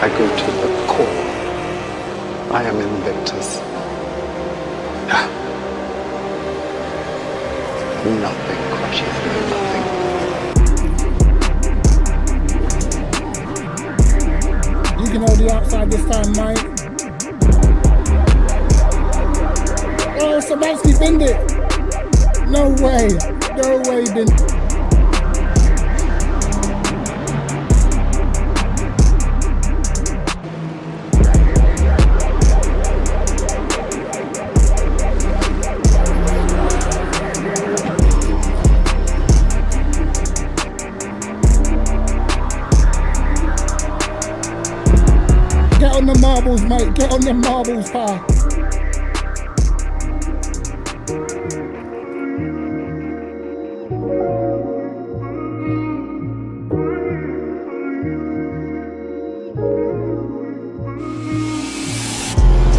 I go to the core. I am invictus. Nothing crushes me, nothing. You can hold the outside this time, mate. Oh, Sabansky binned it. No way. No way he didn't. Get on the marbles, mate. Get on the marbles, pal.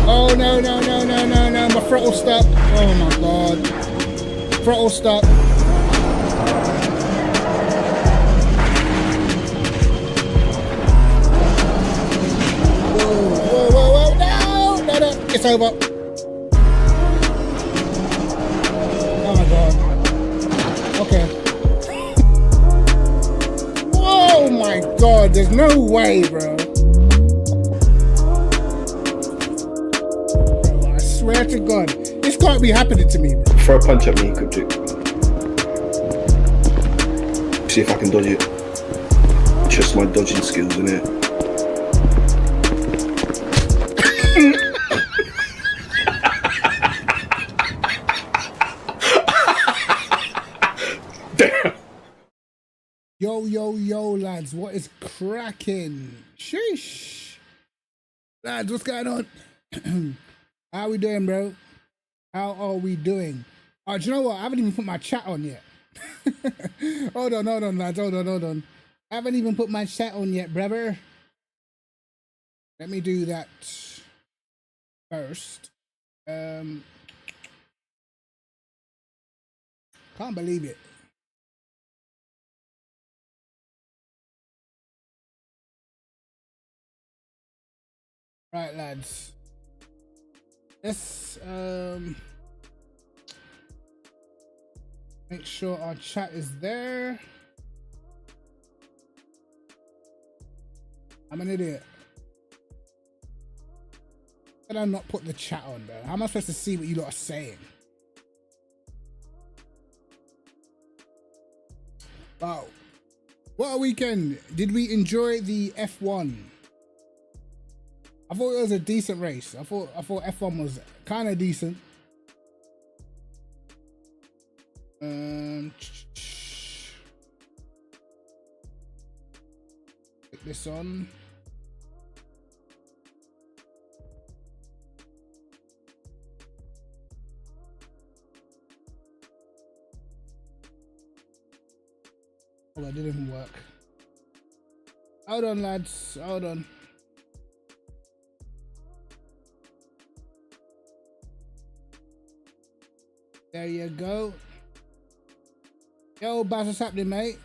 Oh, no. My throttle stuck. Oh, my God. Throttle stuck. Whoa. No. It's over. Oh, my God. Okay. Oh, my God. There's no way, bro. Swear to God, this can't be happening to me, bro. Throw a punch at me, you could do. See if I can dodge it. Just my dodging skills, innit? Damn. Yo, lads, what is cracking? Sheesh. Lads, what's going on? How we doing, bro? How are we doing? Do you know what? I haven't even put my chat on yet. Hold on, lads. Hold on. I haven't even put my chat on yet, brother. Let me do that first. Can't believe it. Right, lads. Let's make sure our chat is there. I'm an idiot. Did I not put the chat on, bro? How am I supposed to see what you lot are saying? Wow. What a weekend. Did we enjoy the F1? I thought it was a decent race. I thought F1 was kind of decent. Put this on. Oh, that didn't even work. Hold on, lads. Hold on. There you go. Yo, Baz, what's happening, mate?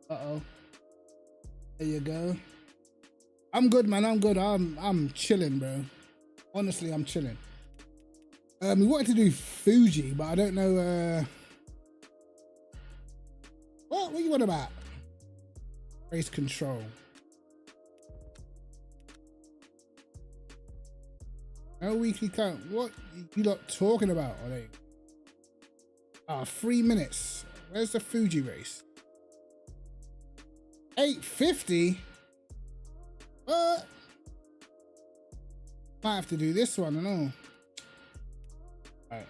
Uh-oh. There you go. I'm good, man. I'm good. I'm chilling, bro. Honestly, I'm chilling. We wanted to do Fuji, but I don't know. What you want about? Race control. No weekly count. What you lot talking about? Are they? 3 minutes. Where's the Fuji race? 8:50. What? Might have to do this one. I know. All right.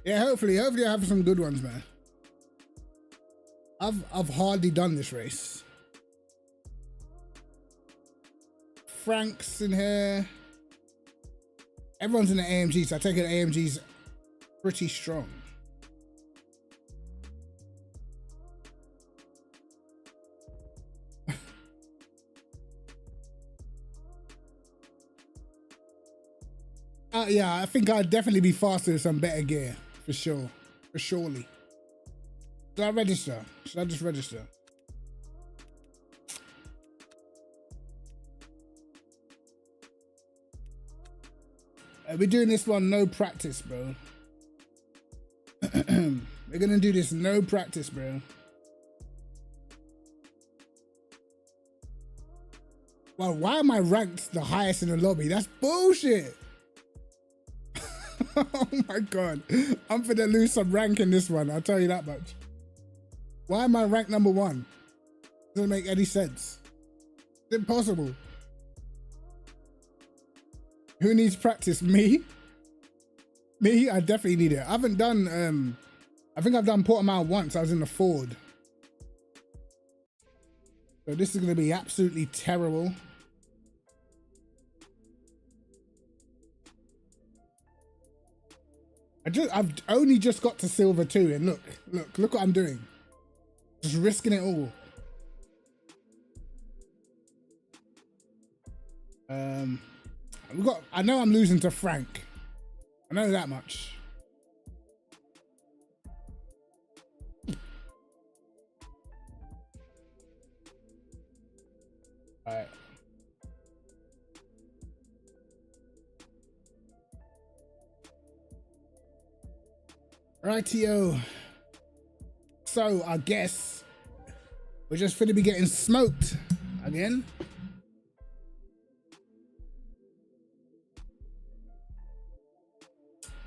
Yeah, hopefully I have some good ones, man. I've hardly done this race. Frank's in here. Everyone's in the AMG, so I take it AMG's pretty strong. Yeah, I think I'd definitely be faster with some better gear, for sure. For surely. Should I register? Should I just register? We're doing this one no practice, bro. We're gonna do this no practice, bro. Well, why am I ranked the highest in the lobby? That's bullshit. Oh my god. I'm finna lose some rank in this one, I'll tell you that much. Why am I ranked number 1? Doesn't make any sense. It's impossible. Who needs practice? Me? Me? I definitely need it. I haven't done, I think I've done Portimao once. I was in the Ford. So this is going to be absolutely terrible. I've only just got to silver 2, and look what I'm doing. Just risking it all. I know I'm losing to Frank. I know that much. All right. Rightio. So I guess we're just finna be getting smoked again.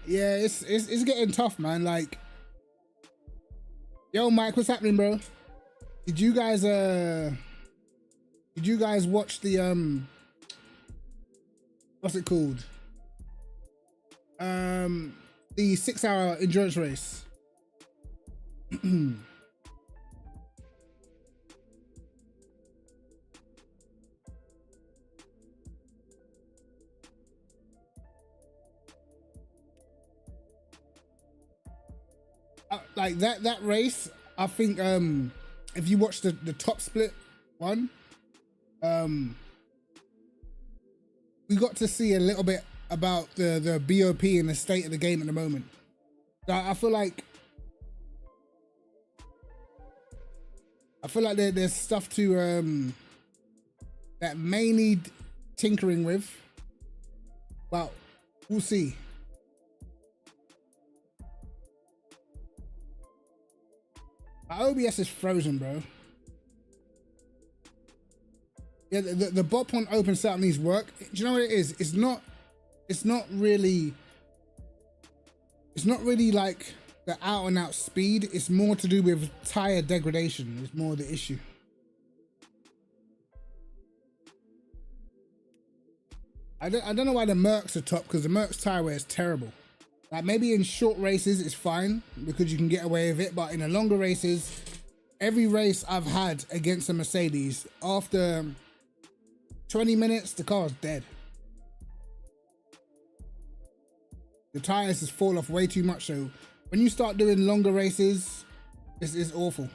Yeah, it's getting tough, man. Like, yo, Mike, what's happening, bro? Did you guys watch the what's it called? The 6-hour endurance race. Like that race, I think if you watch the top split one, we got to see a little bit about the BOP and the state of the game at the moment. I feel like there's stuff to that may need tinkering with, but we'll see. My OBS is frozen, bro. Yeah, the BOP on open setup needs work. Do you know what it is? It's not really like the out and out speed. It's more to do with tire degradation. It's more the issue. I don't know why the Mercs are top, because the Mercs tire wear is terrible. Like, maybe in short races it's fine because you can get away with it, but in the longer races, every race I've had against a Mercedes, after 20 minutes, the car's dead. The tires just fall off way too much. So when you start doing longer races, it's awful.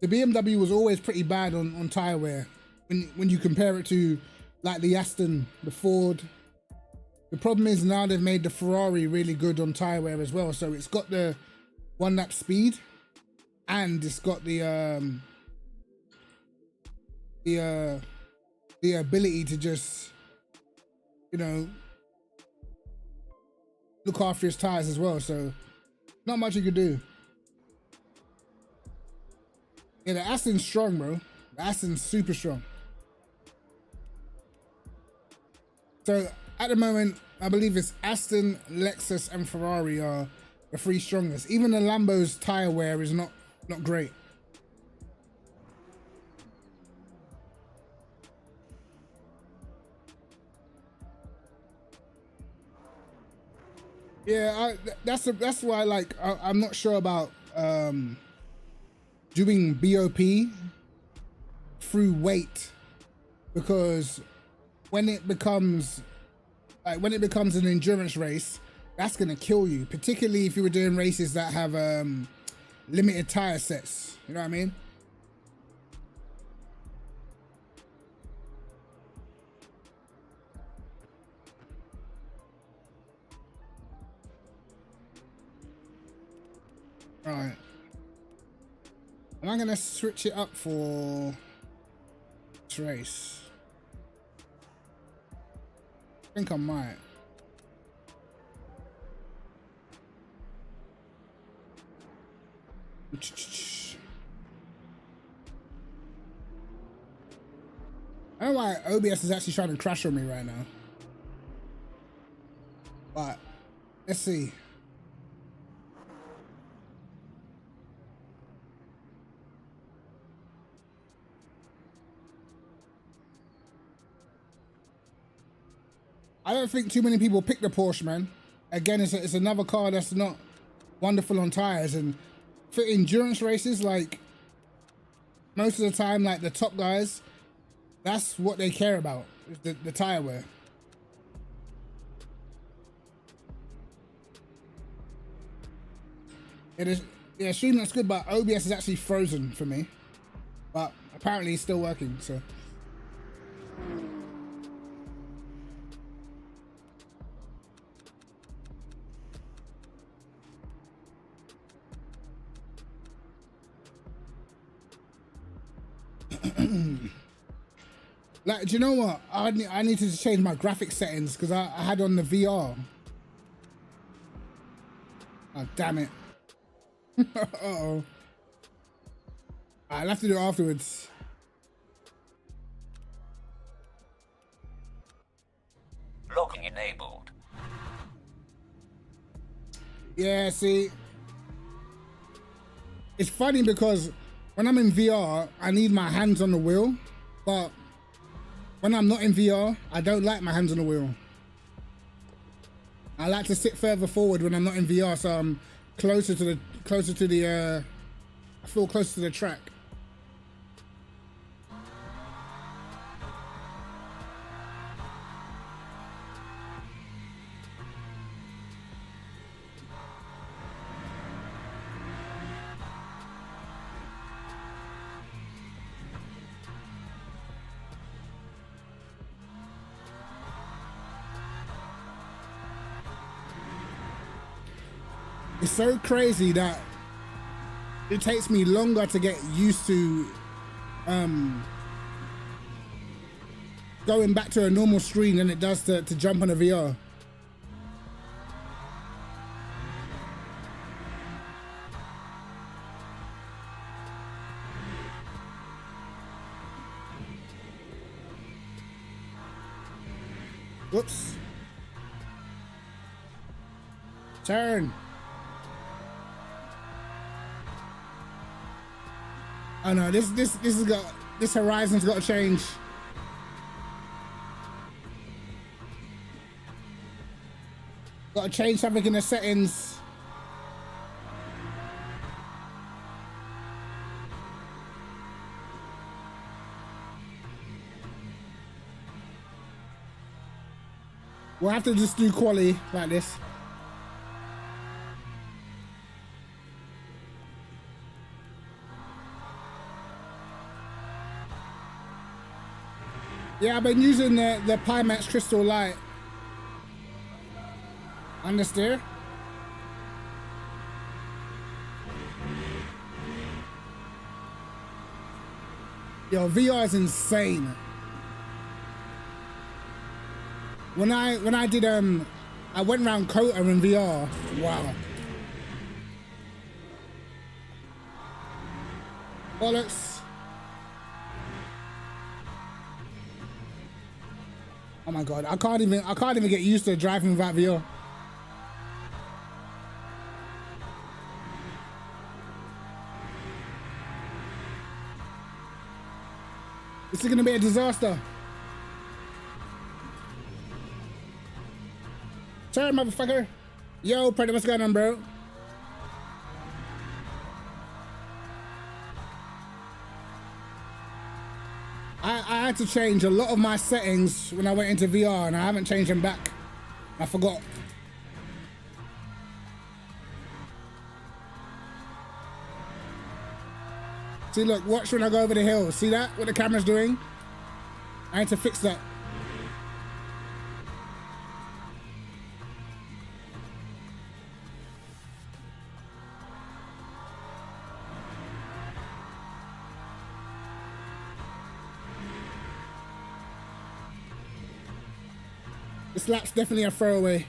The BMW was always pretty bad on tire wear when you compare it to like the Aston, the Ford. The problem is now they've made the Ferrari really good on tire wear as well. So it's got the 1-lap speed, and it's got the ability to just, you know, look after his tires as well. So not much you could do. Yeah, the Aston's strong, bro. The Aston's super strong. So at the moment, I believe it's Aston, Lexus, and Ferrari are the 3 strongest. Even the Lambo's tire wear is not great. Yeah, that's why, like, I'm not sure about doing BOP through weight, because when it becomes an endurance race, that's gonna kill you, particularly if you were doing races that have limited tire sets. You know what I mean? Right. Am I gonna switch it up for this race? I think I might. I don't know why OBS is actually trying to crash on me right now. But let's see. I don't think too many people pick the Porsche, man. Again, it's another car that's not wonderful on tires, and for endurance races, like most of the time, like the top guys, that's what they care about, is the tire wear. It is, yeah, stream looks good, but OBS is actually frozen for me. But apparently it's still working, so. Like, do you know what? I need to change my graphics settings because I had on the VR. Oh, damn it. Uh-oh. I'll have to do it afterwards. Logging enabled. Yeah, see. It's funny because when I'm in VR, I need my hands on the wheel, but when I'm not in VR, I don't like my hands on the wheel. I like to sit further forward when I'm not in VR, so I'm closer to the I feel closer to the track. It's so crazy that it takes me longer to get used to going back to a normal screen than it does to jump on a VR. Whoops. Turn. Oh no, this horizon's got to change. Got to change something in the settings. We'll have to just do quali like this. Yeah, I've been using the Pimax Crystal Light. Understeer. Yo, VR is insane. When I did I went around Kota in VR. Wow. Bollocks. Oh my god, I can't even get used to driving without VR. This is gonna be a disaster. Turn, motherfucker. Yo, Predator, what's going on, bro? I had to change a lot of my settings when I went into VR, and I haven't changed them back. I forgot. See, look, watch when I go over the hill. See that? What the camera's doing? I need to fix that. This lap's definitely a throwaway.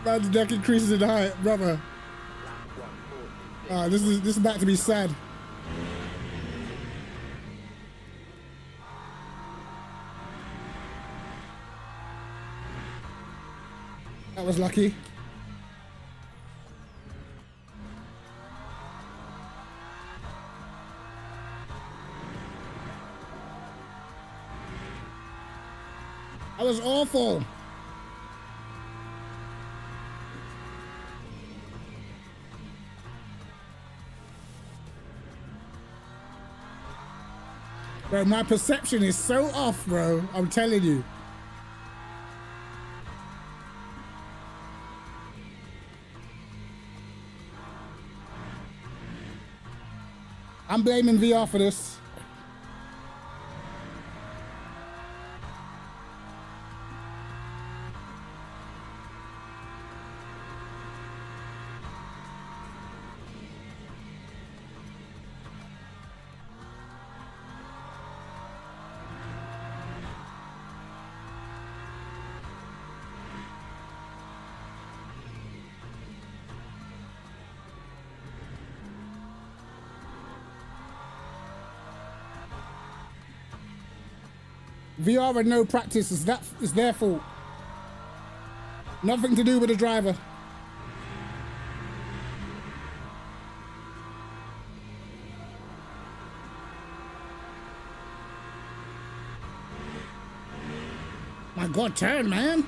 Man's deck increases in height, brother. This is about to be sad. That was lucky. That was awful. Bro, my perception is so off, bro. I'm telling you. I'm blaming VR for this. VR and no practice is their fault. Nothing to do with the driver. My God, turn, man.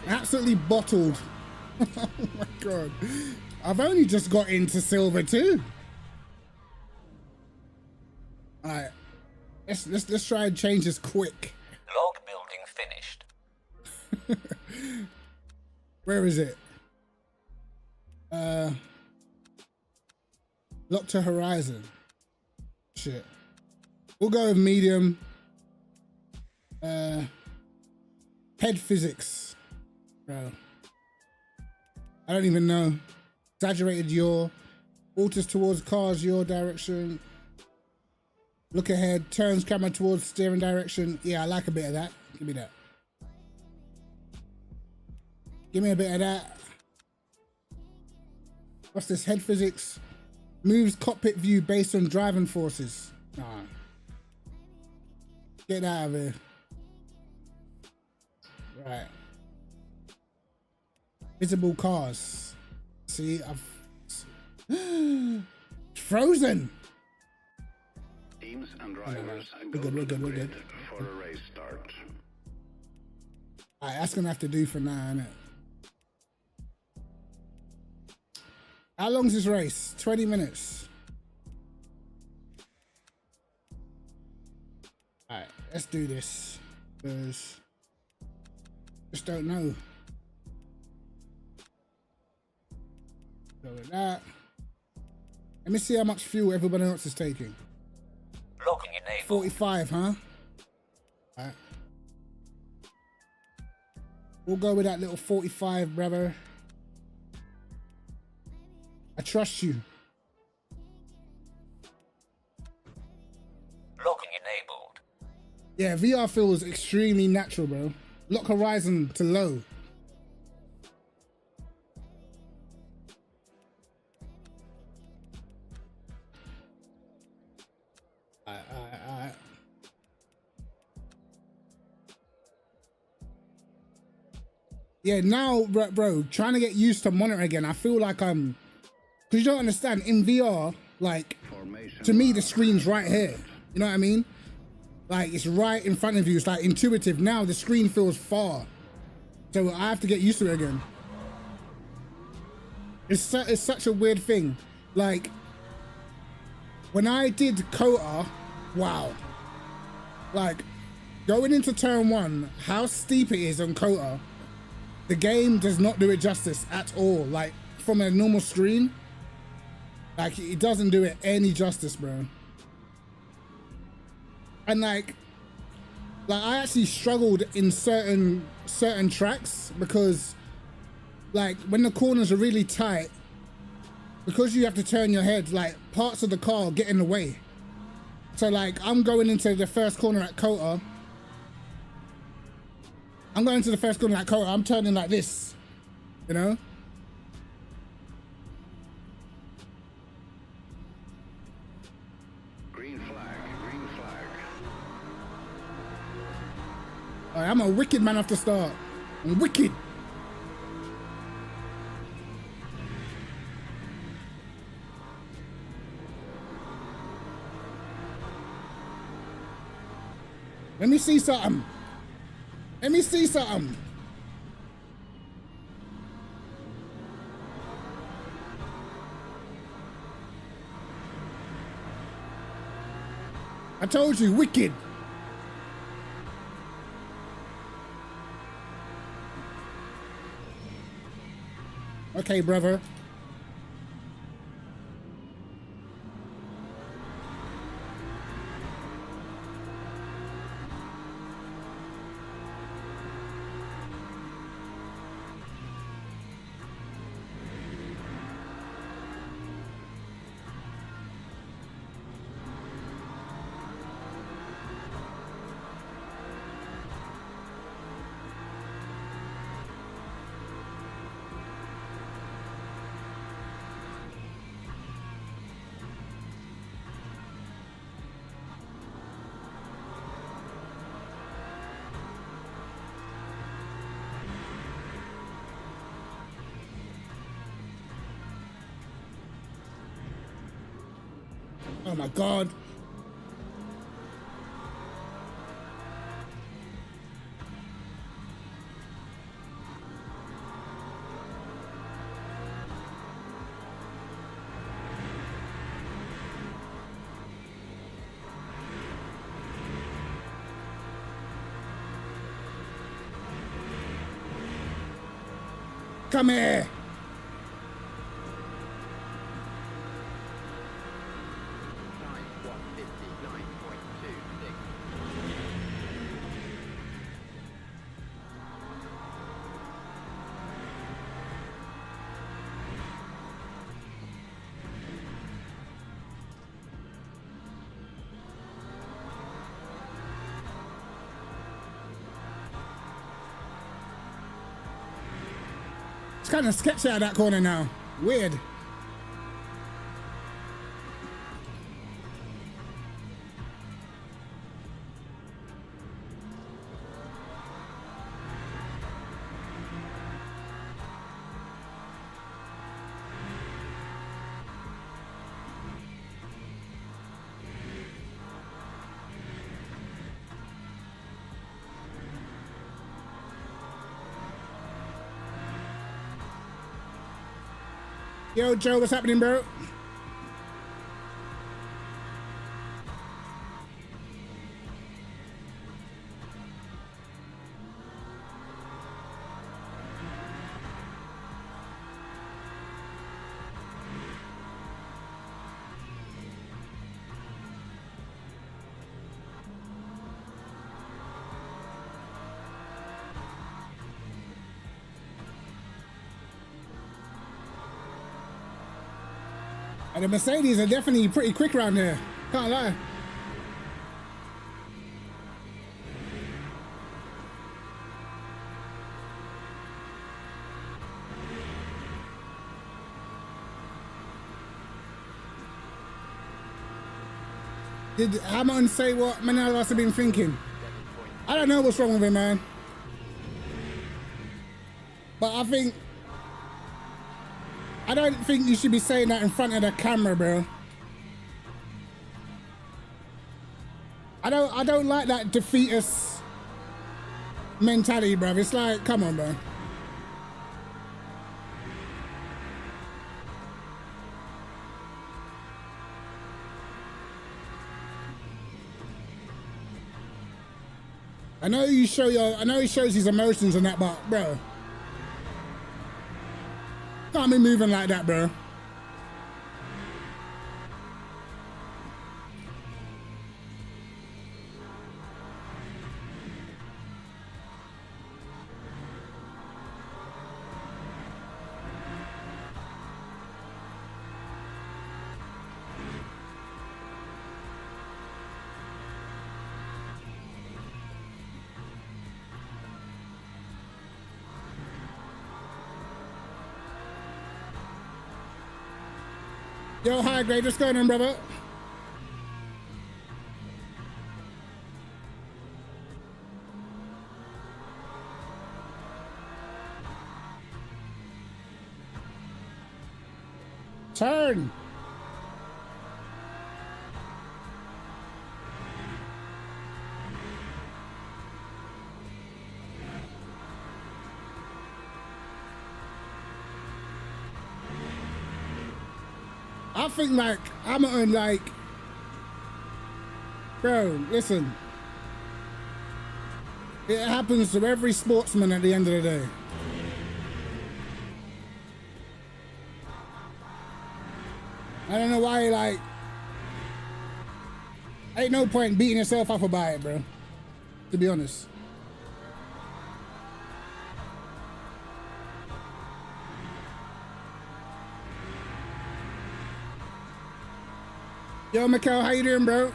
Absolutely bottled. Oh my God. I've only just got into silver too. All right, let's try and change this quick. Log building finished. Where is it? Lock to horizon. Shit. We'll go with medium. Head physics, bro. I don't even know. Exaggerated yaw, alters towards cars, your direction. Look ahead, turns camera towards steering direction. Yeah, I like a bit of that. Give me that. Give me a bit of that. What's this? Head physics. Moves cockpit view based on driving forces. Nah. Get out of here. Right. Visible cars. See, I've frozen. Teams and drivers We're good. For a race start. Alright, that's gonna have to do for now, innit? How long's this race? 20 minutes. Alright, let's do this. Because just don't know. Go with that. Let me see how much fuel everybody else is taking. Logging enabled. 45, huh? Alright. We'll go with that little 45, brother. I trust you. Logging enabled. Yeah, VR feels extremely natural, bro. Lock horizon to low. Yeah, now, bro, trying to get used to monitor again. I feel like because you don't understand, in VR, like, to me, the screen's right here. You know what I mean? Like, it's right in front of you. It's like intuitive. Now the screen feels far. So I have to get used to it again. It's such a weird thing. Like, when I did Kota, wow. Like, going into turn one, how steep it is on Kota, the game does not do it justice at all. Like from a normal screen, like it doesn't do it any justice, bro. And like I actually struggled in certain tracks because like when the corners are really tight, because you have to turn your head, like parts of the car get in the way. So like I'm going into the first corner at Kota. I'm turning like this, you know? Green flag, green flag. I'm a wicked man off the start. I'm wicked. Let me see something. Let me see something. I told you, wicked. Okay, brother. Oh my God. Come here. It's kind of sketchy out of that corner now. Weird. Yo, Joe, what's happening, bro? And the Mercedes are definitely pretty quick around here. Can't lie. Did Hamilton say what Manel must have been thinking? I don't know what's wrong with him, man. But I don't think you should be saying that in front of the camera, bro. I don't like that defeatist mentality, bro. It's like, come on, bro. I know you show your, I know he shows his emotions and that, but bro, can't be moving like that, bro. Yo, high grade, what's going on, brother? Turn. I think like I'm on like, bro, listen. It happens to every sportsman at the end of the day. I don't know why, like, ain't no point beating yourself up about it, bro. To be honest. Yo, Mikkel, how you doing, bro?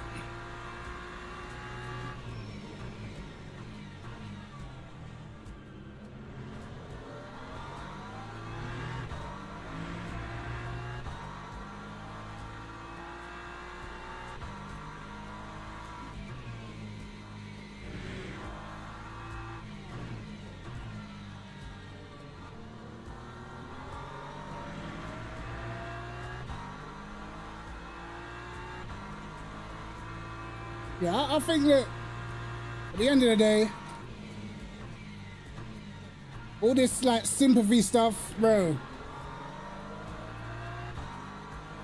Yeah, I think that at the end of the day, all this like sympathy stuff, bro,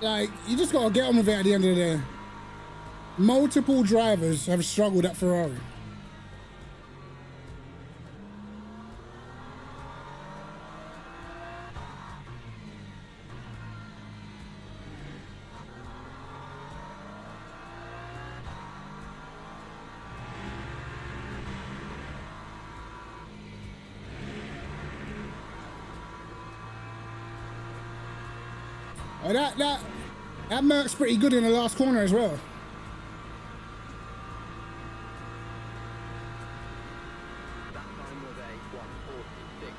like you just gotta get on with it at the end of the day. Multiple drivers have struggled at Ferrari. Oh, that Merc's pretty good in the last corner as well. That time was a 146.22.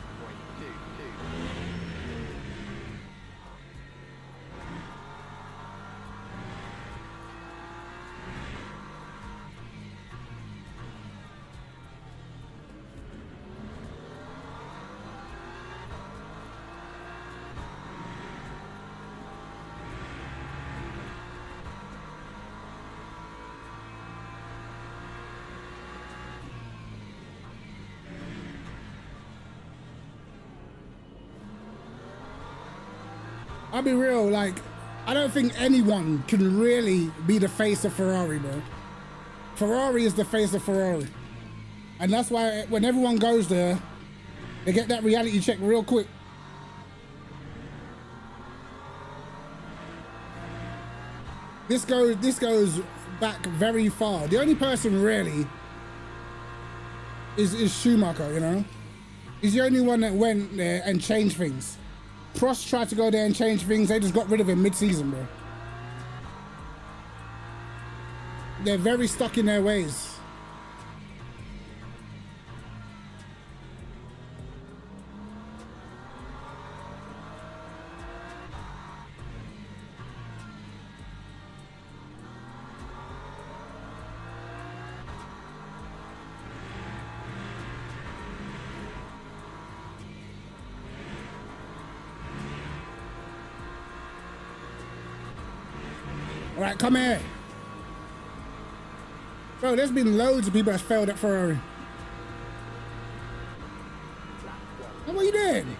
I'll be real, like, I don't think anyone can really be the face of Ferrari, bro. Ferrari is the face of Ferrari. And that's why when everyone goes there, they get that reality check real quick. This goes back very far. The only person really is Schumacher, you know? He's the only one that went there and changed things. Prost tried to go there and change things. They just got rid of him mid-season, bro. They're very stuck in their ways. All right, come here. Bro, there's been loads of people that's failed at Ferrari. Oh, what are you doing?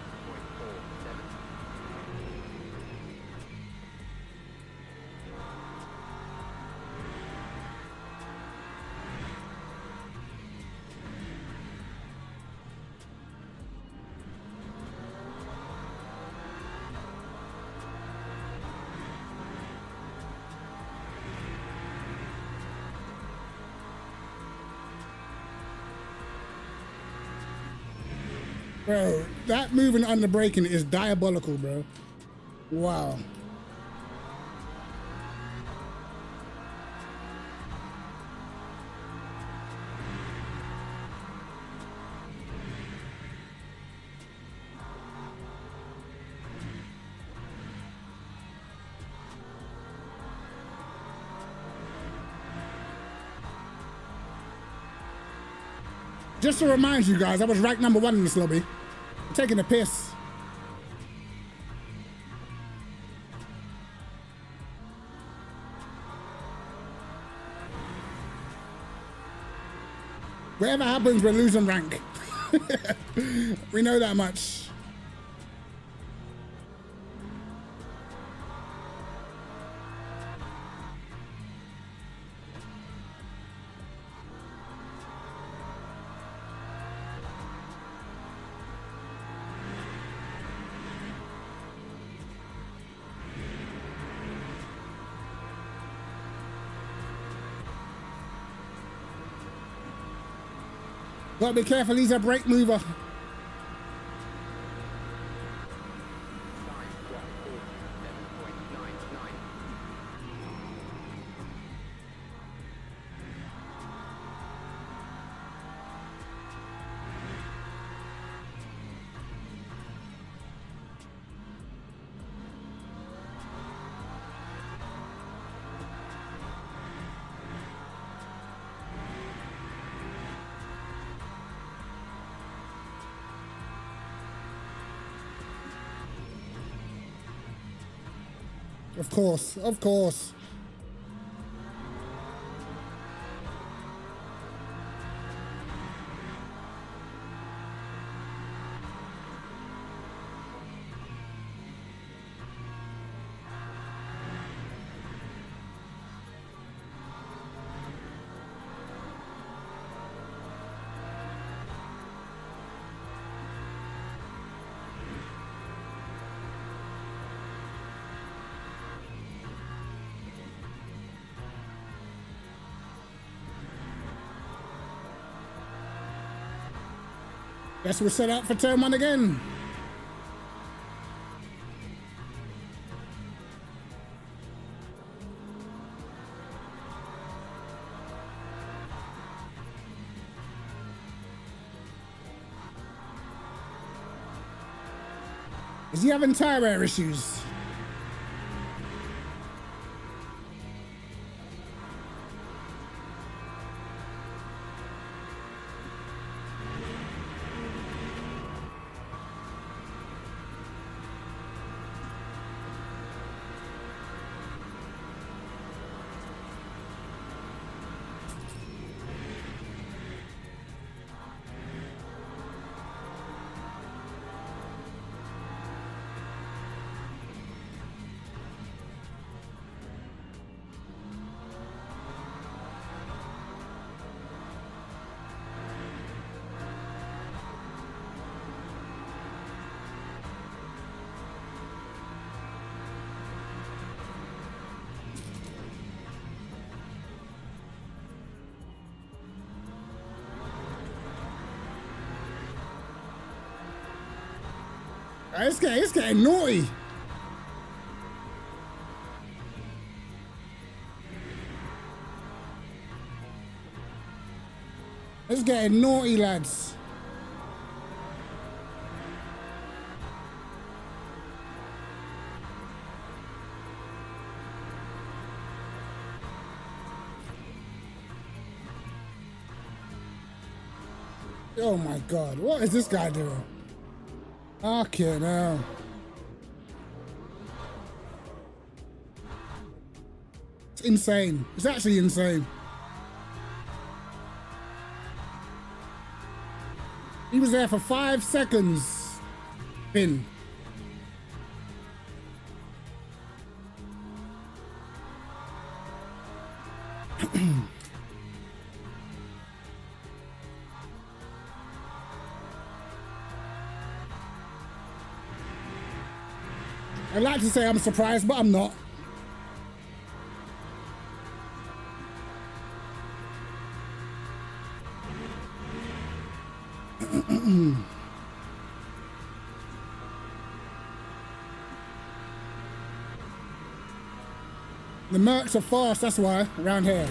Bro, that moving under braking is diabolical, bro. Wow. Just to remind you guys, I was ranked number 1 in this lobby. I'm taking a piss. Whatever happens, we're losing rank. We know that much. Gotta be careful, he's a brake mover. Time 1:47.99. Of course, of course. Guess we're set up for turn 1 again. Is he having tire wear issues? It's getting naughty. It's getting naughty, lads. Oh my God, what is this guy doing? Okay, now. It's insane. It's actually insane. He was there for 5 seconds. Pin. I'd like to say I'm surprised, but I'm not. The mercs are fast, that's why, around here.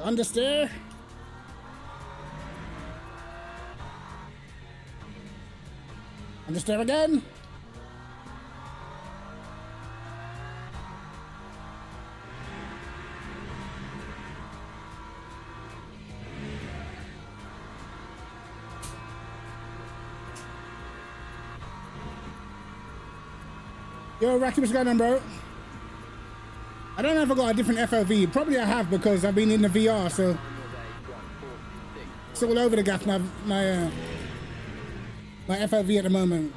Understeer. Understeer again. Yo, Racky, what's going on, bro? I don't know if I got a different FOV. Probably I have because I've been in the VR, so it's all over the gaff. My FOV at the moment.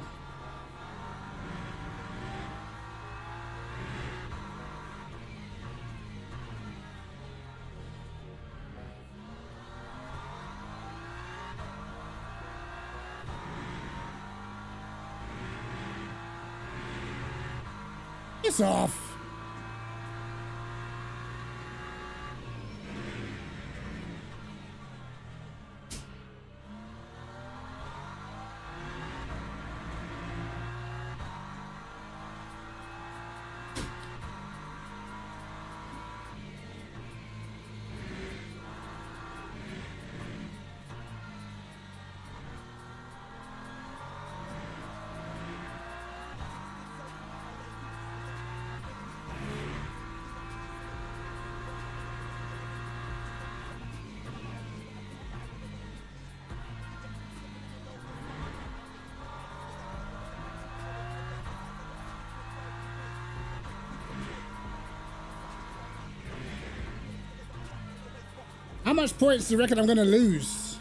It's off. How much points do you reckon I'm gonna lose?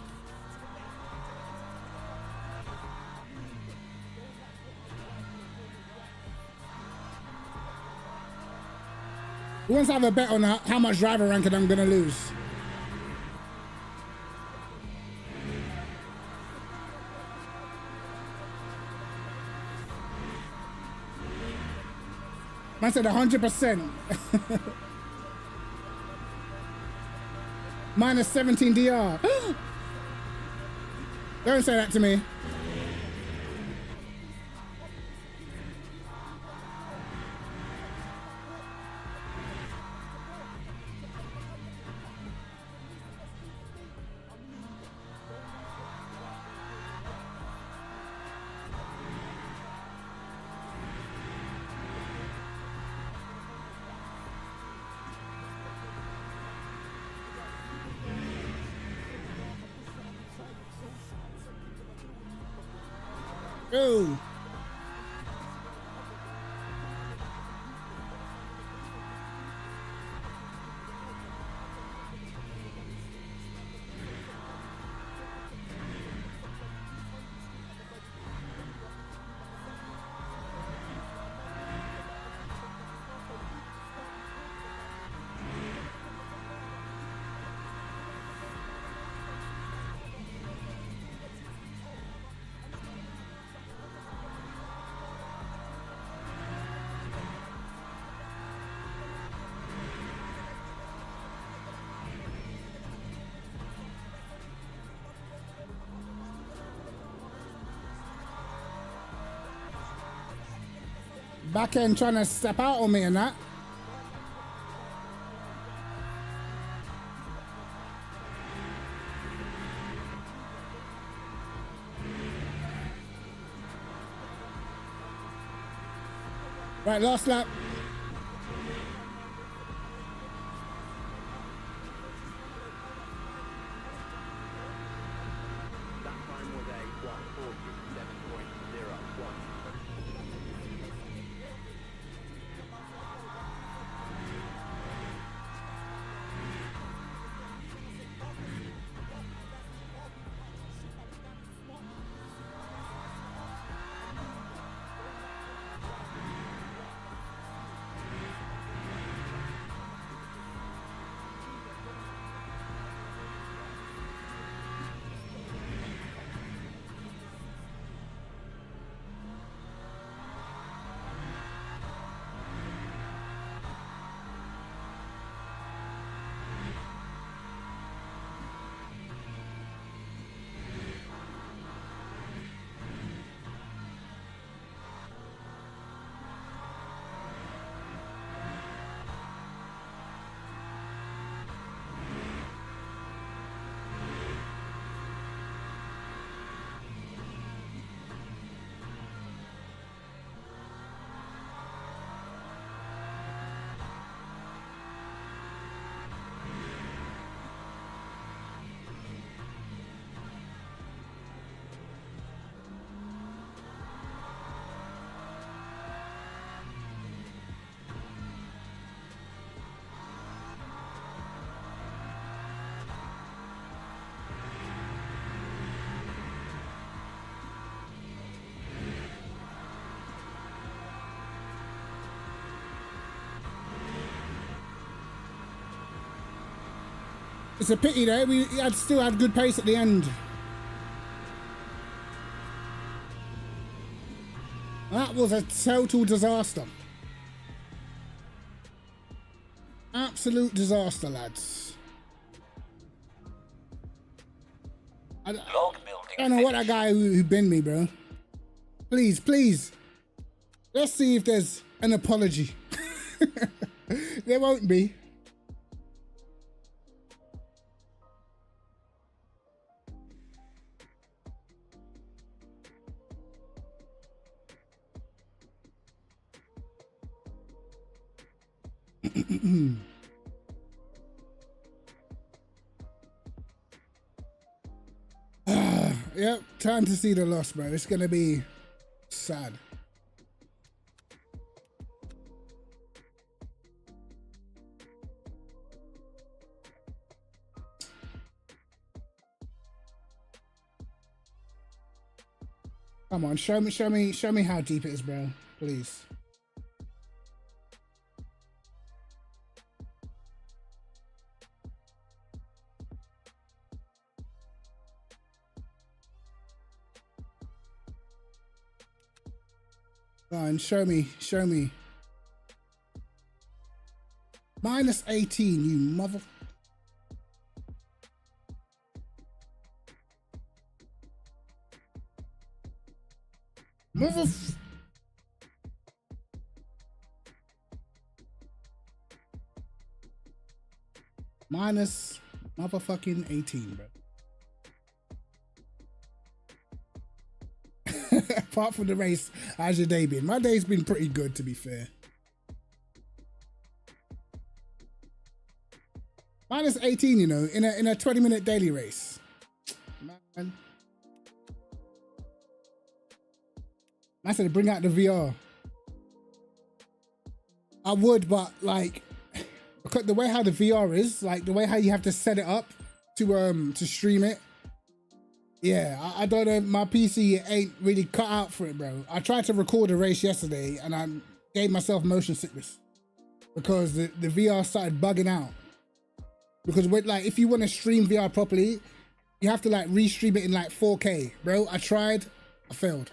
Who wants to have a bet on how much driver ranking I'm gonna lose? I said 100%. Minus 17 DR. Don't say that to me. Go. Back end trying to step out on me and that. Right, last lap. That time was a 1:47.01. It's a pity though. We had still had good pace at the end. That was a total disaster. Absolute disaster, lads. I Log building don't know what that finished. guy who binned me, bro. Please, please. Let's see if there's an apology. There won't be. Yep, time to see the loss, bro. It's gonna be sad. Come on, show me how deep it is, bro. Please. Go on, show me. Minus 18, you mother. Mother. Minus motherfucking 18, bro. Apart from the race, how's your day been? My day's been pretty good, to be fair. Minus 18, you know, in a 20-minute daily race. Man. I said bring out the VR. I would, but like, because the way how the VR is, like the way how you have to set it up to stream it. Yeah, I don't know. My PC ain't really cut out for it, bro. I tried to record a race yesterday and I gave myself motion sickness because the VR started bugging out. Because with like, if you want to stream VR properly, you have to like restream it in like 4K, bro. I tried, I failed.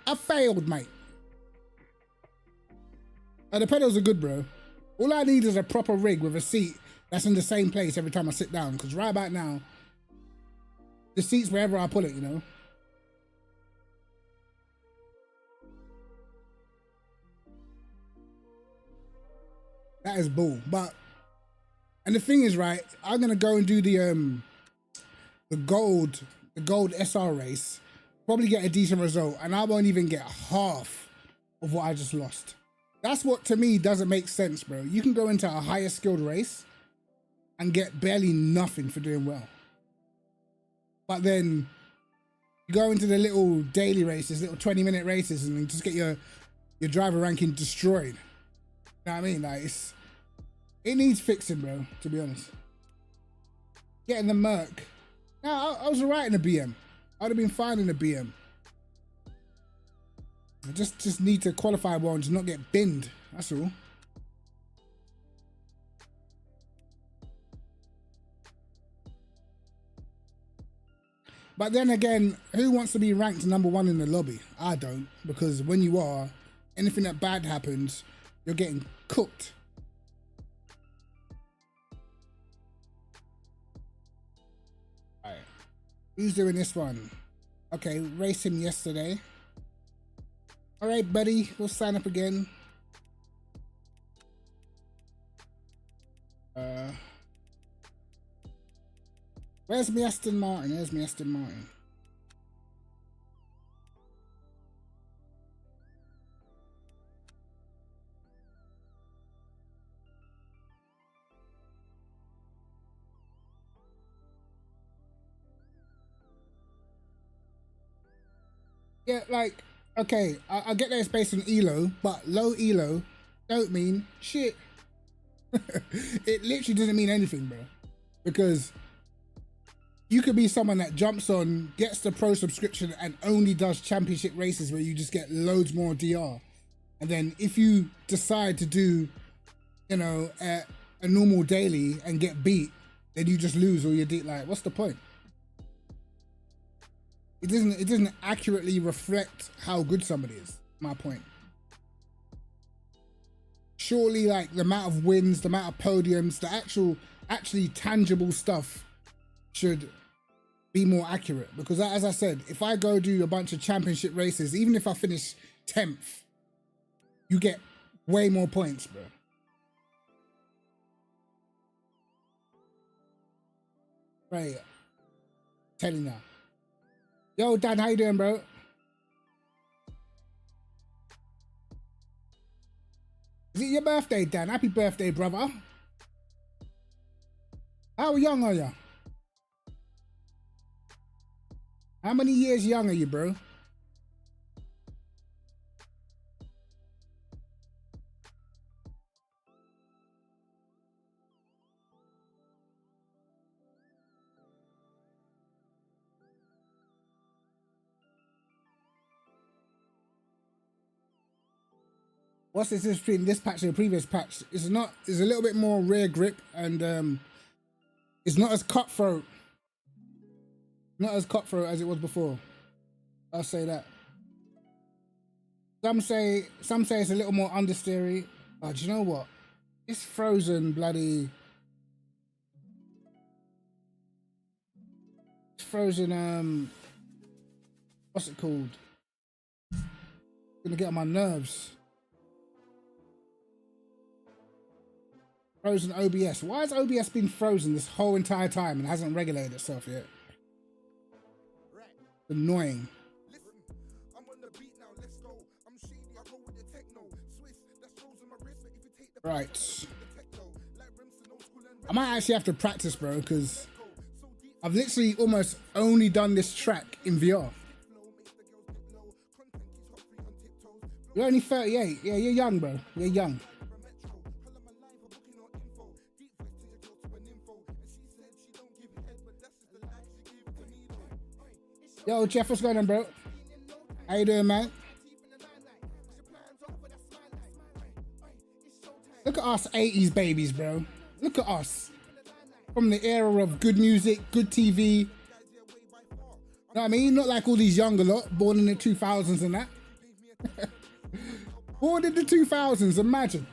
I failed, mate. The pedals are good, bro. All I need is a proper rig with a seat that's in the same place every time I sit down. Because right about now, the seat's wherever I put it, you know. That is bull. But, and the thing is, right, I'm gonna go and do the gold SR race, probably get a decent result, and I won't even get half of what I just lost. That's what to me doesn't make sense, bro. You can go into a higher skilled race and get barely nothing for doing well. But then you go into the little daily races, little 20-minute races, and you just get your driver ranking destroyed. You know what I mean? Like, it needs fixing, bro, to be honest. Getting the Merc. Now, I was alright in a BM. I'd have been fine in a BM. I just need to qualify well and just not get binned. That's all. But then again, who wants to be ranked number 1 in the lobby? I don't, because when you are, anything that bad happens, you're getting cooked. Alright. Who's doing this one? Okay, raced him yesterday. Alright, buddy, we'll sign up again. Where's my Aston Martin? There's my Aston Martin. Yeah, like, okay, I get that it's based on ELO, but low ELO don't mean shit. It literally doesn't mean anything, bro. Because you could be someone that jumps on, gets the pro subscription, and only does championship races where you just get loads more DR. And then if you decide to do, you know, a normal daily and get beat, then you just lose all your D. Like, what's the point? It doesn't accurately reflect how good somebody is. My point. Surely, like, the amount of wins, the amount of podiums, the actually tangible stuff should be more accurate. Because as I said, if I go do a bunch of championship races, even if I finish 10th, you get way more points, bro. Right. Telling you now. Yo, Dan, how you doing, bro? Is it your birthday, Dan? Happy birthday, brother. How young are you? How many years young are you, bro? What's this difference between this patch and the previous patch? It's a little bit more rear grip, and it's not as cutthroat. Not as cutthroat as it was before. I'll say that. Some say it's a little more understeery. But you know what? It's frozen bloody. It's frozen. What's it called? It's gonna get on my nerves. Frozen OBS. Why has OBS been frozen this whole entire time and hasn't regulated itself yet? Annoying. Right. I might actually have to practice, bro, because I've literally almost only done this track in VR. You're only 38. Yeah, you're young, bro. You're young. Yo, Jeff, what's going on, bro? How you doing, man? Look at us 80s babies, bro. Look at us. From the era of good music, good TV. You know what I mean? Not like all these younger lot, born in the 2000s and that. Born in the 2000s, imagine.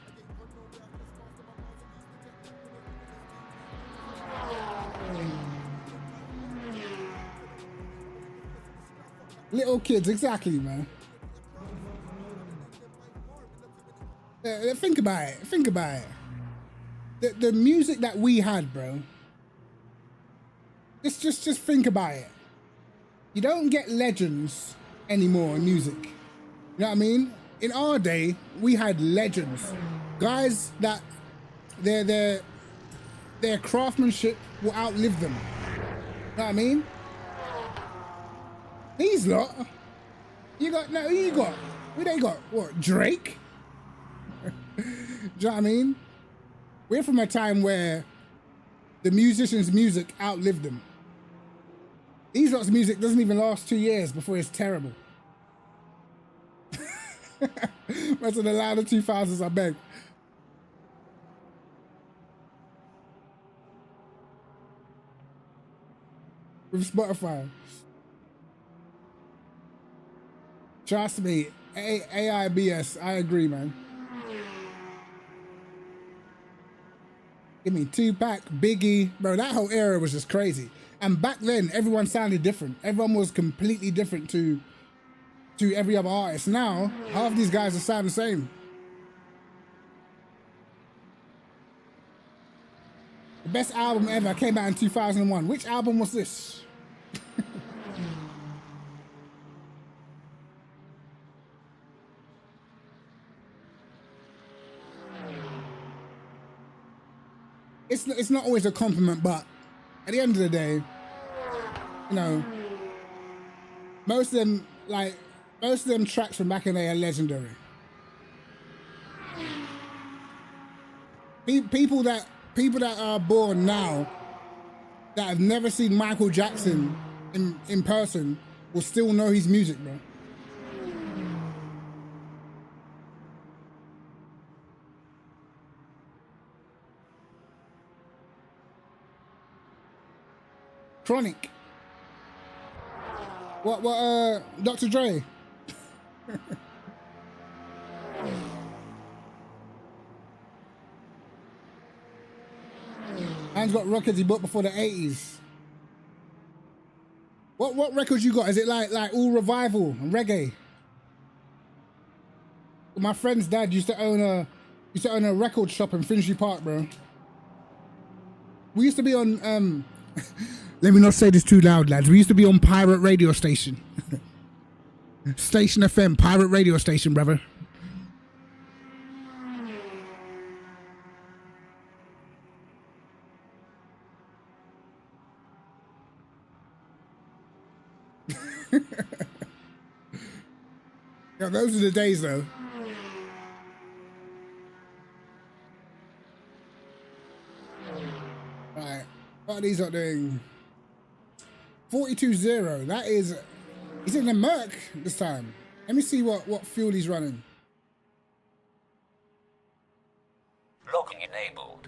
Little kids, exactly, man. Think about it. Think about it. The music that we had, bro. Just think about it. You don't get legends anymore in music. You know what I mean? in our day, we had legends, guys that their craftsmanship will outlive them. You know what I mean? These lot, you got no, who you got? Who they got? What, Drake? Do you know what I mean? We're from a time where the musician's music outlived them. These lots of music doesn't even last 2 years before it's terrible. That's in the latter 2000s, I beg. With Spotify. Trust me, AIBS, I agree, man. Give me Tupac, Biggie, bro, that whole era was just crazy. And back then, everyone sounded different. Everyone was completely different to every other artist. Now, half these guys are sound the same. The best album ever came out in 2001. Which album was this? It's not always a compliment, but at the end of the day, you know, most of them tracks from back in the day are legendary. People that are born now that have never seen Michael Jackson in person will still know his music, bro. Chronic. What, Dr. Dre? Man's got records he bought before the 80s. What records you got? Is it like all revival and reggae? My friend's dad used to own a record shop in Finchley Park, bro. We used to be on let me not say this too loud, lads. We used to be on pirate radio station. Station FM, pirate radio station, brother. Yeah, those are the days, though. Right, what are these not doing? 42-0. That is, he's in the Merc this time. Let me see what fuel he's running. Locking enabled.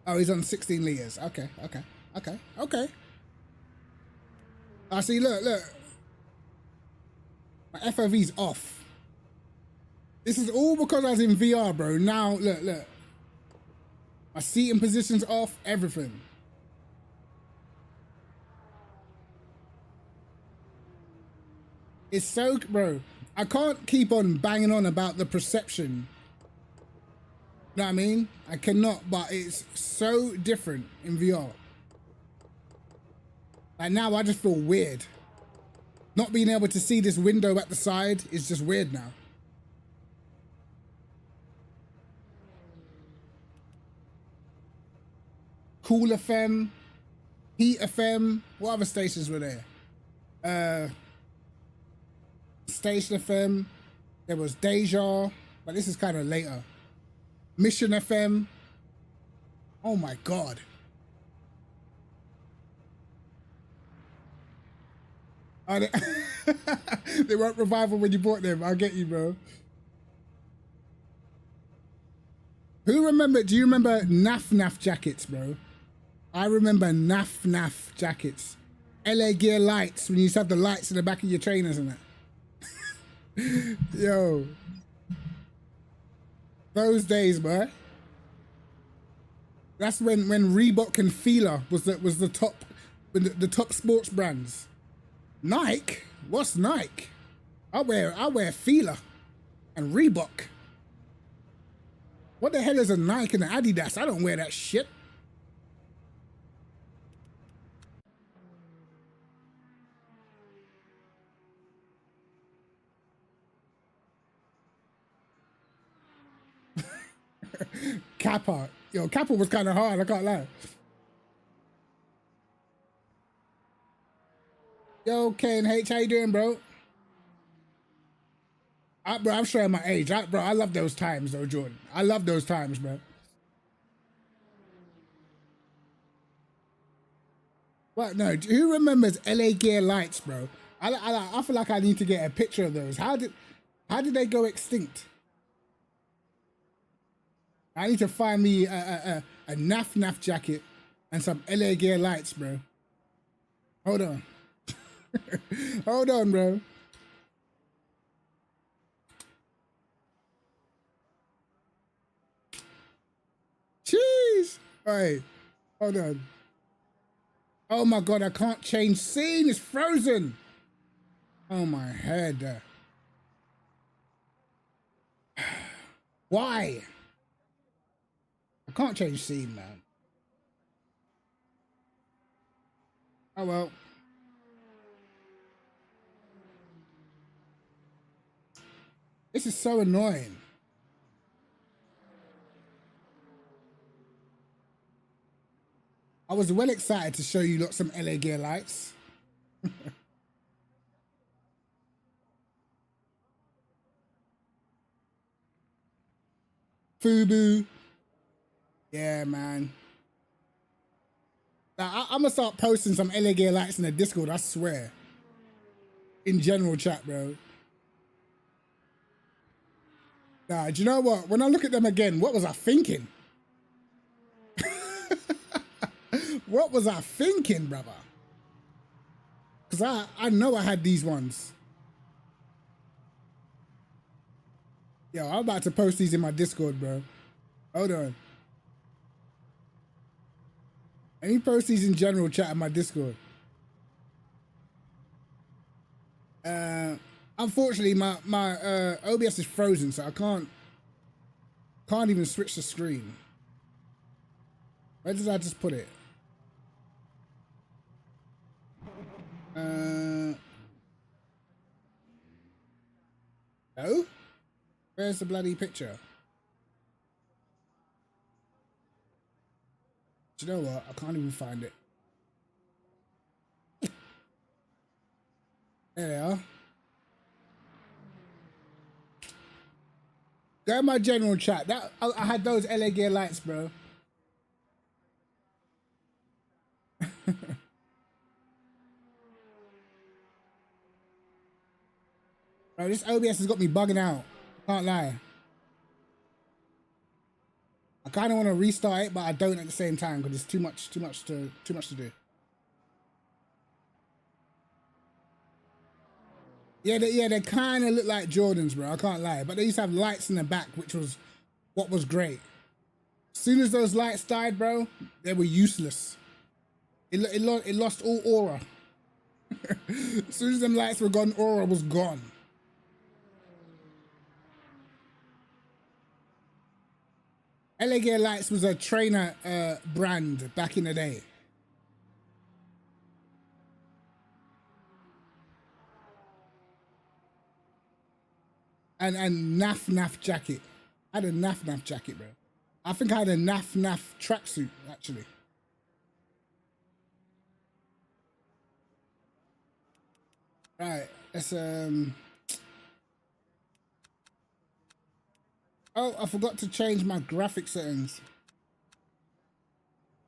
Oh, he's on 16 liters. Okay. I see. Look. My FOV's off. This is all because I was in VR, bro. Now, look. My seating position's off. Everything. It's so, bro, I can't keep on banging on about the perception. You know what I mean? I cannot, but it's so different in VR. Like now I just feel weird. Not being able to see this window at the side is just weird now. Cool FM, Heat FM, what other stations were there? Station FM, there was Deja, but this is kind of later. Mission FM. Oh my God. Oh, they weren't revival when you bought them. I'll get you, bro. Do you remember NAF jackets, bro? I remember NAF jackets. LA Gear lights, when you used to have the lights in the back of your trainers and that. Yo, those days, boy. That's when Reebok and Fila was the top sports brands. Nike, what's Nike? I wear Fila and Reebok. What the hell is a Nike and an Adidas? I don't wear that shit. Kappa. Yo, Kappa was kind of hard, I can't lie. Yo, Kane H, how you doing, bro? Bro, I'm showing my age. Bro, I love those times, though, Jordan. I love those times, bro. What? No, who remembers LA Gear Lights, bro? I feel like I need to get a picture of those. How did they go extinct? I need to find me a NAF jacket and some LA Gear Lights, bro. Hold on. Hold on, bro. Jeez. All right. Hold on. Oh my God, I can't change scene. It's frozen. Oh my head. Why? I can't change scene, man. Oh well. This is so annoying. I was well excited to show you lot some LA Gear Lights. Fubu. Yeah, man. Now, I'm gonna start posting some LA Gear Lights in the Discord, I swear. In general chat, bro. Nah, do you know what? When I look at them again, what was I thinking? What was I thinking, brother? Because I know I had these ones. Yo, I'm about to post these in my Discord, bro. Hold on. Let me post these in general chat in my Discord. Unfortunately, my OBS is frozen, so I can't even switch the screen. Where did I just put it? No? Where's the bloody picture? Do you know what? I can't even find it. There they are. Go in my general chat. I had those LA Gear Lights, bro. Bro, this OBS has got me bugging out. Can't lie. I kind of want to restart it, but I don't at the same time because it's too much to do. Yeah, they kind of look like Jordans, bro. I can't lie, but they used to have lights in the back, which was what was great. As soon as those lights died, bro, they were useless. It lost all aura. As soon as them lights were gone, aura was gone. LA Gear Lights was a trainer brand back in the day. And NAF jacket. I had a NAF jacket, bro. I think I had a NAF tracksuit, actually. Right, let's oh, I forgot to change my graphic settings.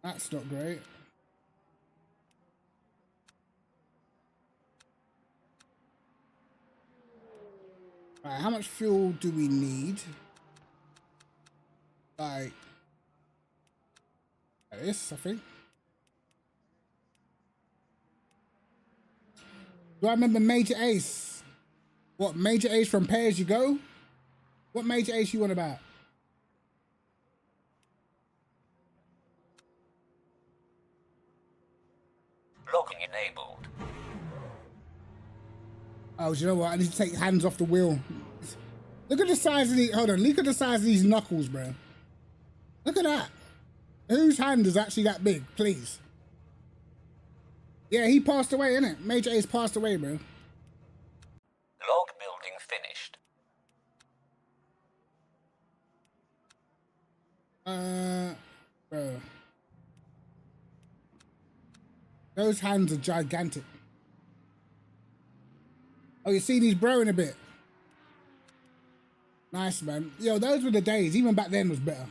That's not great. Right, how much fuel do we need? Like this, I think. Do I remember Major Ace? What, Major Ace from Pay As You Go? What Major Ace you want about? Locking enabled. Oh, do you know what? I need to take hands off the wheel. Look at the size of these. Hold on. Look at the size of these knuckles, bro. Look at that. Whose hand is actually that big? Please. Yeah, he passed away, innit? Major Ace passed away, bro. Log building finished. Bro. Those hands are gigantic. Oh, you see these broing a bit. Nice, man. Yo, those were the days. Even back then was better.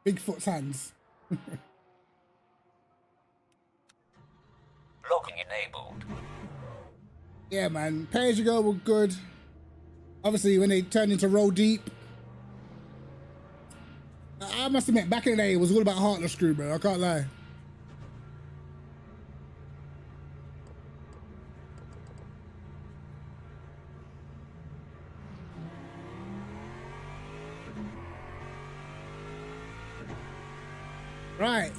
Bigfoot's hands. Locking enabled. Yeah, man. Pay as you go were good. Obviously, when they turned into roll deep. I must admit, back in the day, it was all about heartless screw, bro. I can't lie. Right.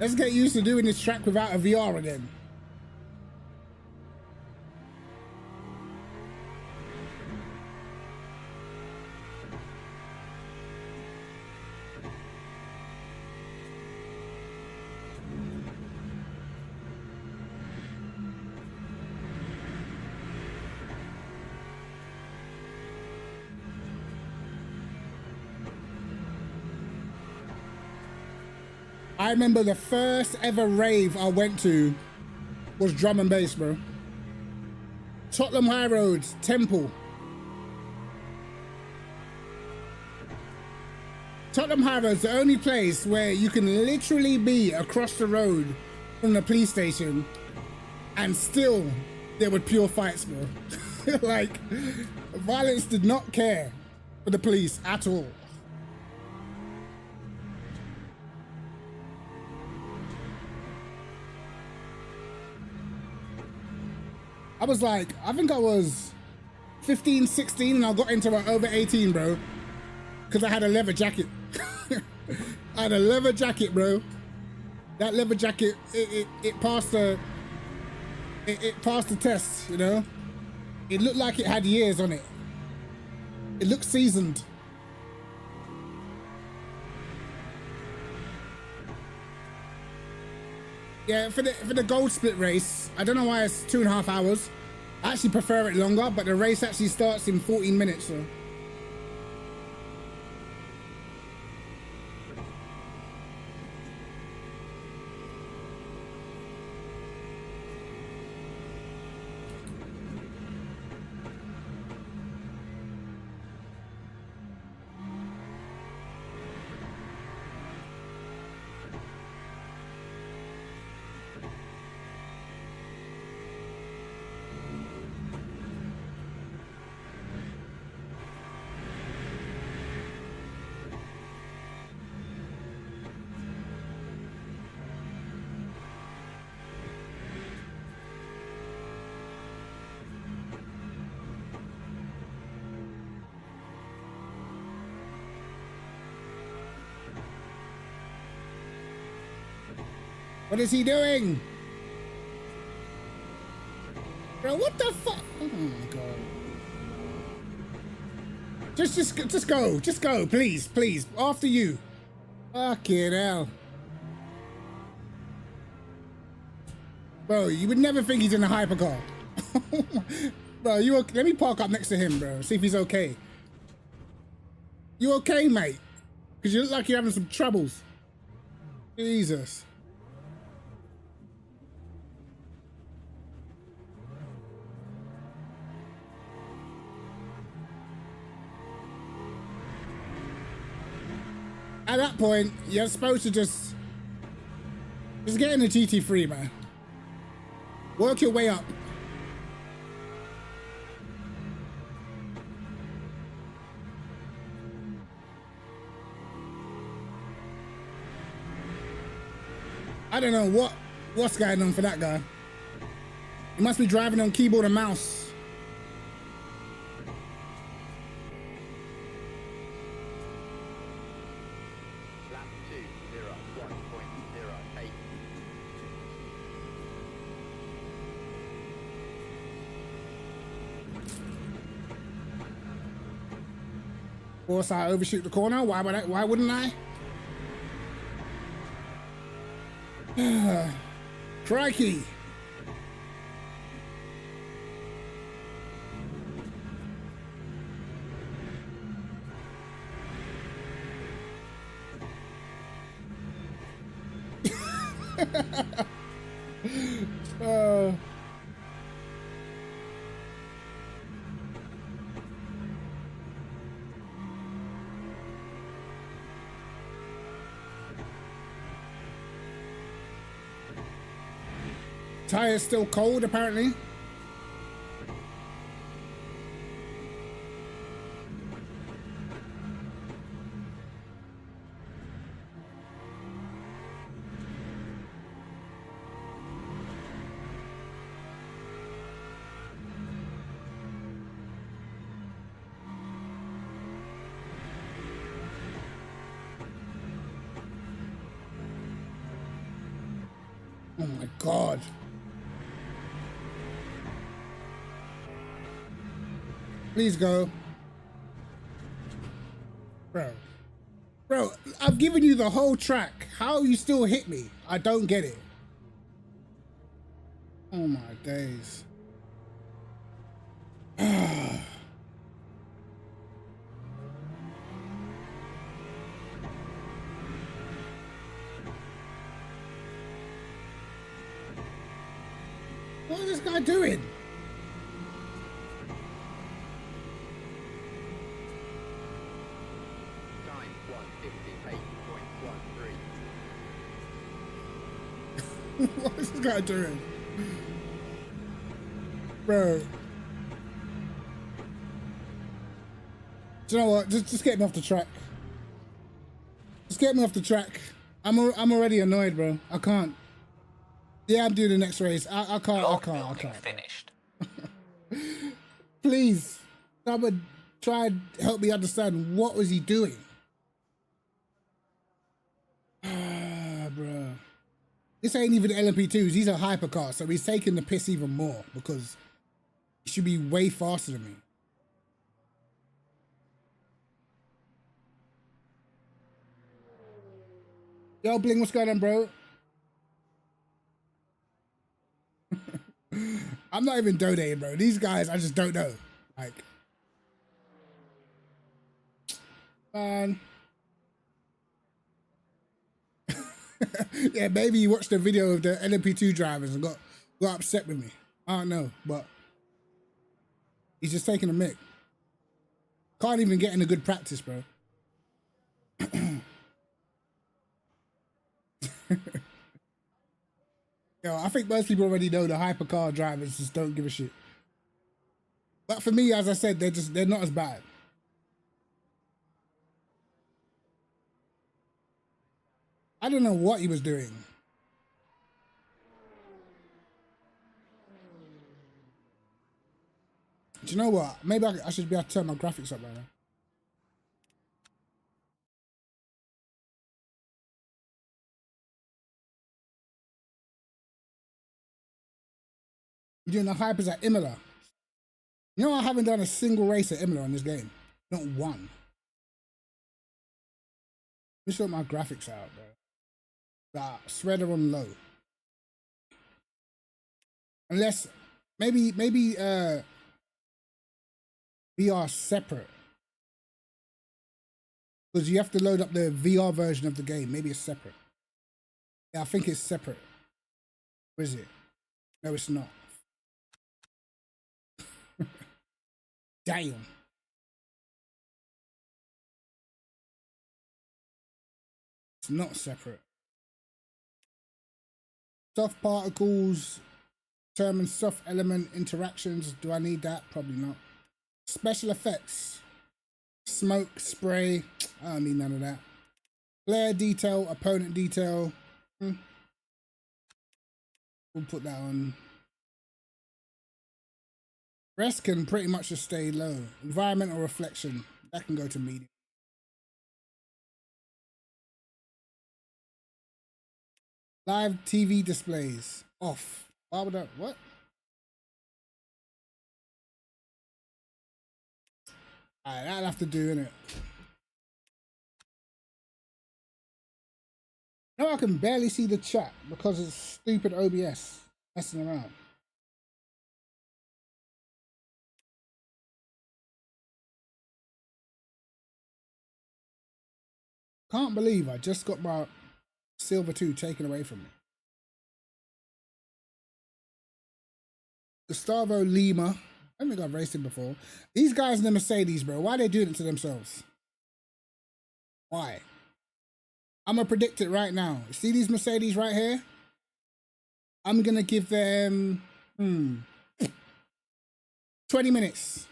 Let's get used to doing this track without a VR again. I remember the first ever rave I went to was drum and bass, bro. Tottenham High Roads, Temple. Tottenham High Road's the only place where you can literally be across the road from the police station and still there were pure fights, bro. Like, violence did not care for the police at all. I was like, I think I was 15, 16 and I got into an over 18, bro. Because I had a leather jacket. I had a leather jacket, bro. That leather jacket, it passed the test, you know? It looked like it had years on it. It looked seasoned. Yeah, for the gold split race, I don't know why it's 2.5 hours. I actually prefer it longer, but the race actually starts in 14 minutes, so. What is he doing? Bro, what the fuck? Oh my god. Just go, please, please. After you. Fucking hell. Bro, you would never think he's in a hypercar. Bro, you okay? Let me park up next to him, bro. See if he's okay. You okay, mate? Because you look like you're having some troubles. Jesus. At that point, you're supposed to just get in the GT3, man. Work your way up. I don't know what's going on for that guy. He must be driving on keyboard and mouse. Lap 2:01.08. Of course, I overshoot the corner. Why wouldn't I? uh, tire's still cold, apparently. Oh my God. Please go. Bro. Bro, I've given you the whole track. How you still hit me? I don't get it. Oh my days. What is this guy doing? Time 158.13. What is this guy doing? Bro. Do you know what? Just get me off the track. Just get me off the track. I'm already annoyed, bro. I can't. Yeah, I'm doing the next race. I can't. Finished. Please, someone try and help me understand what was he doing. Bro. This ain't even LMP2s. These are hypercars, so he's taking the piss even more because he should be way faster than me. Yo, Bling, what's going on, bro? I'm not even donating, bro. These guys, I just don't know. Like, man. Yeah, maybe you watched the video of the LMP2 drivers and got upset with me. I don't know, but he's just taking a mick. Can't even get in a good practice, bro. Yo, I think most people already know the hypercar drivers just don't give a shit. But for me, as I said, they're not as bad. I don't know what he was doing. Do you know what? Maybe I should be able to turn my graphics up right now. You're doing the hypers at Imola. You know I haven't done a single race at Imola in this game. Not one. Just sort my graphics out, bro. Spreader on low. Unless maybe VR separate. Because you have to load up the VR version of the game. Maybe it's separate. Yeah, I think it's separate. Where is it? No, it's not. Damn. It's not separate. Soft particles, determine soft element interactions. Do I need that? Probably not. Special effects. Smoke, spray. I don't need none of that. Player detail, opponent detail. We'll put that on. Rest can pretty much just stay low. Environmental reflection. That can go to medium. Live TV displays. Off. Why would that? What? Alright, that'll have to do, innit? No, I can barely see the chat because it's stupid OBS messing around. Can't believe I just got my Silver 2 taken away from me. Gustavo Lima. I don't think I've raced him before. These guys in the Mercedes, bro. Why are they doing it to themselves? Why? I'm gonna predict it right now. See these Mercedes right here? I'm gonna give them 20 minutes,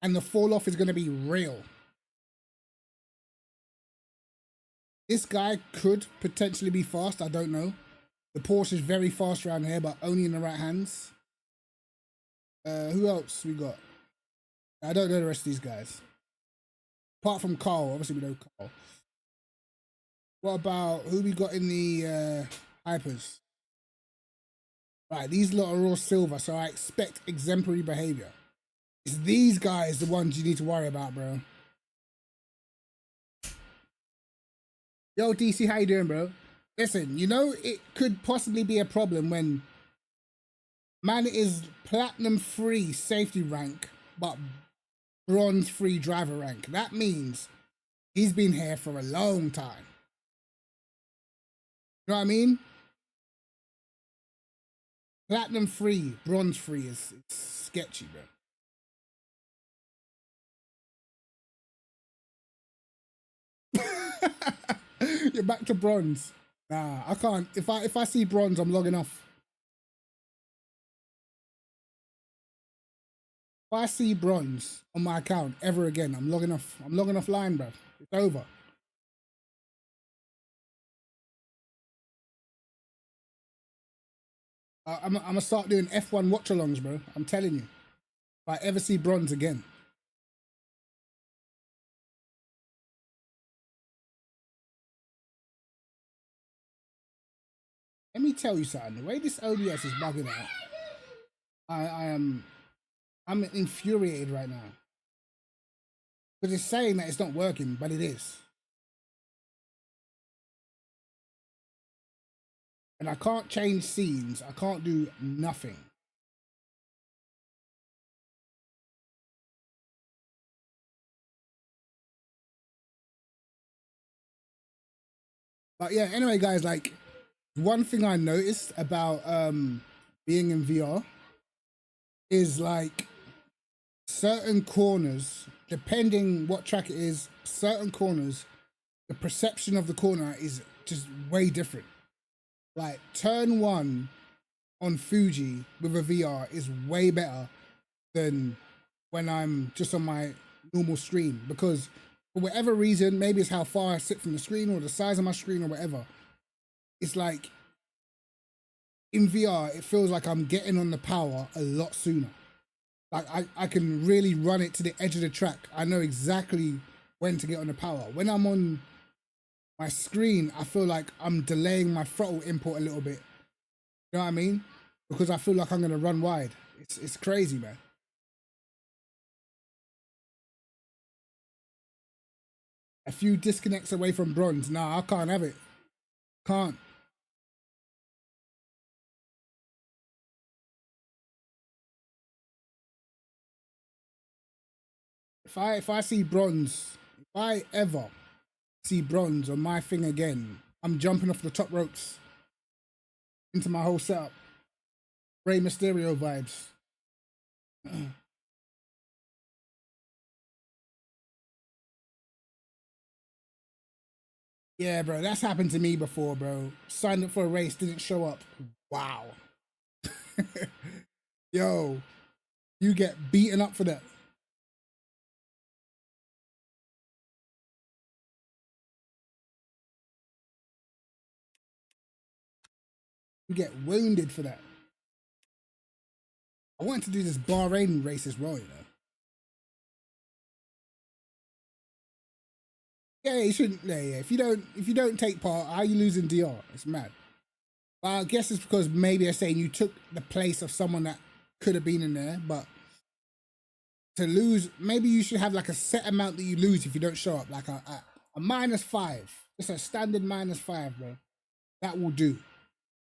and the fall off is gonna be real. This guy could potentially be fast. I don't know. The Porsche is very fast around here, but only in the right hands. Who else we got? I don't know the rest of these guys. Apart from Carl, obviously we know Carl. What about who we got in the hypers? Right, these lot are all silver, so I expect exemplary behavior. It's these guys the ones you need to worry about, bro. Yo, DC, how you doing, bro? Listen, you know it could possibly be a problem when man is platinum free safety rank, but bronze free driver rank. That means he's been here for a long time. You know what I mean? Platinum free, bronze free is sketchy, bro. You're back to bronze. Nah, I can't. If I see bronze, I'm logging off. If I see bronze on my account ever again, I'm logging off. I'm logging offline, bro. It's over. I'm gonna start doing F1 watch-alongs, bro. I'm telling you. If I ever see bronze again. Let me tell you something. The way this ODS is bugging out, I'm infuriated right now. Because it's saying that it's not working, but it is. And I can't change scenes. I can't do nothing. But yeah, anyway, guys, like, one thing I noticed about being in VR is like certain corners, depending what track it is, certain corners, the perception of the corner is just way different. Like turn 1 on Fuji with a VR is way better than when I'm just on my normal screen, because for whatever reason, maybe it's how far I sit from the screen or the size of my screen or whatever, it's like in VR, it feels like I'm getting on the power a lot sooner. Like I can really run it to the edge of the track. I know exactly when to get on the power. When I'm on my screen, I feel like I'm delaying my throttle input a little bit. You know what I mean? Because I feel like I'm gonna run wide. It's crazy, man. A few disconnects away from bronze. Nah, I can't have it. Can't. If I see bronze, if I ever see bronze on my thing again, I'm jumping off the top ropes into my whole setup. Rey Mysterio vibes. Yeah, bro, that's happened to me before, bro. Signed up for a race, didn't show up. Wow. Yo, you get beaten up for that. You get wounded for that. I wanted to do this Bahrain race as well, you know. Yeah, you shouldn't. Yeah. If you don't take part, how are you losing DR? It's mad. Well, I guess it's because maybe they're saying you took the place of someone that could have been in there, but to lose, maybe you should have like a set amount that you lose if you don't show up, like a -5, just a standard -5, bro. That will do.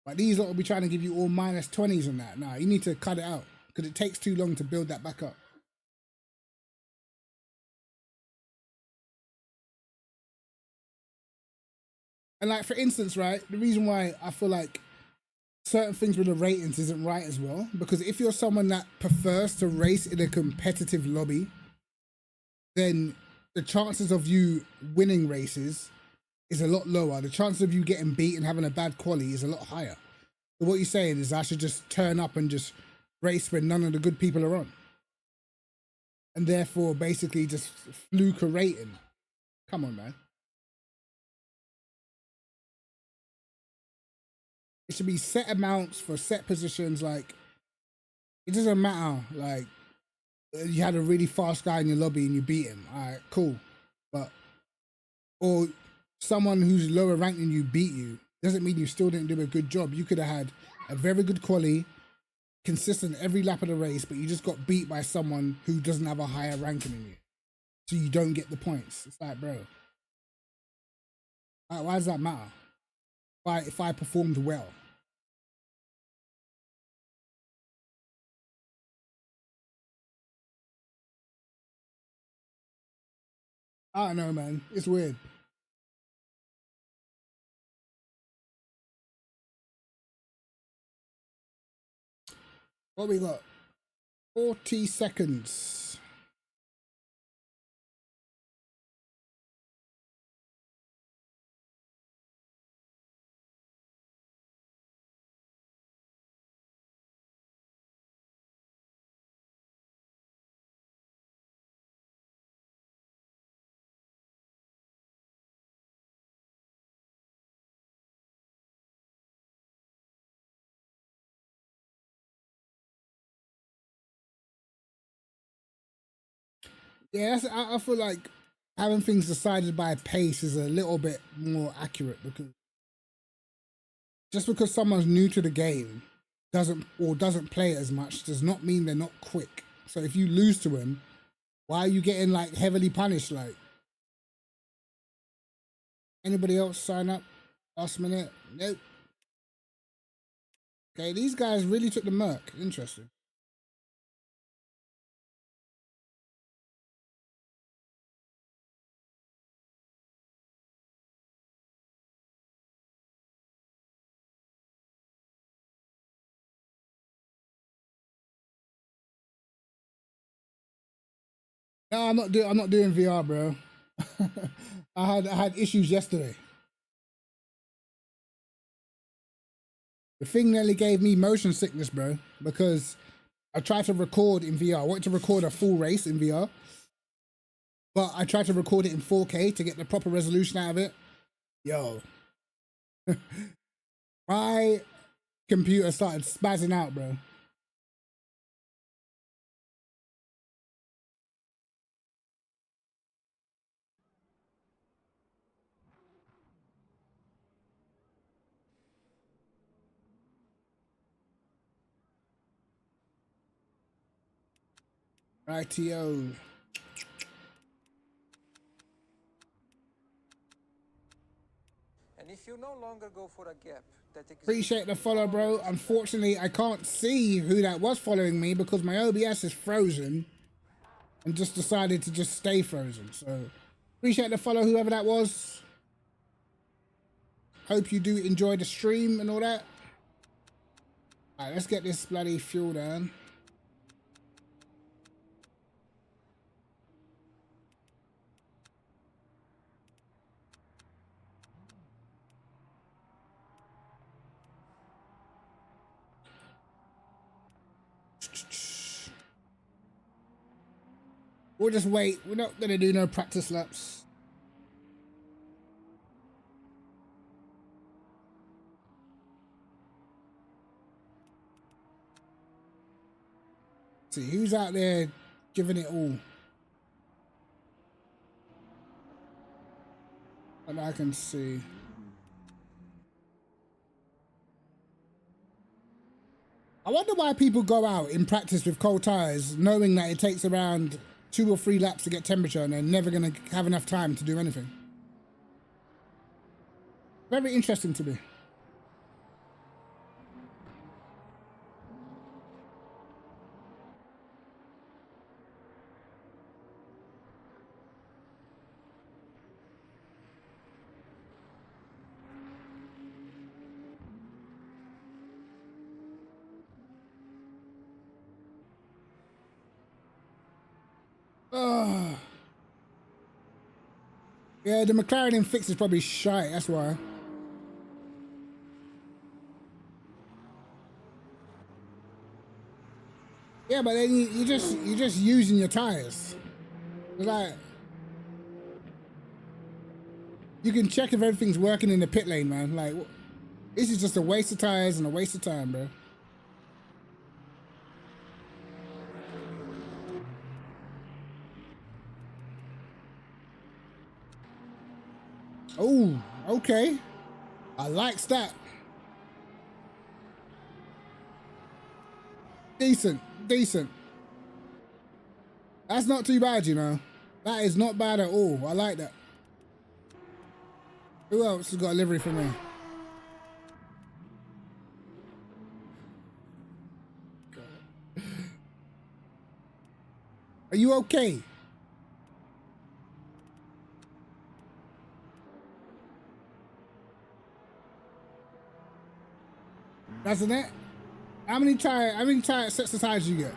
But these lot will be trying to give you all -20s on that. Nah, you need to cut it out because it takes too long to build that back up. And like, for instance, right, the reason why I feel like certain things with the ratings isn't right as well. Because if you're someone that prefers to race in a competitive lobby, then the chances of you winning races is a lot lower. The chances of you getting beat and having a bad quality is a lot higher. So what you're saying is I should just turn up and just race when none of the good people are on. And therefore basically just fluke a rating. Come on, man. It should be set amounts for set positions. Like, it doesn't matter. Like, you had a really fast guy in your lobby and you beat him. All right, cool. But, or someone who's lower ranked than you beat you, doesn't mean you still didn't do a good job. You could have had a very good quali, consistent every lap of the race, but you just got beat by someone who doesn't have a higher ranking than you. So you don't get the points. It's like, bro, why does that matter? If I performed well. I don't know, man. It's weird. What we got? 40 seconds. Yeah, I feel like having things decided by pace is a little bit more accurate, because just because someone's new to the game doesn't play it as much does not mean they're not quick. So if you lose to him, why are you getting like heavily punished? Like, anybody else sign up last minute? Nope. Okay, these guys really took the Merc. Interesting. No, I'm not doing VR, bro. I had issues yesterday. The thing nearly gave me motion sickness, bro, because I tried to record in VR. I wanted to record a full race in VR, but I tried to record it in 4K to get the proper resolution out of it. Yo, my computer started spazzing out, bro. Rightio. And if you no longer go for a gap that exists, Appreciate the follow, bro. Unfortunately, I can't see who that was following me because my OBS is frozen and just decided to just stay frozen. So appreciate the follow, whoever that was. Hope you do enjoy the stream and all that. All right, let's get this bloody fuel down. We'll just wait. We're not going to do no practice laps. See who's out there giving it all. And I can see. I wonder why people go out in practice with cold tires knowing that it takes around 2 or 3 laps to get temperature and they're never going to have enough time to do anything. Very interesting to me. Oh. Yeah, the McLaren fix is probably shite, that's why. Yeah, but then you're just using your tires. It's like you can check if everything's working in the pit lane, man. Like this is just a waste of tires and a waste of time, bro. Oh, okay. I likes that. Decent, decent. That's not too bad, you know. That is not bad at all. I like that. Who else has got a livery for me? Are you okay? Doesn't it? How many tire sets of tires you get?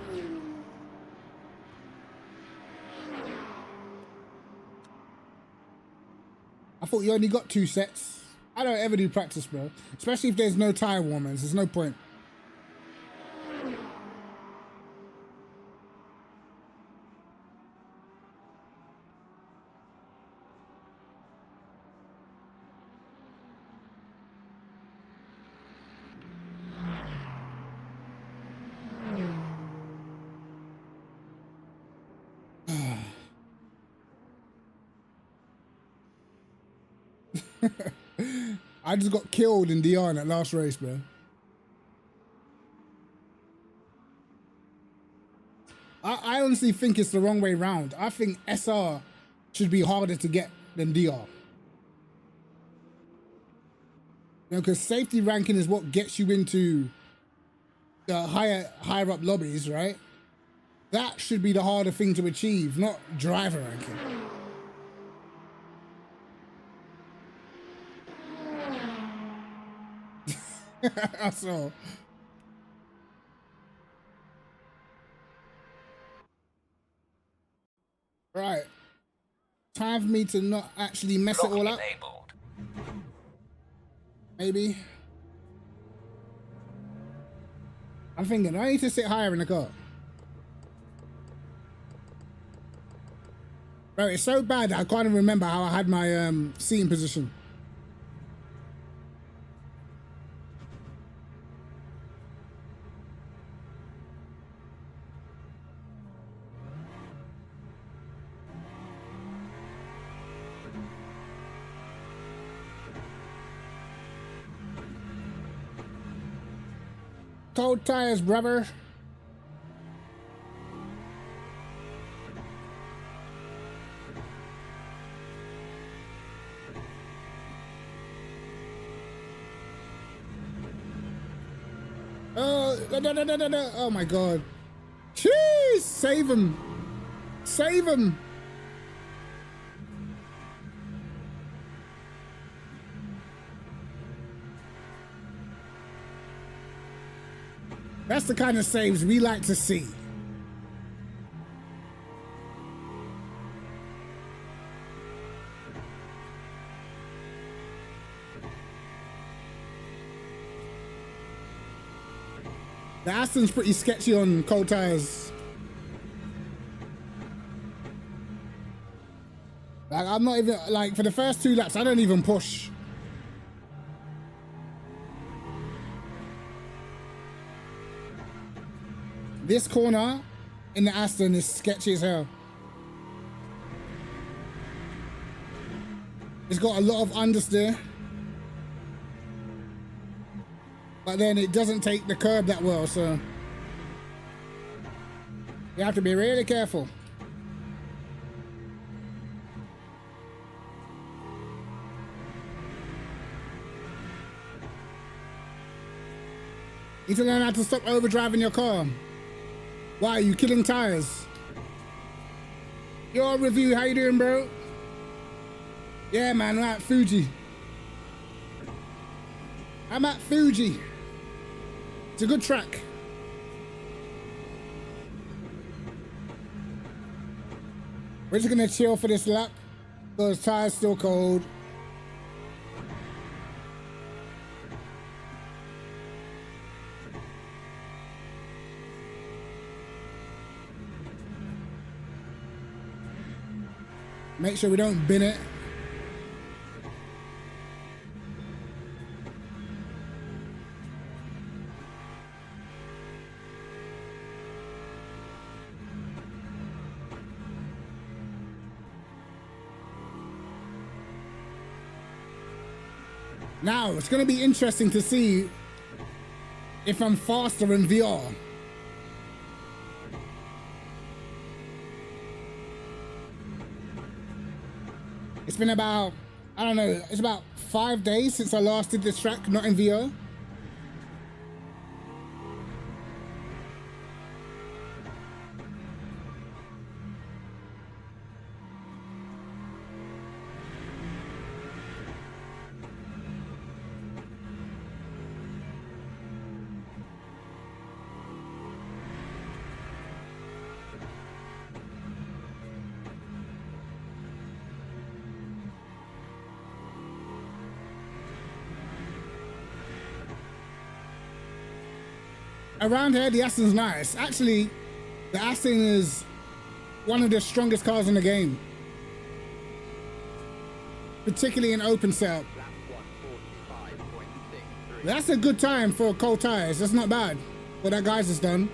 I thought you only got 2 sets. I don't ever do practice, bro. Especially if there's no tire warmers. There's no point. I just got killed in DR in that last race, bro. I honestly think it's the wrong way round. I think SR should be harder to get than DR. You know, because safety ranking is what gets you into the higher up lobbies, right? That should be the harder thing to achieve, not driver ranking. So right, time for me to not actually mess it all up. Enabled. Maybe I'm thinking I need to sit higher in the car. Bro, it's so bad that I can't even remember how I had my seating position. Cold tires, brother. Oh, no. Oh my God. Jeez, save him. Save him. That's the kind of saves we like to see. The Aston's pretty sketchy on cold tires. Like, I'm not even, like, for the first 2 laps, I don't even push. This corner in the Aston is sketchy as hell. It's got a lot of understeer. But then it doesn't take the curb that well, so you have to be really careful. You need to learn how to stop overdriving your car. Why are you killing tires? Your review, how you doing, bro? Yeah, man, I'm at Fuji. I'm at Fuji. It's a good track. We're just gonna chill for this lap. Those tires still cold. Make sure we don't bin it. Now, it's going to be interesting to see if I'm faster in VR. It's been about, I don't know, it's about 5 days since I last did this track, not in VR. Around here, the Aston's nice. Actually, the Aston is one of the strongest cars in the game. Particularly in open setup. That's a good time for cold tires. That's not bad. What that guy's has done.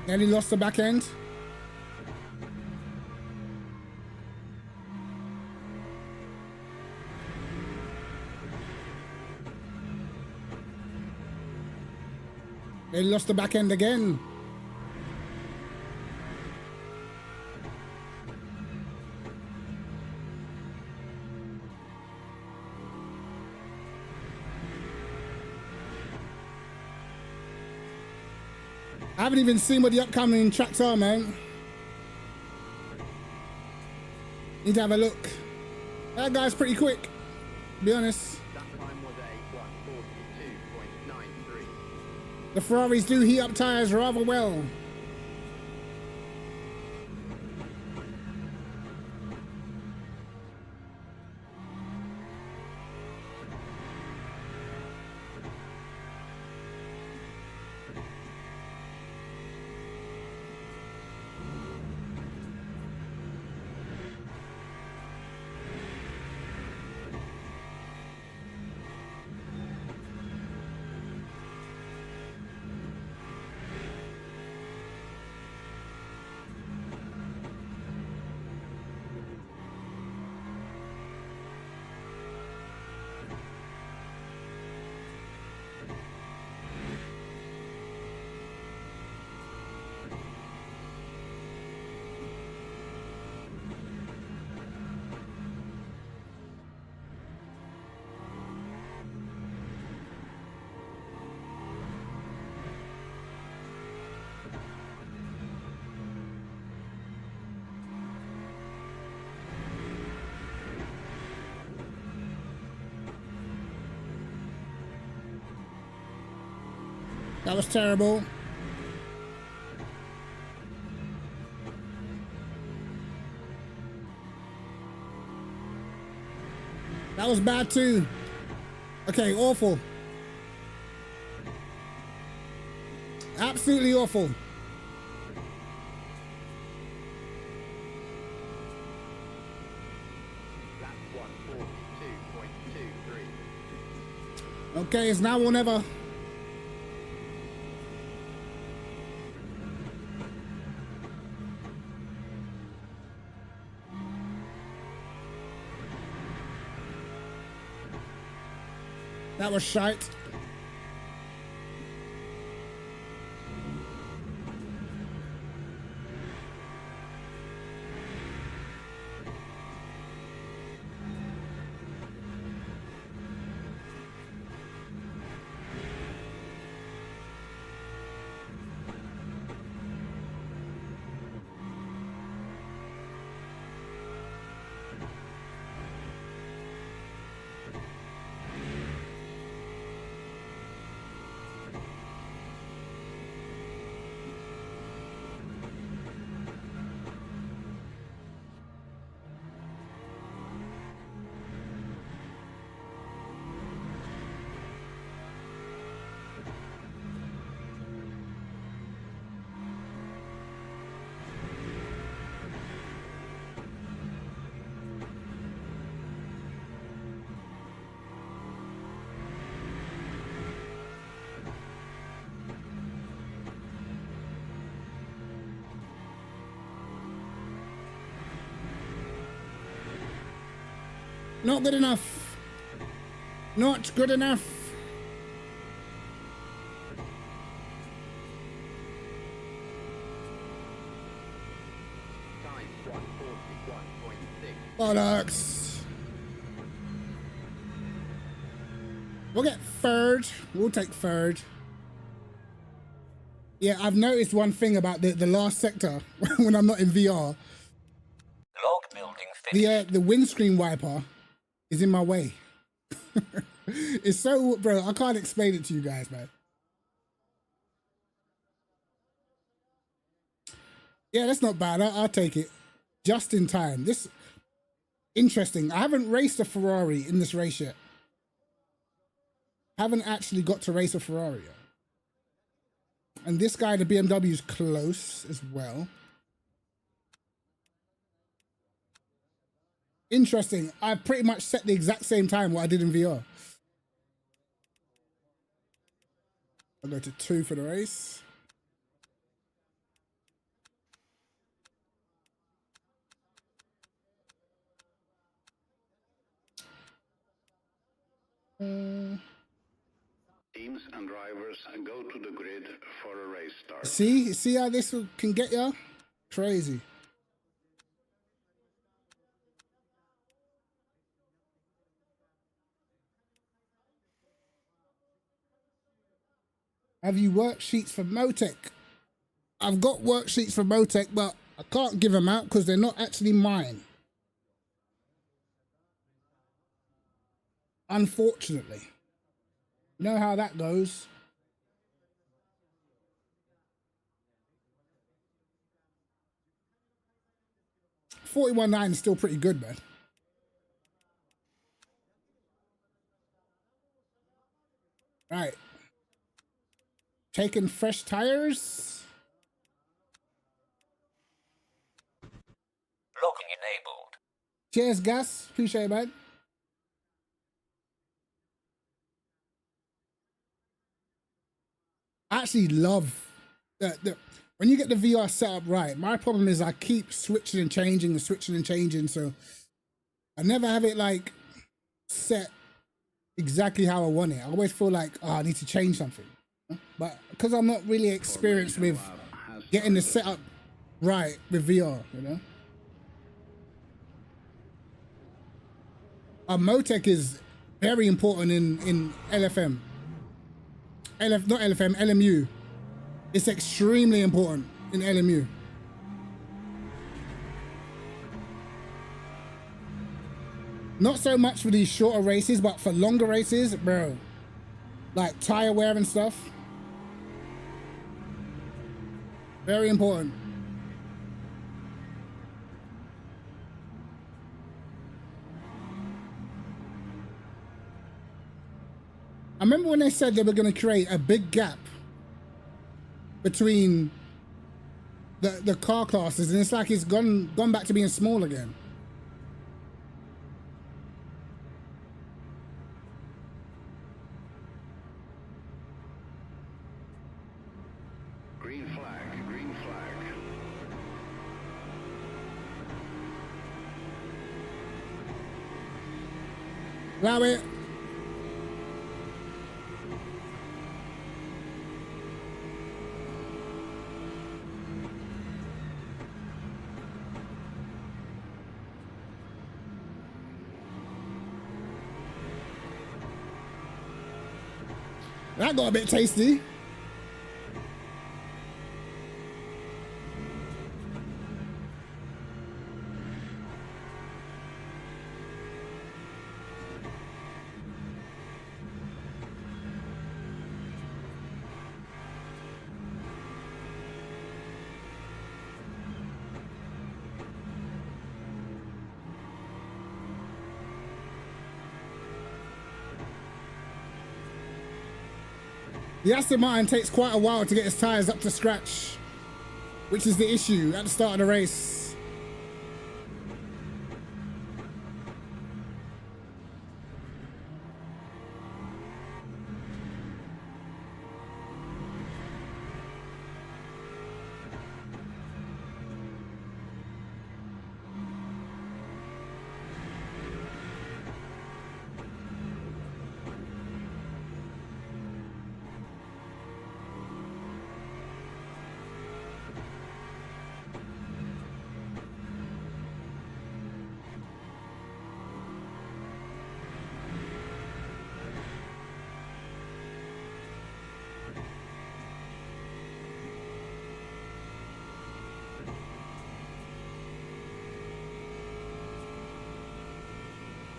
And he lost the back end. They lost the back end again. I haven't even seen what the upcoming tracks are, man. Need to have a look. That guy's pretty quick, to be honest. That time was a 1:42.93. The Ferraris do heat up tires rather well. That was terrible. That was bad too. Okay, awful. Absolutely awful. That 142.23. Okay, it's now or never. That was shite. Not good enough. Not good enough. Time 141.6. Bollocks. We'll get third. We'll take third. Yeah, I've noticed one thing about the last sector when I'm not in VR. Log building finished. The windscreen wiper is in my way. It's so, bro, I can't explain it to you guys, man. Yeah, that's not bad. I'll take it. Just in time. This, interesting. I haven't raced a Ferrari in this race yet. Haven't actually got to race a Ferrari yet. And this guy, the BMW, is close as well. Interesting. I pretty much set the exact same time what I did in VR. I'll go to 2 for the race. Teams and drivers go to the grid for a race start. See how this can get you? Crazy. Have you worksheets for Motec? I've got worksheets for Motec, but I can't give them out because they're not actually mine. Unfortunately. You know how that goes. $41.9 is still pretty good, man. Right. Taking fresh tires. Logging enabled. Cheers, Gus. Appreciate it, man. I actually love when you get the VR set up right. My problem is I keep switching and changing, so I never have it like set exactly how I want it. I always feel like, oh, I need to change something. But because I'm not really experienced with getting the setup right with VR, you know. Motec is very important in LFM. Not LFM, LMU. It's extremely important in LMU. Not so much for these shorter races, but for longer races, bro. Like tire wear and stuff. Very important. I remember when they said they were going to create a big gap between the car classes, and it's like it's gone back to being small again. Allow it. That got a bit tasty. The Aston Martin takes quite a while to get its tyres up to scratch, which is the issue at the start of the race.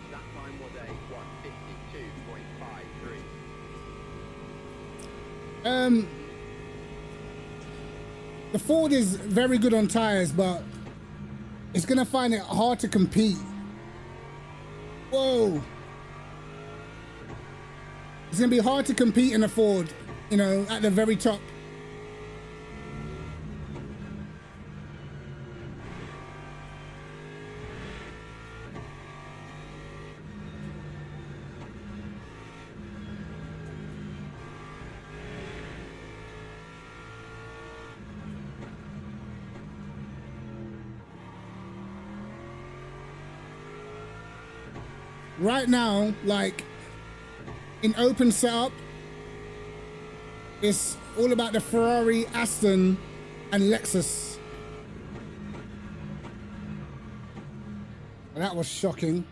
That time was a 152.53. The Ford is very good on tires, but it's gonna find it hard to compete. Whoa. It's gonna be hard to compete in a Ford, you know, at the very top. Right now, like in open setup, it's all about the Ferrari, Aston, and Lexus. That was shocking.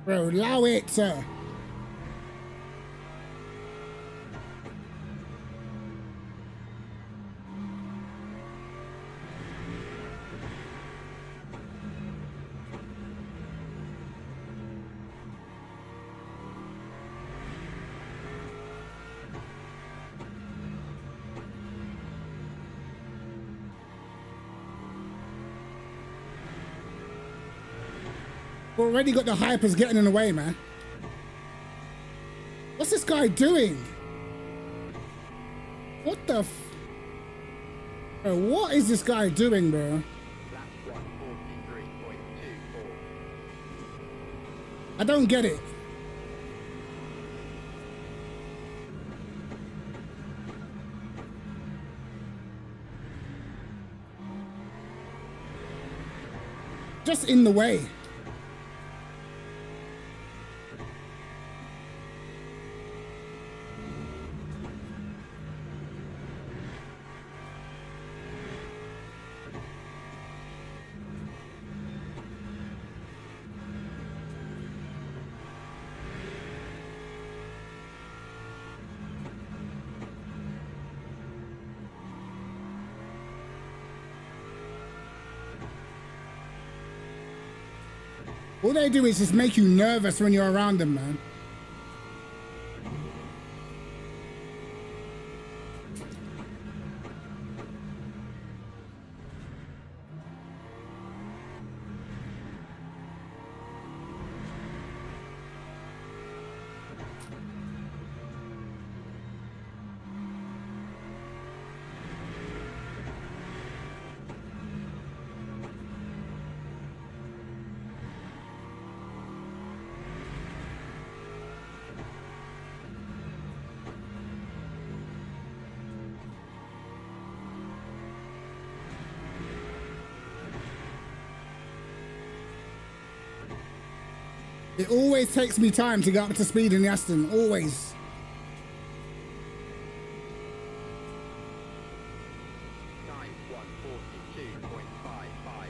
Bro, allow it, sir. Already got the hypers getting in the way, man. What's this guy doing? What the f... Bro, what is this guy doing, bro? That's 143.24. I don't get it. Just in the way. All they do is just make you nervous when you're around them, man. It always takes me time to get up to speed in the Aston, always. Time 142.55.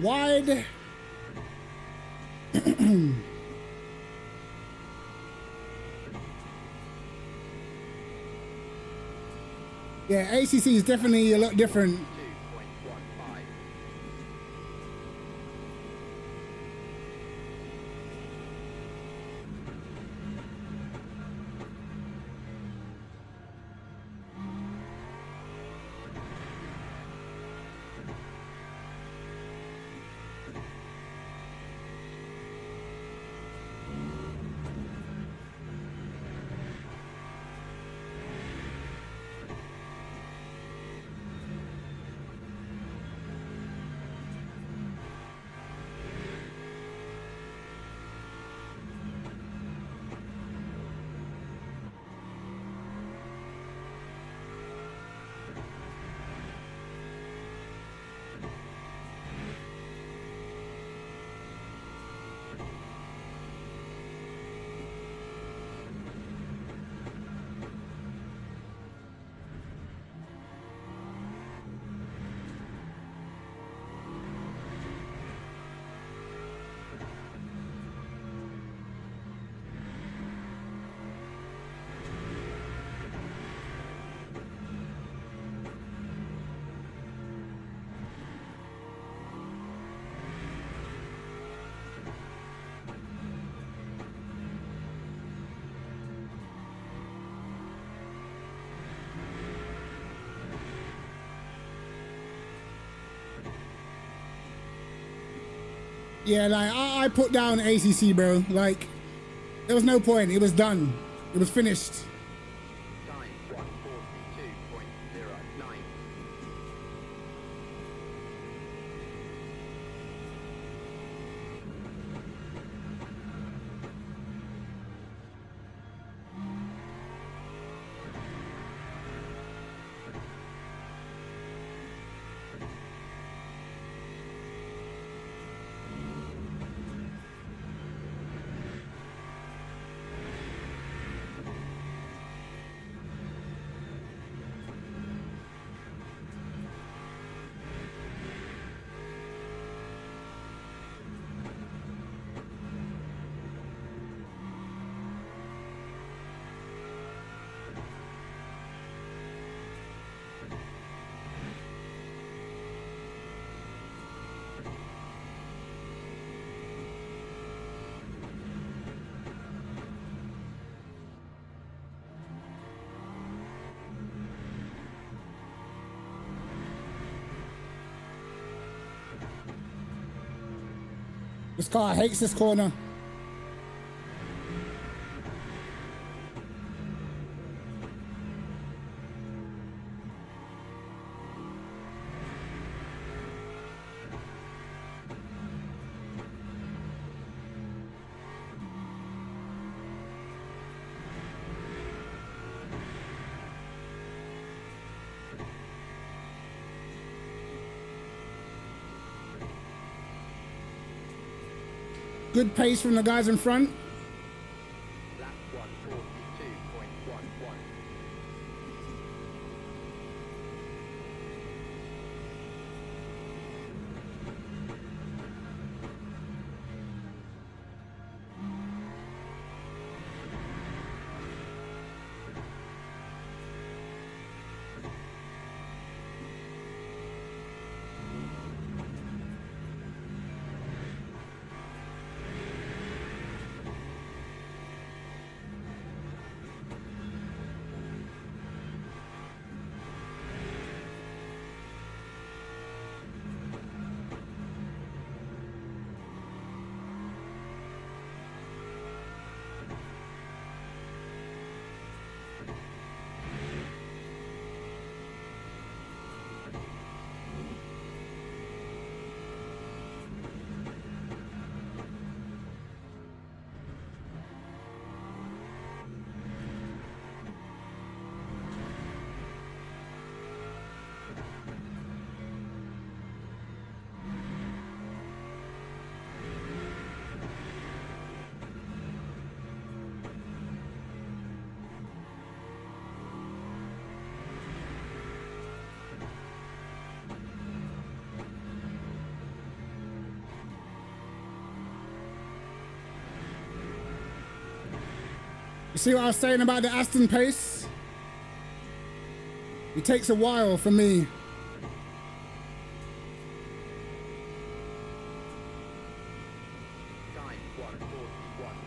Wide. Yeah, ACC is definitely a lot different. 2.15. Yeah, like I put down ACC, bro. Like there was no point. It was done. It was finished. Time 142.09. This car hates this corner. Good pace from the guys in front. Lap 142.11. You see what I was saying about the Aston pace? It takes a while for me. Time 141.94.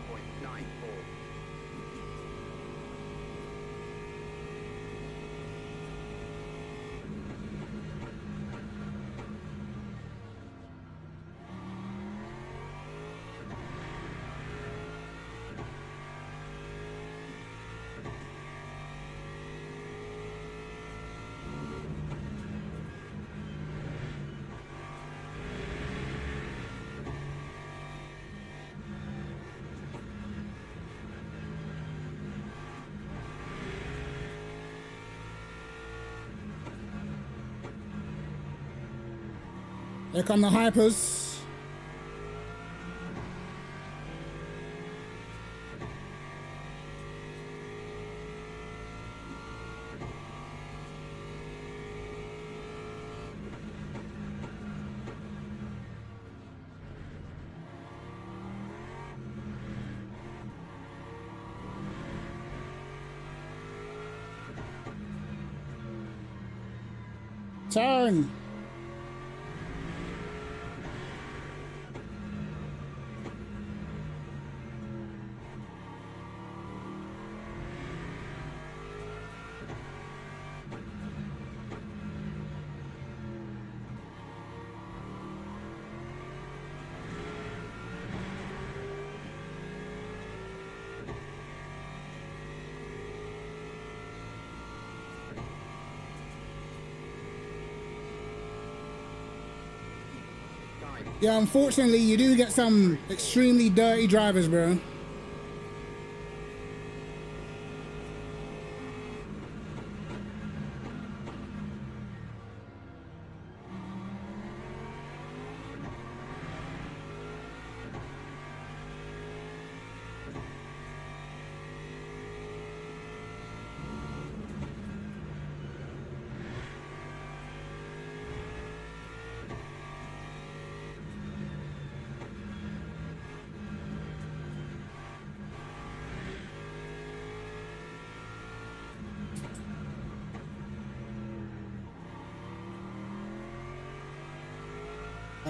Here come the hypers. Turn. Yeah, unfortunately, you do get some extremely dirty drivers, bro.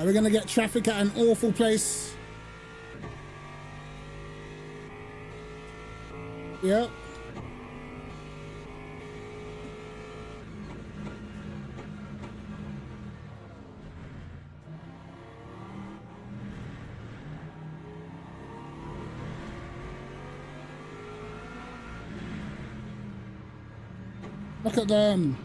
We're gonna get traffic at an awful place. Yep. Look at them.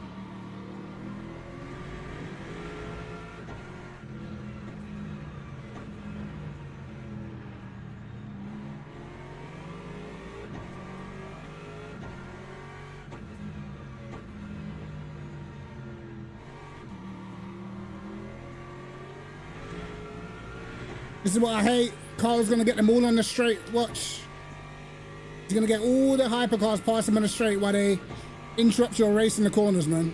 This is what I hate. Carl's gonna get them all on the straight. Watch. He's gonna get all the hypercars past him on the straight while they interrupt your race in the corners, man.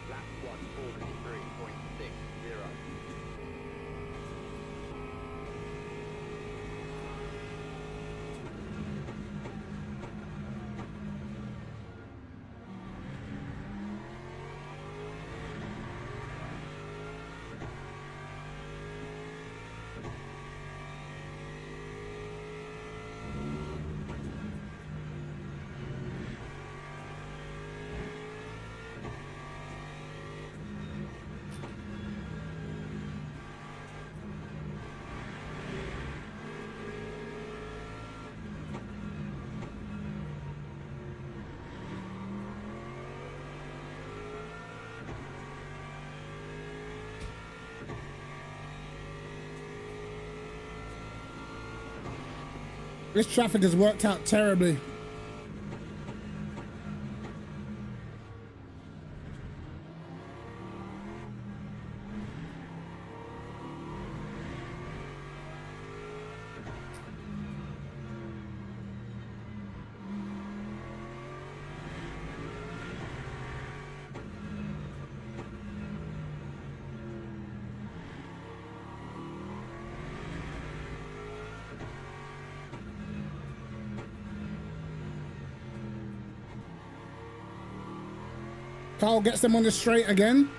Lap 143.60. This traffic has worked out terribly. Carl gets them on the straight again.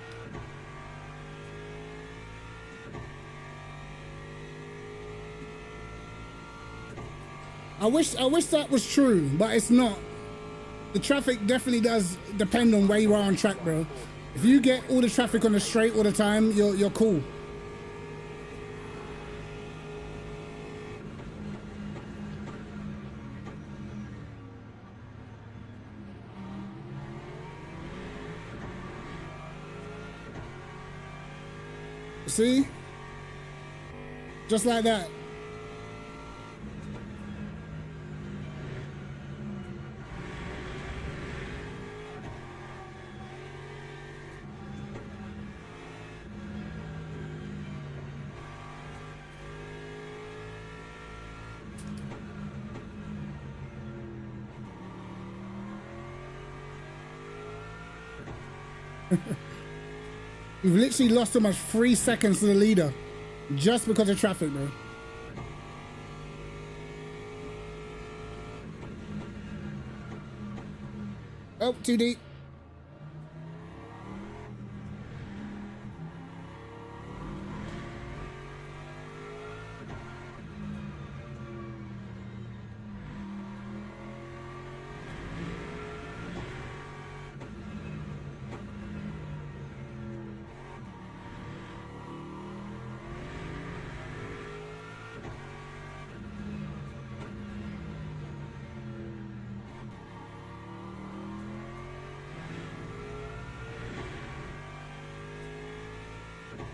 I wish that was true, but it's not. The traffic definitely does depend on where you are on track, bro. If you get all the traffic on the straight all the time, you're cool. See? Just like that. We've literally lost almost 3 seconds to the leader just because of traffic, bro. Oh, too deep.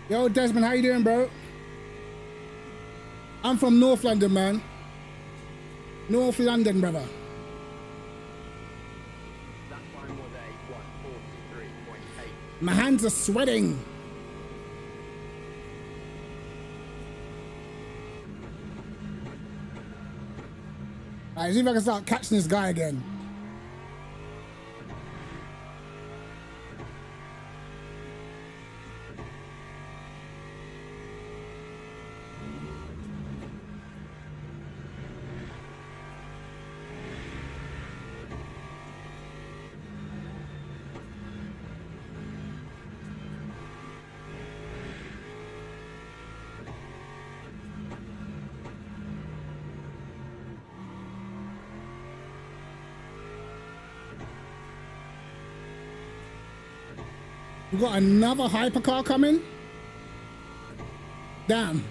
Yo, Desmond, how you doing, bro? I'm from North London, man. North London, brother. That time was a 143.8. My hands are sweating. Alright, see if I can start catching this guy again. We got another hypercar coming. Damn.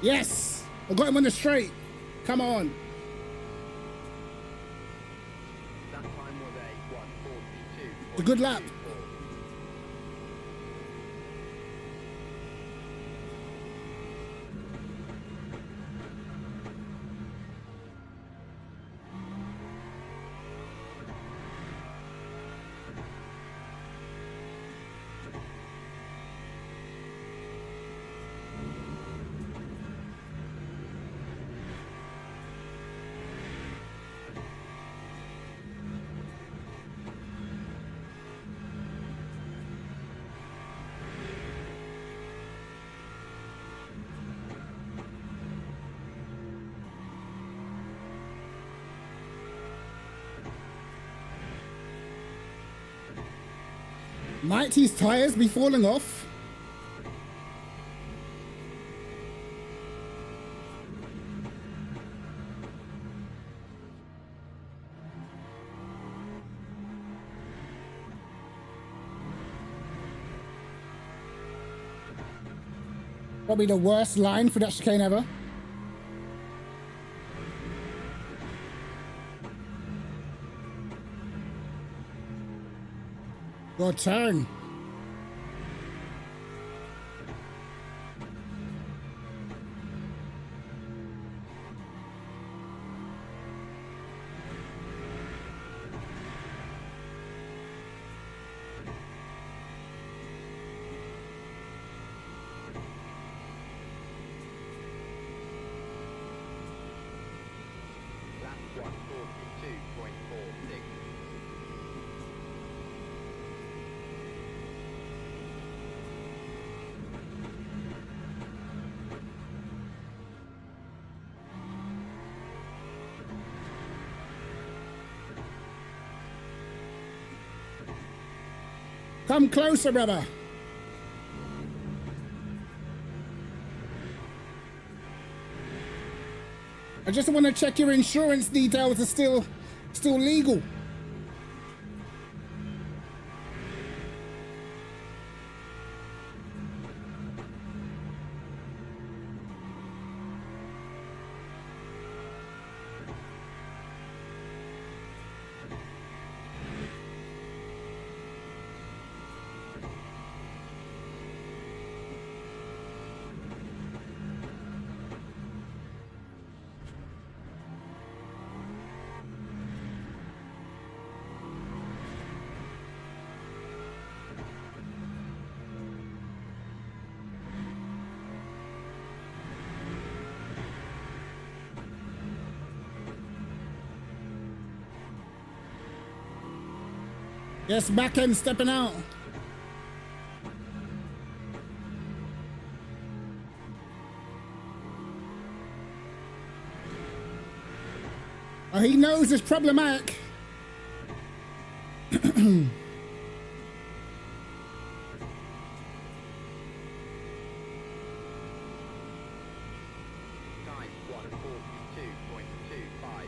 Yes! I got him on the straight. Come on. That time was a 1:42. It's a good lap. Might his tires be falling off? Probably the worst line for that chicane ever. Good turn. Lap 1:42.46. Come closer, brother. I just want to check your insurance details are still legal. Yes, back end stepping out. Oh, he knows it's problematic. Time 1:42.25.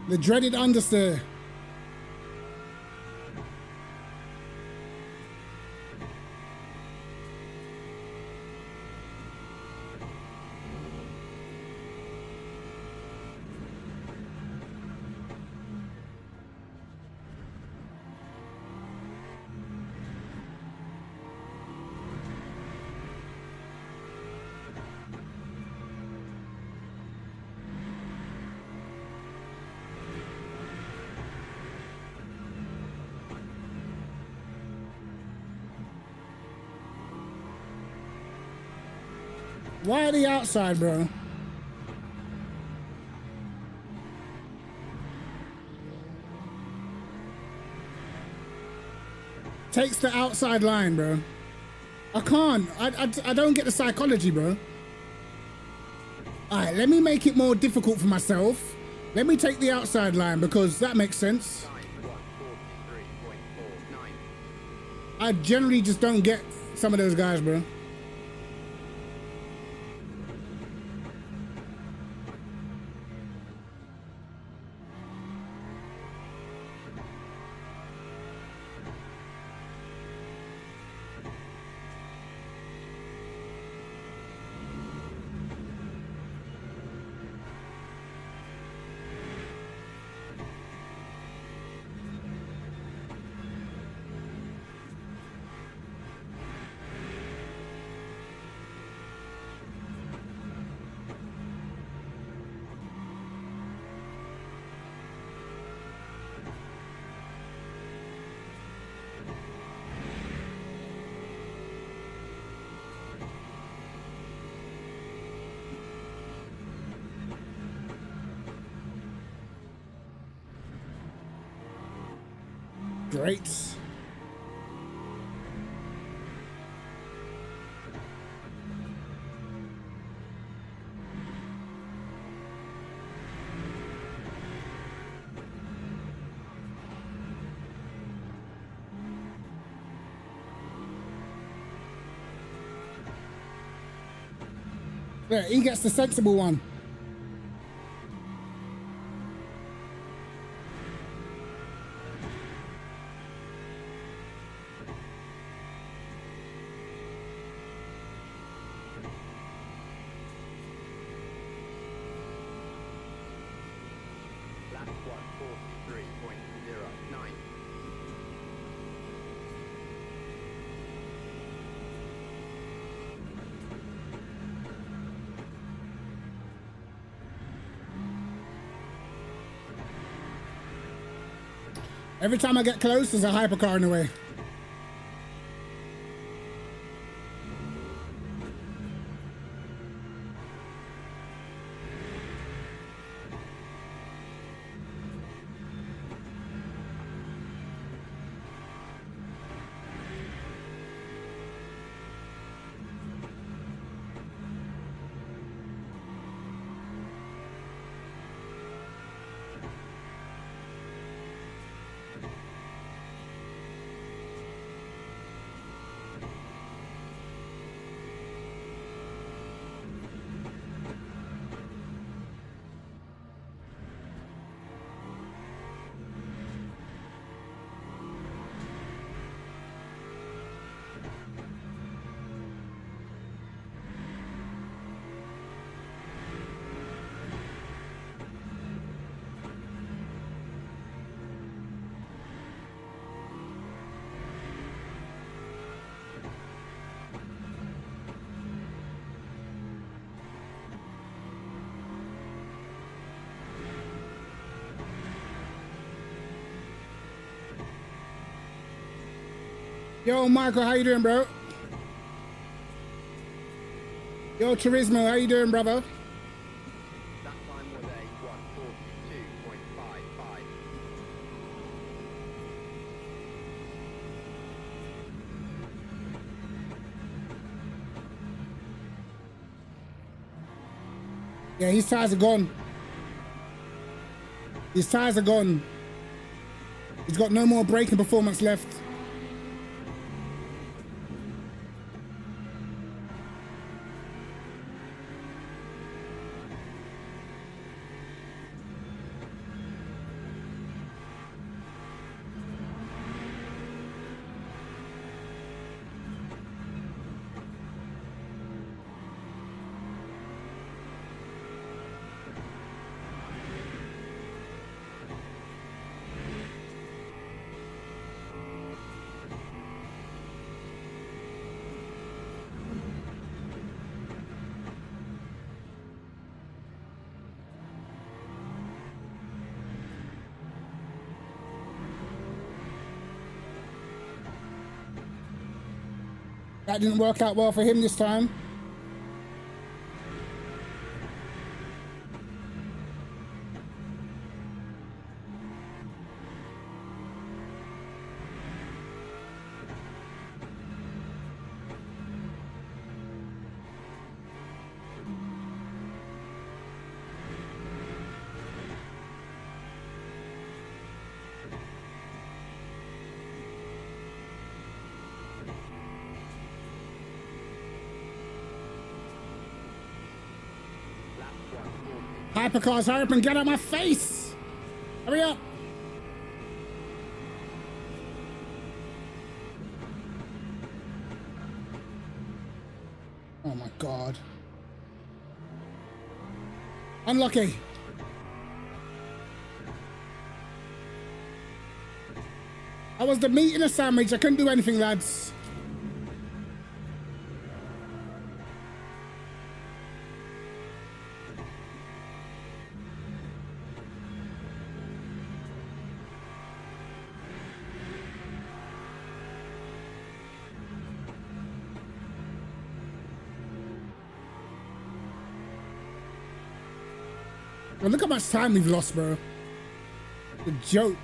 The dreaded understeer. Why are they outside, bro? takes the outside line, bro. I can't. I don't get the psychology, bro. All right, let me make it more difficult for myself. Let me take the outside line because that makes sense. I generally just don't get some of those guys, bro. Great. Yeah, he gets the sensible one. Lap 143.09. Every time I get close, there's a hypercar in the way. Yo, Michael, how you doing, bro? Yo, Turismo, how you doing, brother? That time was a 142.55. Yeah, his tires are gone. His tires are gone. He's got no more braking performance left. That didn't work out well for him this time. Hypercars, hurry up and get out of my face! Hurry up! Oh my god. Unlucky. I was the meat in a sandwich. I couldn't do anything, lads. Well, look how much time we've lost, bro. The joke.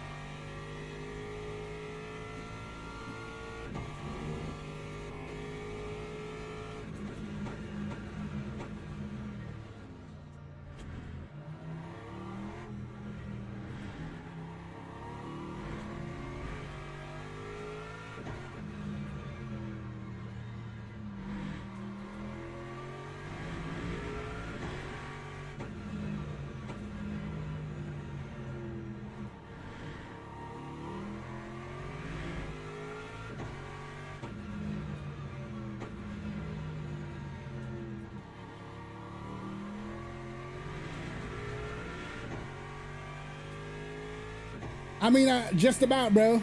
I mean, just about, bro.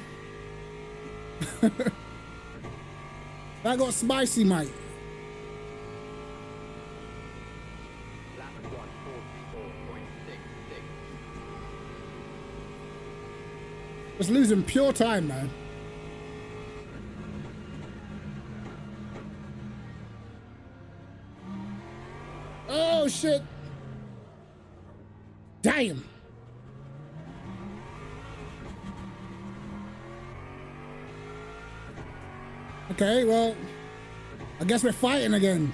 That got spicy, mate. Lap 144.66. Just losing pure time, man. Oh, shit. Damn. Okay, well, I guess we're fighting again.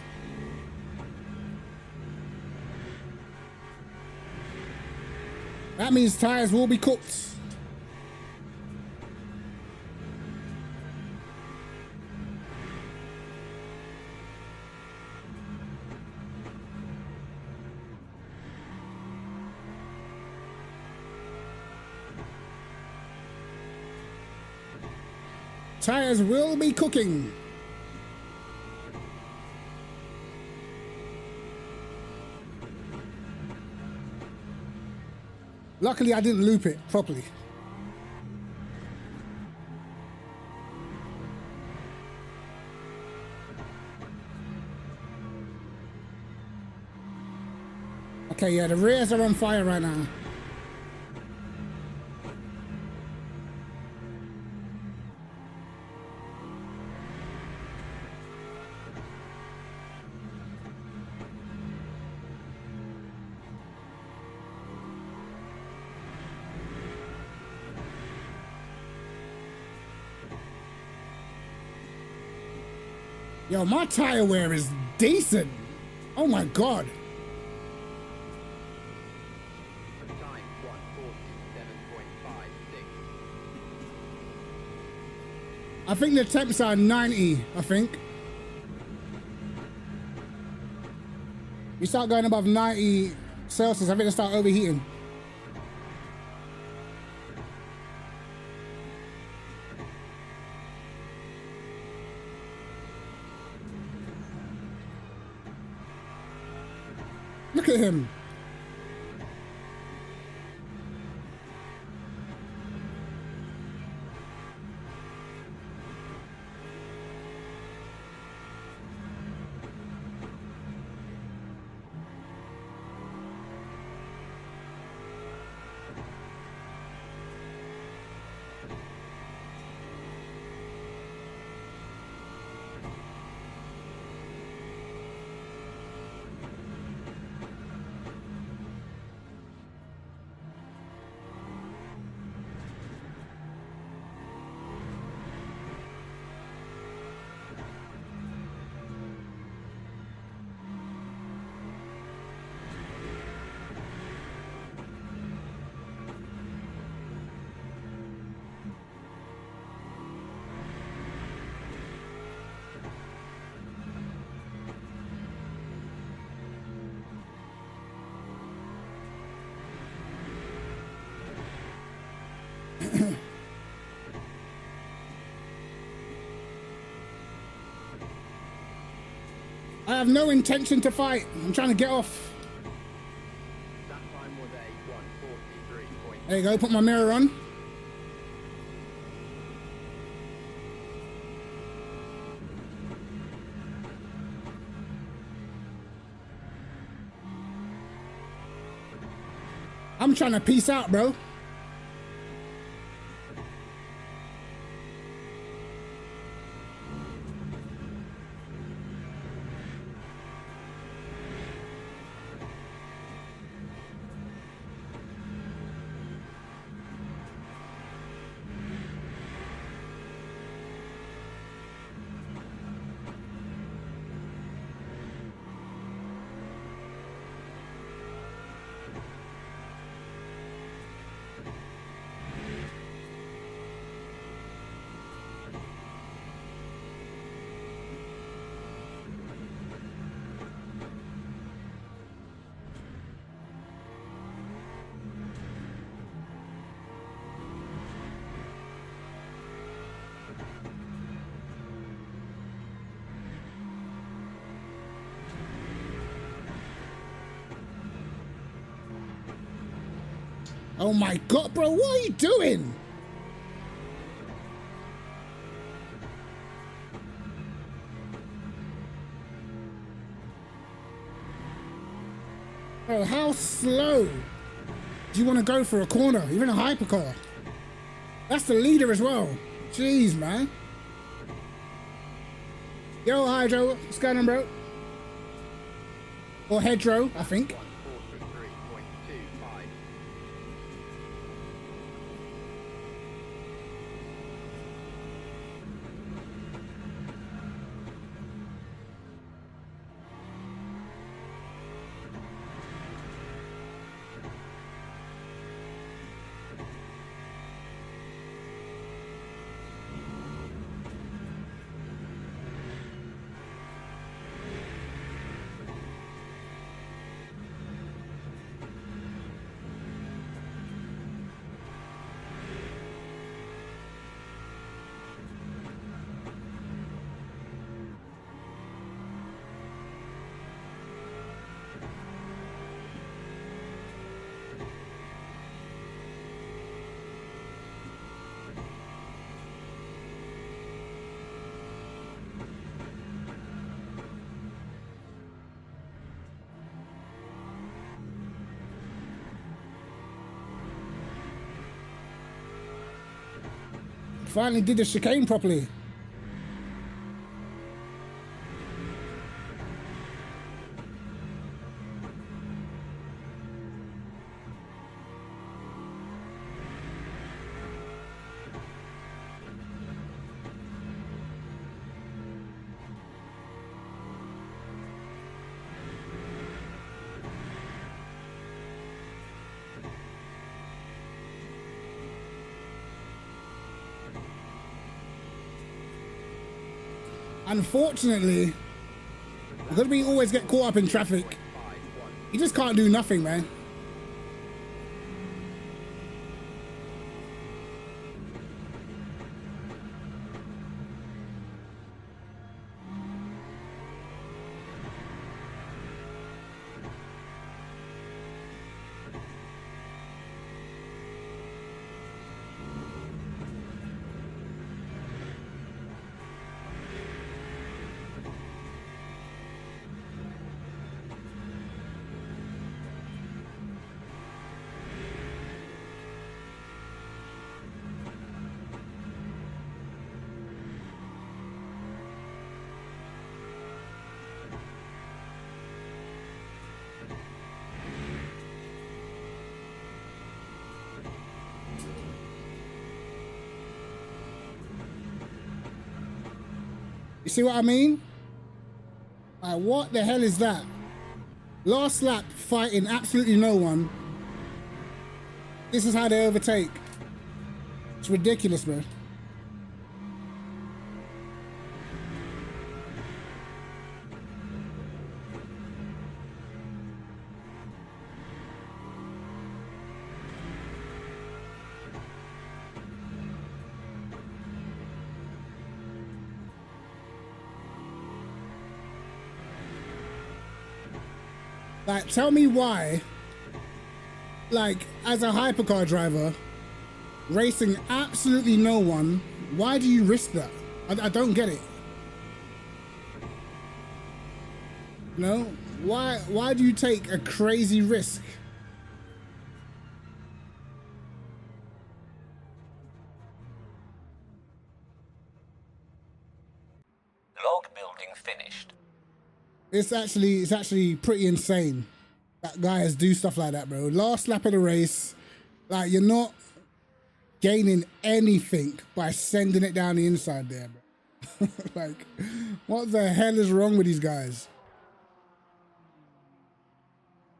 That means tires will be cooked. Tires will be cooking. Luckily, I didn't loop it properly. Okay, yeah, the rears are on fire right now. Yo, my tire wear is decent. Oh my god. Time 147.56. I think the temps are 90, I think. You start going above 90 Celsius, I think they start overheating. Look at him. I have no intention to fight. I'm trying to get off. That time was a 1:43.2. There you go, put my mirror on. I'm trying to peace out, bro. Oh my God, bro, what are you doing? Bro, how slow do you want to go for a corner? You're in a hypercar. That's the leader as well. Jeez, man. Yo, Hydro, what's going on, bro? Or Hedro, I think. 1:43.25. Finally did the chicane properly. Unfortunately, because we always get caught up in traffic, you just can't do nothing, man. You see what I mean? Like, what the hell is that? Last lap fighting absolutely no one. This is how they overtake. It's ridiculous, bro. Like, tell me why, like, as a hypercar driver, racing absolutely no one, why do you risk that? I don't get it. No? Why do you take a crazy risk? Log building finished. It's actually pretty insane that guys do stuff like that, bro. Last lap of the race, like, you're not gaining anything by sending it down the inside there, bro. Like, what the hell is wrong with these guys?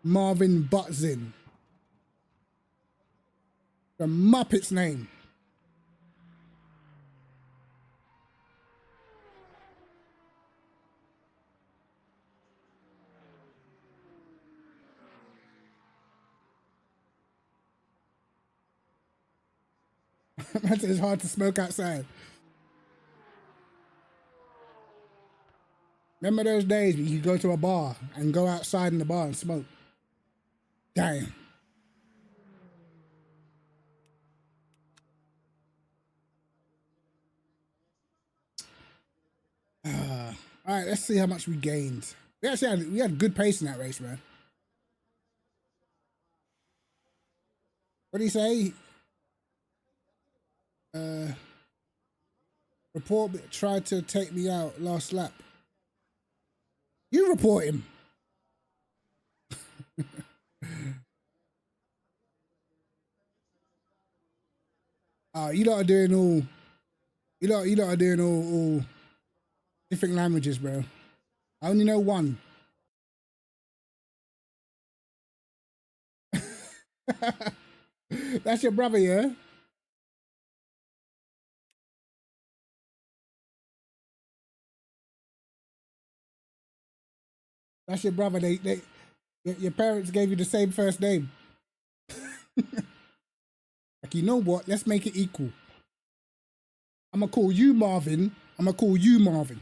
Marvin Butzin. The Muppet's name. It's hard to smoke outside. Remember those days when you could go to a bar and go outside in the bar and smoke? Damn. All right, let's see how much we gained. We had good pace in that race, man. What do you say? Report tried to take me out last lap. You report him. You lot are doing all. You lot are doing all different languages, bro. I only know one. That's your brother, yeah? That's your brother. Your parents gave you the same first name. Like, you know what? Let's make it equal. I'm gonna call you Marvin. I'm gonna call you Marvin.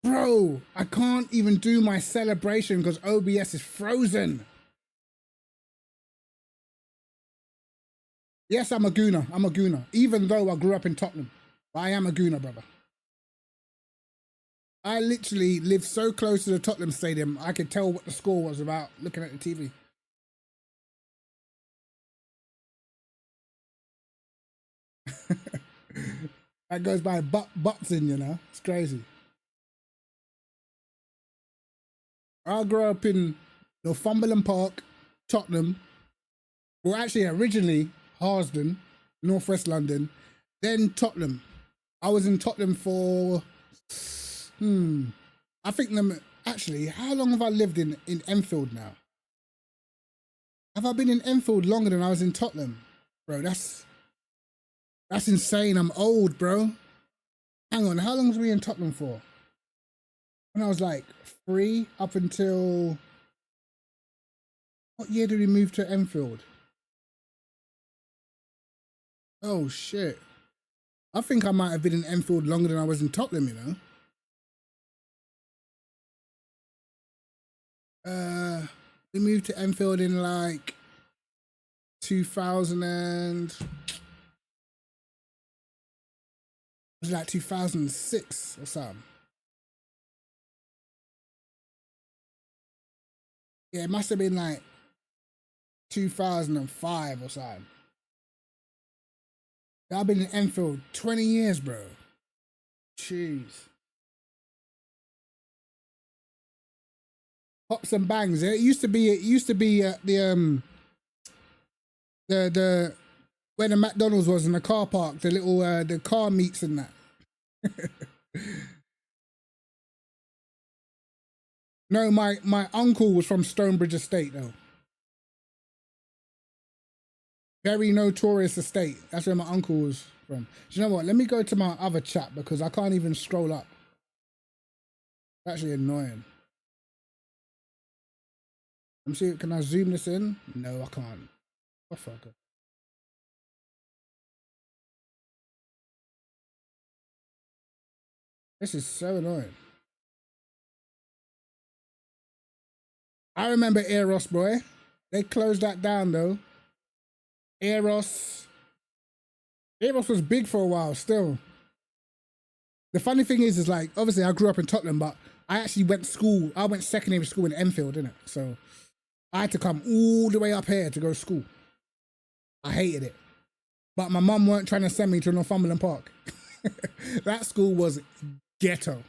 Bro, I can't even do my celebration because OBS is frozen. Yes, I'm a gooner. I'm a gooner. Even though I grew up in Tottenham. I am a gooner, brother. I literally live so close to the Tottenham Stadium, I could tell what the score was without looking at the TV. That goes by Butzin, you know? It's crazy. I grew up in Northumberland Park, Tottenham. Well, actually, originally Harsden, Northwest London, then Tottenham. I was in Tottenham for, I think actually, how long have I lived in Enfield now? Have I been in Enfield longer than I was in Tottenham? Bro, that's insane. I'm old, bro. Hang on, how long was we in Tottenham for? When I was like 3 up until, what year did we move to Enfield? Oh shit. I think I might have been in Enfield longer than I was in Tottenham, you know? We moved to Enfield in like 2000 and, it was like 2006 or something. Yeah, it must have been like 2005 or something. I've been in Enfield 20 years, bro. Jeez. Hops and bangs. It used to be the where the McDonald's was in the car park, the little the car meets and that. No, my uncle was from Stonebridge Estate though. Very notorious estate. That's where my uncle was from. Do you know what? Let me go to my other chat because I can't even scroll up. It's actually annoying. Let me see, can I zoom this in? No, I can't. Oh, fuck it. This is so annoying. I remember Eros, boy. They closed that down though. Eros was big for a while still. The funny thing is like, obviously I grew up in Tottenham, but I actually went to school. I went secondary school in Enfield, didn't it? So I had to come all the way up here to go to school. I hated it. But my mum weren't trying to send me to Northumberland Park. That school was ghetto.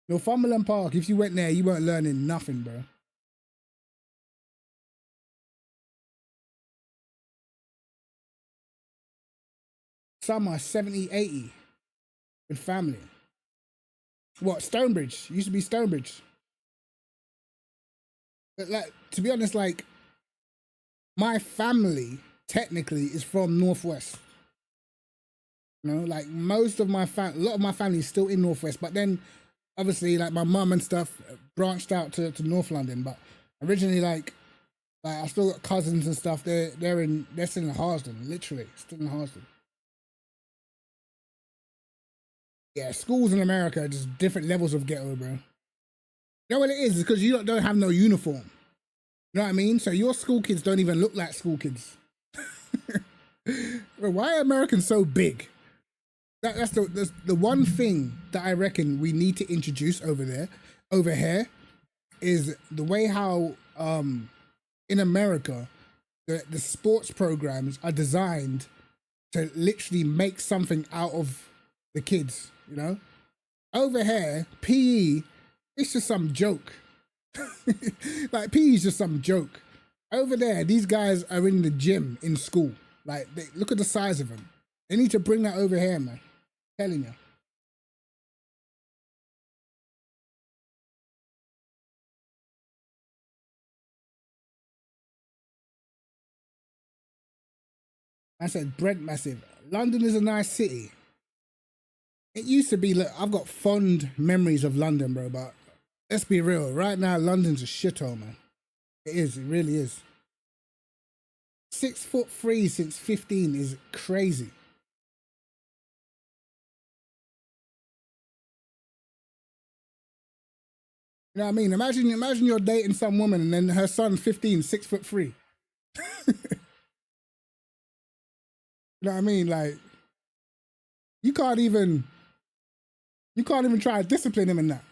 Northumberland Park, if you went there, you weren't learning nothing, bro. Some are 70, 80 with family. What, Stonebridge? Used to be Stonebridge. But like, to be honest, like, my family technically is from Northwest. You know, like most of my a lot of my family is still in Northwest, but then obviously like my mum and stuff branched out to North London. But originally like I still got cousins and stuff. They're still in Harsden, literally still in Harsden. Yeah, schools in America are just different levels of ghetto, bro. You know what it is? It's because you don't have no uniform. You know what I mean? So your school kids don't even look like school kids. Bro, why are Americans so big? That's the one thing that I reckon we need to introduce over here, is the way how in America the sports programs are designed to literally make something out of the kids, you know? Over here, PE, it's just some joke. Like PE is just some joke. Over there, these guys are in the gym in school. Like, look at the size of them. They need to bring that over here, man. I'm telling you. I said, Brent Massive. London is a nice city. It used to be, look, I've got fond memories of London, bro, but let's be real. Right now, London's a shithole, man. It is, it really is. 6'3" since 15 is crazy. You know what I mean? Imagine you're dating some woman and then her son 15, 6'3". You know what I mean? Like, you can't even try to discipline him in that.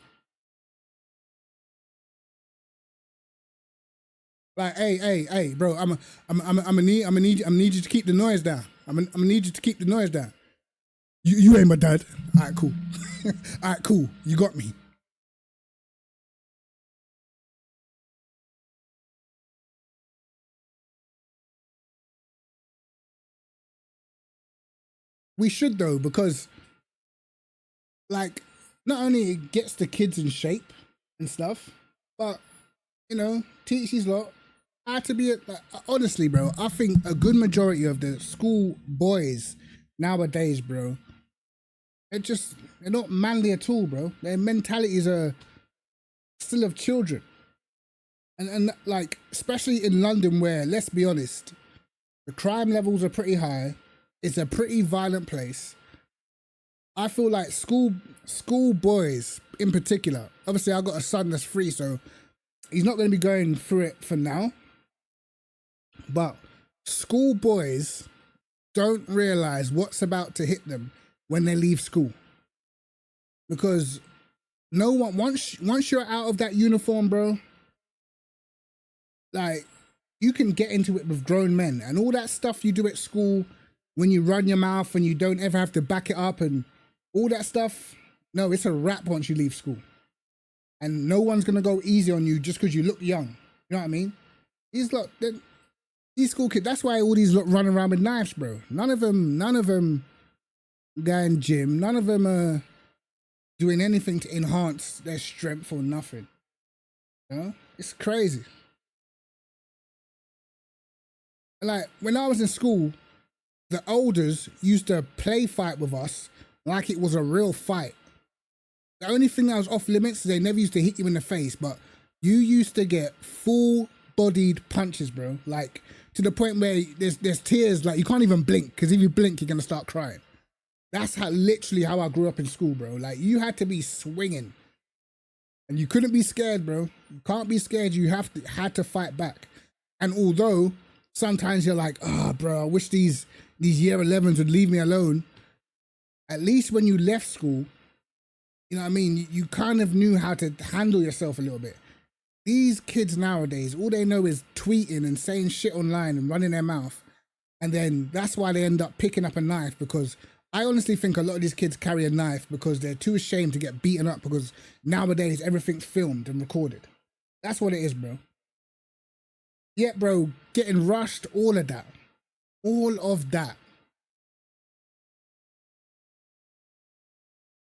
Like, hey, bro, I'm gonna need you to keep the noise down. I'm gonna need you to keep the noise down. You ain't my dad. All right, cool. All right, cool. You got me. We should though, because like not only it gets the kids in shape and stuff, but you know, teach these lot how to be like, honestly, bro, I think a good majority of the school boys nowadays, bro, they're not manly at all, bro. Their mentalities are still of children. And like, especially in London where, let's be honest, the crime levels are pretty high. It's a pretty violent place. I feel like school boys in particular, obviously I got a son that's 3, so he's not going to be going through it for now. But school boys don't realize what's about to hit them when they leave school. Because no one, once you're out of that uniform, bro, like, you can get into it with grown men and all that stuff you do at school when you run your mouth and you don't ever have to back it up and all that stuff. No, it's a wrap once you leave school. And no one's going to go easy on you just because you look young. You know what I mean? These school kids, that's why all these look running around with knives, bro. None of them go in gym. None of them are doing anything to enhance their strength or nothing. You know? It's crazy. Like, when I was in school, the elders used to play fight with us like it was a real fight. The only thing that was off limits is they never used to hit you in the face, but you used to get full-bodied punches, bro. Like, to the point where there's tears, like, you can't even blink, because if you blink, you're going to start crying. That's how literally how I grew up in school, bro. Like you had to be swinging, and you couldn't be scared, bro. You can't be scared. You had to fight back. And although sometimes you're like, oh, bro, I wish these year 11s would leave me alone. At least when you left school, you know what I mean? You kind of knew how to handle yourself a little bit. These kids nowadays, all they know is tweeting and saying shit online and running their mouth. And then that's why they end up picking up a knife, because I honestly think a lot of these kids carry a knife because they're too ashamed to get beaten up, because nowadays everything's filmed and recorded. That's what it is, bro. Yeah, bro, getting rushed, all of that. All of that.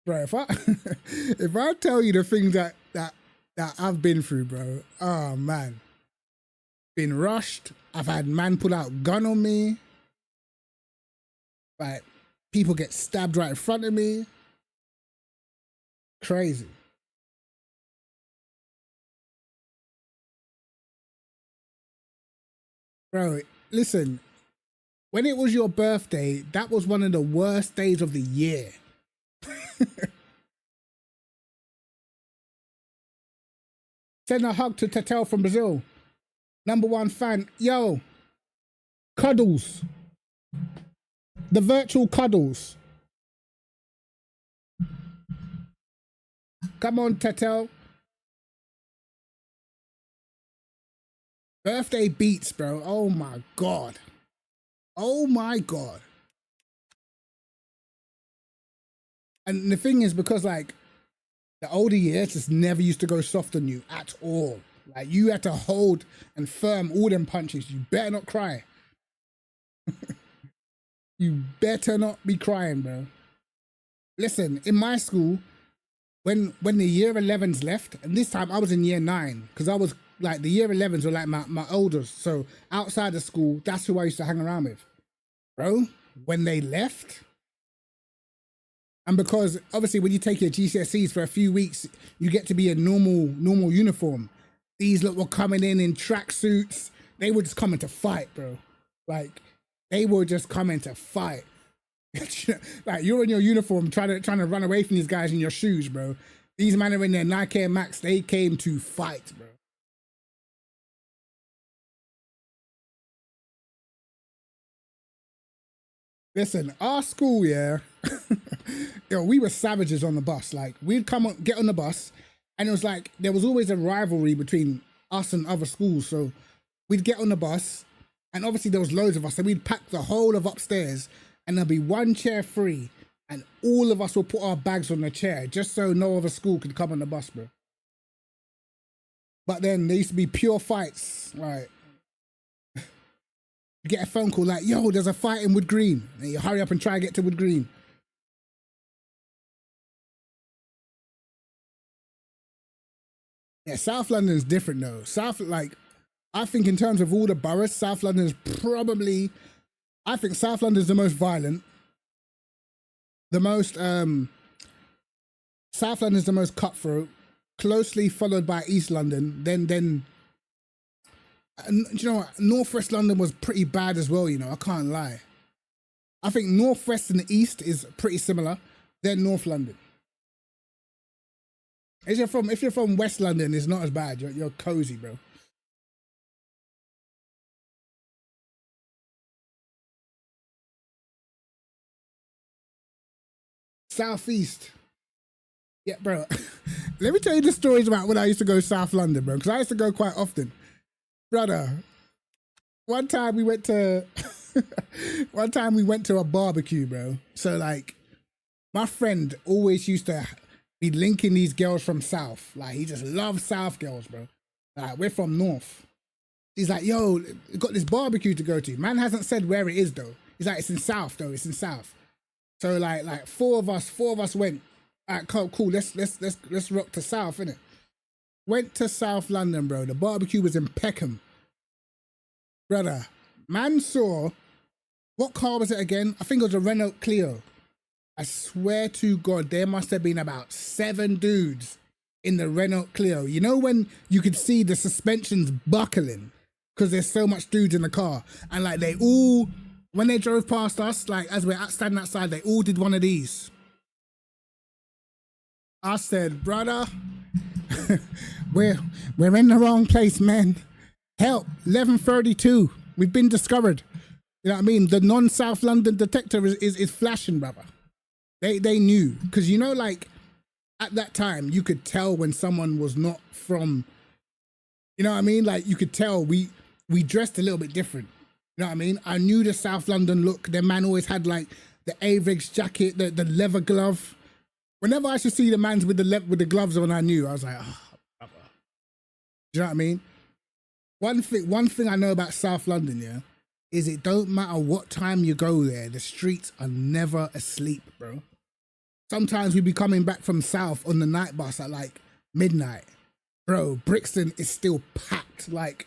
Bro, if I tell you the things that I've been through, bro, oh man. Been rushed. I've had man pull out gun on me. Like, people get stabbed right in front of me. Crazy. Bro, listen, when it was your birthday, that was one of the worst days of the year. Send a hug to Tatel from Brazil. #1 fan. Yo, cuddles. The virtual cuddles. Come on, Tatel. Birthday beats, bro. Oh my God. Oh my God. And the thing is, because like the older years just never used to go soft on you at all. Like you had to hold and firm all them punches. You better not cry. You better not be crying, bro. Listen, in my school, when the year 11s left, and this time I was in year 9, because I was like, the year 11s were like my elders. So outside of school, that's who I used to hang around with. Bro, when they left, and because obviously when you take your GCSEs for a few weeks, you get to be a normal uniform. These lot were coming in tracksuits. They were just coming to fight, bro. Like, they were just coming to fight. Like, you're in your uniform trying to run away from these guys in your shoes, bro. These men are in their Nike Air Max. They came to fight, bro. Listen, our school, yeah, yo, we were savages on the bus. Like, we'd get on the bus, and it was like, there was always a rivalry between us and other schools. So we'd get on the bus, and obviously there was loads of us, so we'd pack the whole of upstairs, and there'll be one chair free, and all of us will put our bags on the chair, just so no other school could come on the bus, bro. But then there used to be pure fights, right? You get a phone call like, yo, there's a fight in Wood Green. And you hurry up and try to get to Wood Green. Yeah, South London's different though. I think in terms of all the boroughs, South London's probably, I think South London's the most violent. The most, South London's the most cutthroat, closely followed by East London. Then do you know what? Northwest London was pretty bad as well, you know, I can't lie. I think Northwest and the East is pretty similar, then North London. If you're from West London, it's not as bad. You're cozy, bro. Southeast. Yeah, bro. Let me tell you the stories about when I used to go South London, bro, because I used to go quite often. Brother, one time we went to a barbecue, bro. So like, my friend always used to be linking these girls from South. Like, he just loves South girls, bro. Like, we're from North. He's like, yo, got this barbecue to go to. Man hasn't said where it is though. He's like, it's in South though. It's in South. So like four of us went. All right, cool. Let's rock to South, innit? Went to South London, bro. The barbecue was in Peckham. Brother, man saw, what car was it again? I think it was a Renault Clio. I swear to God, there must have been about 7 dudes in the Renault Clio. You know when you could see the suspensions buckling because there's so much dudes in the car, and like they all when they drove past us, like as we're standing outside, they all did one of these. I said, brother, we're in the wrong place, man. Help, 11:32. We've been discovered. You know what I mean? The non-South London detector is flashing, brother. They knew, because you know, like at that time you could tell when someone was not from, you know what I mean? Like you could tell we dressed a little bit different. You know what I mean? I knew the South London look. Their man always had like the Avex jacket, the leather glove. Whenever I should see the mans with the gloves on, I knew. I was like, oh, brother. Do you know what I mean? One thing I know about South London, yeah, is it don't matter what time you go there, the streets are never asleep, bro. Sometimes we be coming back from South on the night bus at like midnight. Bro, Brixton is still packed. Like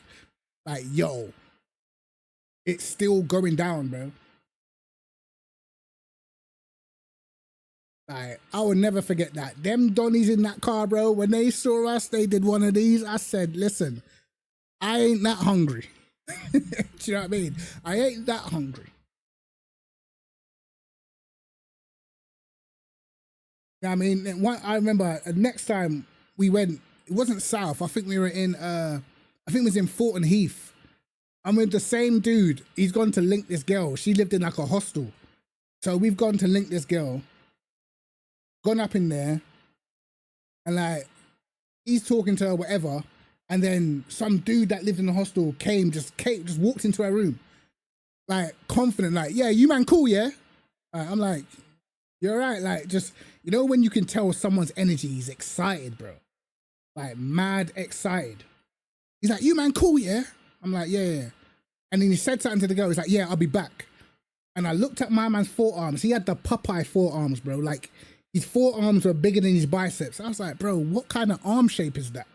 yo, it's still going down, bro. Like, I will never forget that. Them Donnies in that car, bro, when they saw us, they did one of these. I said, listen, I ain't that hungry. Do you know what I mean? I ain't that hungry. You know what I mean? I remember next time we went, it wasn't South. I think we were in, I think it was in Thornton Heath. I'm with the same dude. He's gone to link this girl. She lived in like a hostel. So we've gone to link this girl. Gone up in there. And like, he's talking to her, whatever. And then some dude that lived in the hostel just walked into her room. Like, confident, like, yeah, you man cool, yeah? I'm like, you're right. Like, just, you know, when you can tell someone's energy, he's excited, bro. Like, mad excited. He's like, you man cool, yeah? I'm like, yeah. And then he said something to the girl. He's like, yeah, I'll be back. And I looked at my man's forearms. He had the Popeye forearms, bro. Like, his forearms were bigger than his biceps. I was like, bro, what kind of arm shape is that?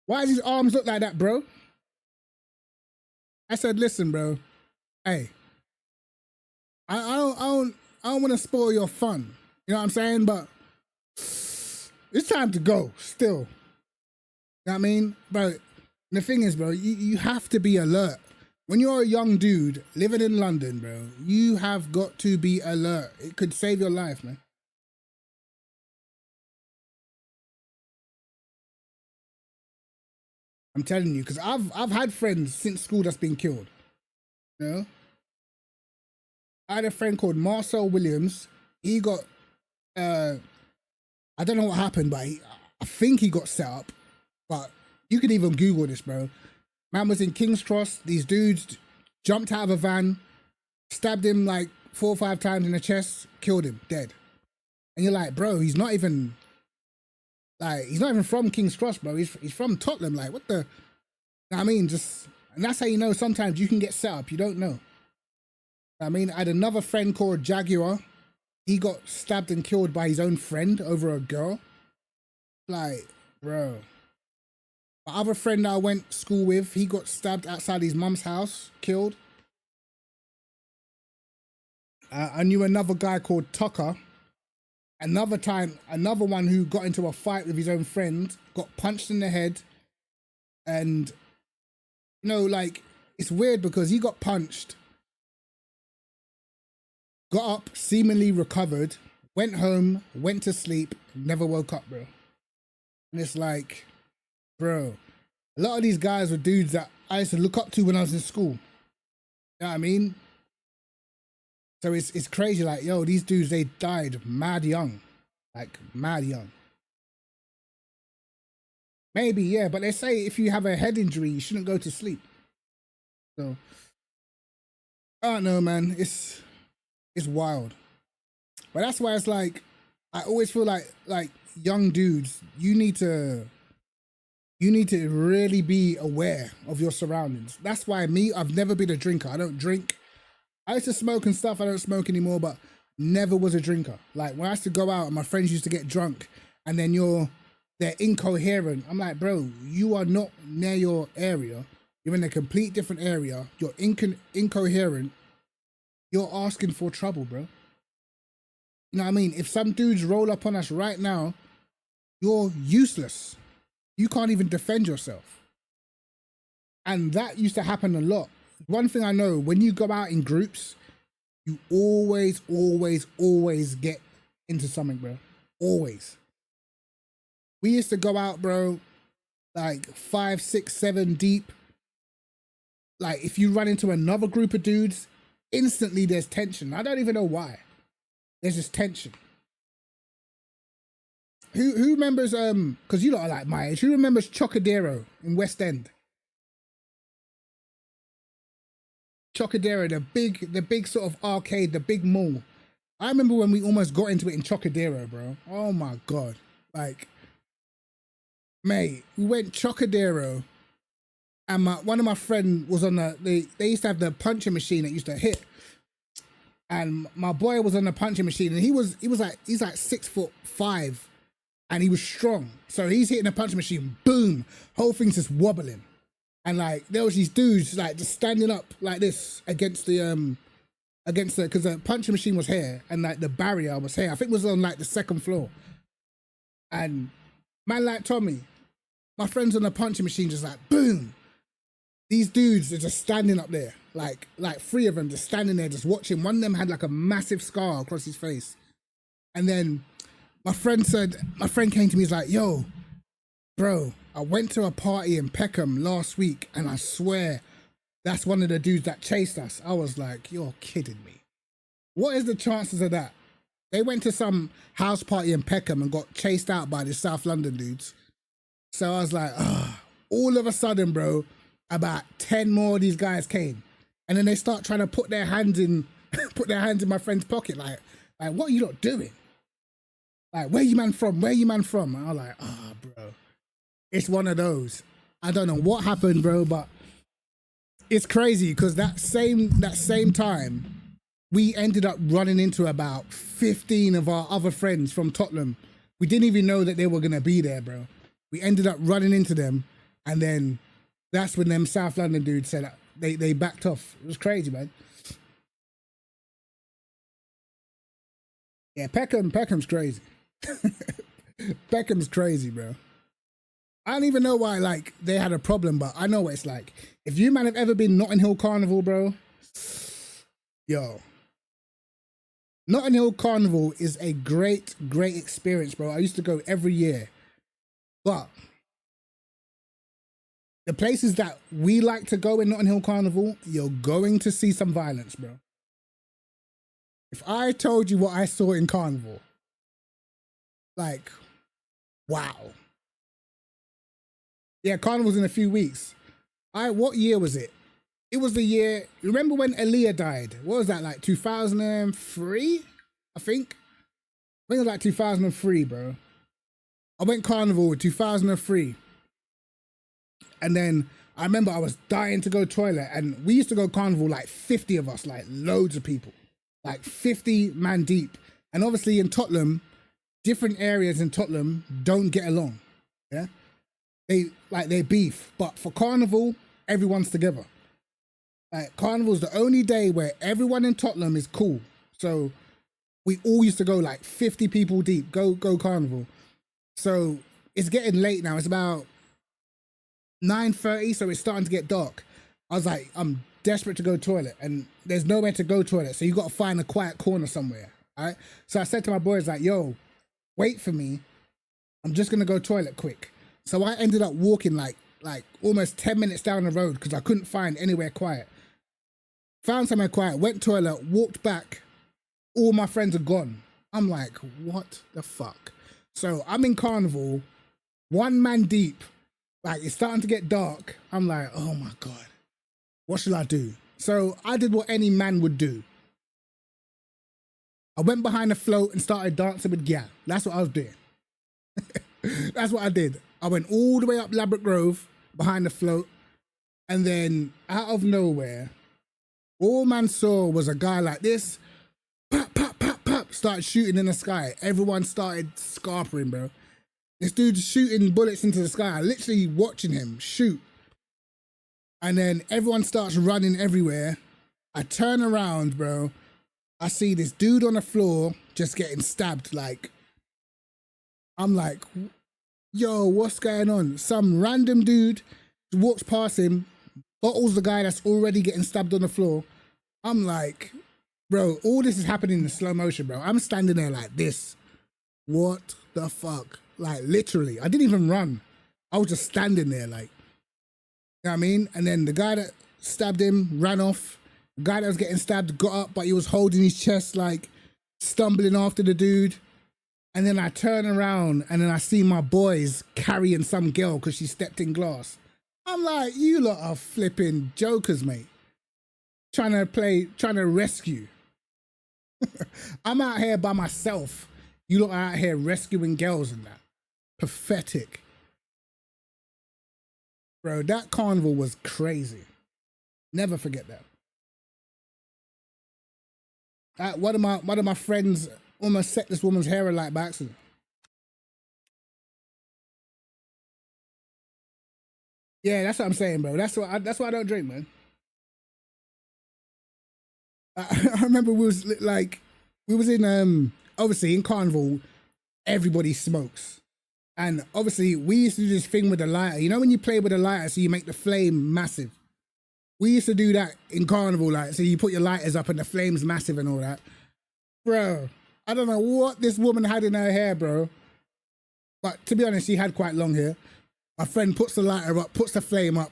Why does his arms look like that, bro? I said, listen, bro. Hey, I don't want to spoil your fun. You know what I'm saying? But it's time to go still. You know what I mean? Bro, the thing is, bro, you have to be alert. When you're a young dude living in London, bro, you have got to be alert. It could save your life, man. I'm telling you, because I've had friends since school that's been killed. You know? I had a friend called Marcel Williams. He got, I don't know what happened, but I think he got set up. But you can even Google this, bro. Man was in King's Cross. These dudes jumped out of a van, stabbed him like 4 or 5 times in the chest, killed him, dead. And you're like, bro, he's not even from King's Cross, bro. He's from Tottenham. Like, what the? You know what I mean? And that's how you know sometimes you can get set up. You don't know. I mean, I had another friend called Jaguar. He got stabbed and killed by his own friend over a girl. Like, bro. My other friend I went to school with, he got stabbed outside his mum's house, killed. I knew another guy called Tucker. Another one who got into a fight with his own friend, got punched in the head. And, you know, like, it's weird because he got punched, got up, seemingly recovered, went home, went to sleep, never woke up, bro. And it's like, bro, a lot of these guys were dudes that I used to look up to when I was in school. You know what I mean? So it's crazy, like, yo, these dudes, they died mad young. Like, mad young. Maybe, yeah, but they say if you have a head injury, you shouldn't go to sleep. So, I don't know, man. It's wild. But that's why it's like, I always feel like young dudes, you need to really be aware of your surroundings. That's why I've never been a drinker. I don't drink. I used to smoke and stuff. I don't smoke anymore, but never was a drinker. Like, when I used to go out and my friends used to get drunk and then they're incoherent. I'm like, bro, you are not near your area. You're in a complete different area. You're incoherent. You're asking for trouble, bro. You know what I mean? If some dudes roll up on us right now, you're useless. You can't even defend yourself. And that used to happen a lot. one thing I know, when you go out in groups, you always get into something, bro. Always. We used to go out, bro, like 5, 6, 7 deep. Like, if you run into another group of dudes, instantly there's tension. I don't even know why. There's just tension. Who remembers, because you lot are like my age, who remembers Chocadero in West End? Chocadero, the big sort of arcade, the big mall. I remember when we almost got into it in Chocadero, bro. Oh my God. Like, mate, we went Chocadero, and one of my friends was on they used to have the punching machine that used to hit. And my boy was on the punching machine, and he's like 6'5", and he was strong. So he's hitting the punching machine, boom, whole thing's just wobbling. And like there was these dudes like just standing up like this against the because the punching machine was here and like the barrier was here. I think it was on like the second floor. And man like Tommy, my friends on the punching machine just like boom. These dudes are just standing up there, like 3 of them just standing there, just watching. One of them had like a massive scar across his face. And then my friend came to me, he's like, yo, bro, I went to a party in Peckham last week and I swear that's one of the dudes that chased us. I was like, you're kidding me. What is the chances of that? They went to some house party in Peckham and got chased out by the South London dudes. So I was like, all of a sudden, bro, about 10 more of these guys came, and then they start trying to put their hands in my friend's pocket, like what are you lot doing? Like, where you man from? Where you man from? And I was like, bro, it's one of those. I don't know what happened, bro, but it's crazy because that same time we ended up running into about 15 of our other friends from Tottenham. We didn't even know that they were gonna be there, bro. We ended up running into them, and then that's when them South London dudes said they backed off. It was crazy, man. Yeah, Peckham's crazy. Peckham's crazy, bro. I don't even know why, like, they had a problem, but I know what it's like. If you, man, have ever been Notting Hill Carnival, bro, yo. Notting Hill Carnival is a great experience, bro. I used to go every year. But the places that we like to go in Notting Hill Carnival, you're going to see some violence, bro. If I told you what I saw in Carnival, like, wow. Yeah, Carnival's in a few weeks. What year was it? It was the year, remember when Aaliyah died? What was that, like 2003? I think it was like 2003, bro. I went Carnival in 2003. And then I remember I was dying to go toilet, and we used to go Carnival, like 50 of us, like loads of people, like 50 man deep. And obviously in Tottenham, different areas in Tottenham don't get along. Yeah. They beef, but for Carnival, everyone's together. Like, Carnival's the only day where everyone in Tottenham is cool. So we all used to go like 50 people deep, go Carnival. So it's getting late now. It's about 9:30, so it's starting to get dark. I was like, I'm desperate to go toilet, and there's nowhere to go toilet, so you got to find a quiet corner somewhere. All right. So I said to my boys, like, yo, wait for me. I'm just gonna go toilet quick. So I ended up walking like almost 10 minutes down the road because I couldn't find anywhere quiet. Found somewhere quiet, went toilet, walked back. All my friends are gone. I'm like, what the fuck? So I'm in Carnival, one man deep. Like, it's starting to get dark. I'm like, oh my God, what should I do? So I did what any man would do. I went behind the float and started dancing with Gal. That's what I was doing. That's what I did. I went all the way up Ladbroke Grove behind the float, and then out of nowhere, all man saw was a guy like this, pop, pop, pop, pop, started shooting in the sky. Everyone started scarpering, bro. This dude's shooting bullets into the sky, literally watching him shoot. And then everyone starts running everywhere. I turn around, bro. I see this dude on the floor just getting stabbed. Like, I'm like, yo, what's going on? Some random dude walks past him, Throttle's the guy that's already getting stabbed on the floor. I'm like, bro, all this is happening in slow motion, bro. I'm standing there like this. What the fuck? Like, literally, I didn't even run. I was just standing there, like, you know what I mean? And then the guy that stabbed him ran off. The guy that was getting stabbed got up, but he was holding his chest, like, stumbling after the dude. And then I turn around and then I see my boys carrying some girl because she stepped in glass. I'm like, you lot are flipping jokers, mate. Trying to rescue. I'm out here by myself. You lot are out here rescuing girls and that. Pathetic. Bro, that carnival was crazy. Never forget that. One of my friends almost set this woman's hair alight by accident. Yeah, that's what I'm saying, bro. That's why I don't drink, man. I remember we was in obviously in carnival, everybody smokes. And obviously we used to do this thing with the lighter. You know when you play with a lighter so you make the flame massive? We used to do that in carnival, like, so you put your lighters up and the flame's massive and all that. Bro, I don't know what this woman had in her hair, bro. But to be honest, she had quite long hair. My friend puts the lighter up, puts the flame up.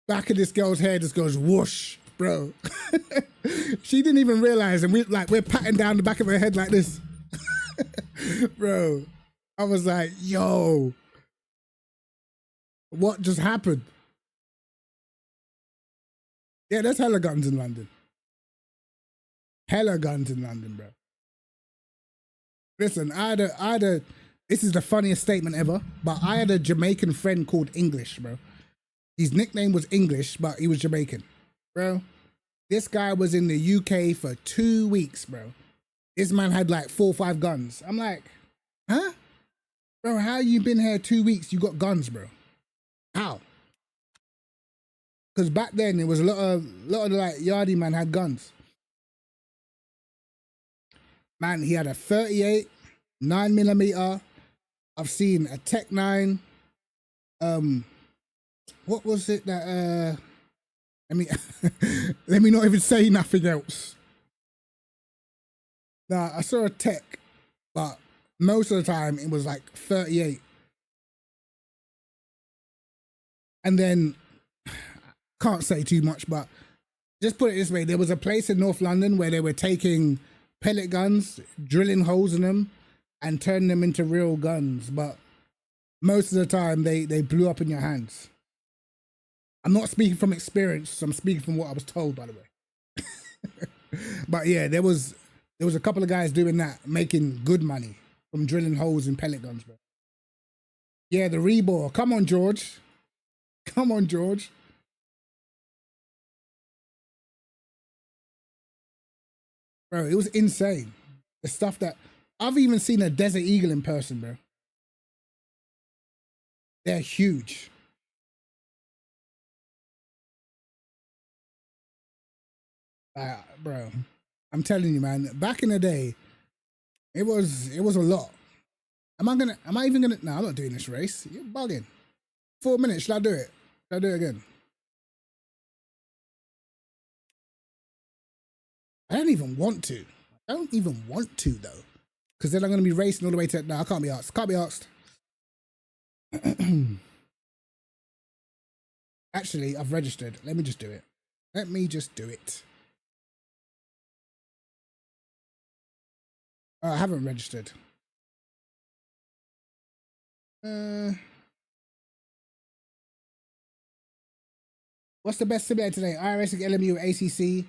Back of this girl's hair just goes whoosh, bro. She didn't even realize, and we're patting down the back of her head like this. Bro, I was like, yo, what just happened? Yeah, there's hella guns in London. Hella guns in London, bro. Listen, this is the funniest statement ever, but I had a Jamaican friend called English, bro. His nickname was English, but he was Jamaican. Bro, this guy was in the UK for 2 weeks, bro. This man had like 4 or 5 guns. I'm like, huh? Bro, how you been here 2 weeks? You got guns, bro. How? Because back then, it was a lot of like yardie man had guns. Man, he had a 38, 9mm. I've seen a Tech 9. What was it that, let me not even say nothing else. Nah, I saw a Tech, but most of the time it was like 38. And then, can't say too much, but just put it this way. There was a place in North London where they were taking pellet guns, drilling holes in them, and turning them into real guns. But most of the time, they blew up in your hands. I'm not speaking from experience. I'm speaking from what I was told, by the way. But yeah, there was a couple of guys doing that, making good money from drilling holes in pellet guns, bro. Yeah, the rebore. Come on, George. Come on, George. Bro, it was insane. The stuff that I've even seen a Desert Eagle in person, bro. They're huge. Bro, I'm telling you, man, back in the day, it was a lot. Am I even gonna, no, I'm not doing this race. You're bugging. 4 minutes, should I do it? Should I do it again? I don't even want to. I don't even want to, though. Because then I'm going to be racing all the way to, no, I can't be asked. Can't be asked. Actually, I've registered. Let me just do it. Let me just do it. I haven't registered. What's the best simulator today? iRacing, LMU, ACC?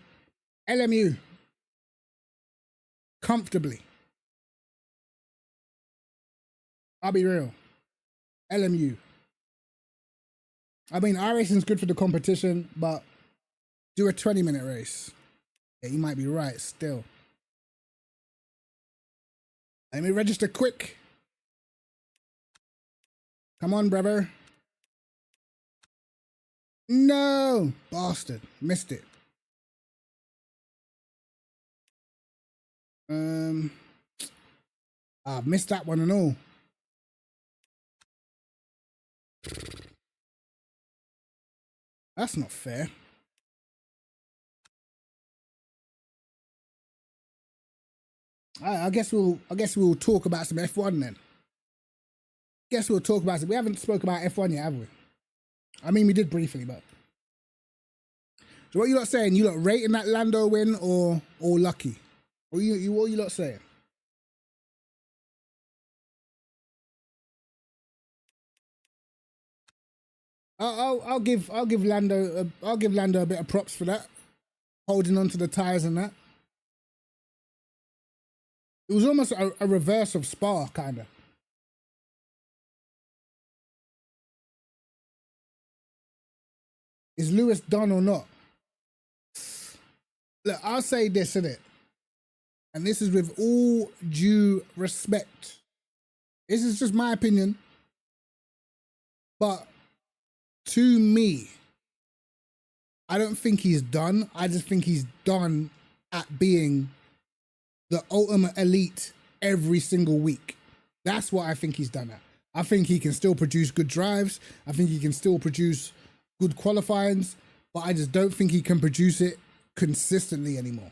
LMU. Comfortably. I'll be real. LMU. I mean, iRacing's good for the competition, but do a 20-minute race. Yeah, you might be right still. Let me register quick. Come on, brother. No, bastard. Missed it. I've missed that one and all. That's not fair. I guess we'll talk about some F1 then. Guess we'll talk about it. We haven't spoke about F1 yet, have we? I mean, we did briefly, but. So what you lot saying? You lot rating that Lando win or lucky? What you lot saying? I'll give Lando a bit of props for that, holding on to the tires and that. It was almost a reverse of Spa, kind of. Is Lewis done or not? Look, I'll say this, innit? And this is with all due respect. This is just my opinion. But to me, I don't think he's done. I just think he's done at being the ultimate elite every single week. That's what I think he's done at. I think he can still produce good drives. I think he can still produce good qualifyings, but I just don't think he can produce it consistently anymore.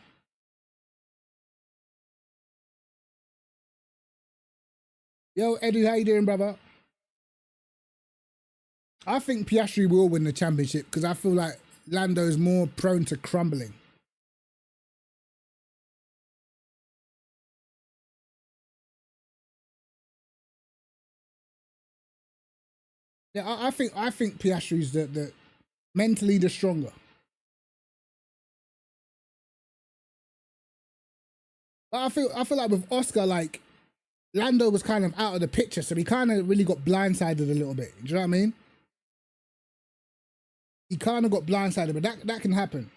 Yo, Eddie, how you doing, brother? I think Piastri will win the championship because I feel like Lando is more prone to crumbling. Yeah, I think Piastri's the mentally the stronger. But I feel like with Oscar, like Lando was kind of out of the picture, so he kind of really got blindsided a little bit. Do you know what I mean? He kind of got blindsided, but that can happen.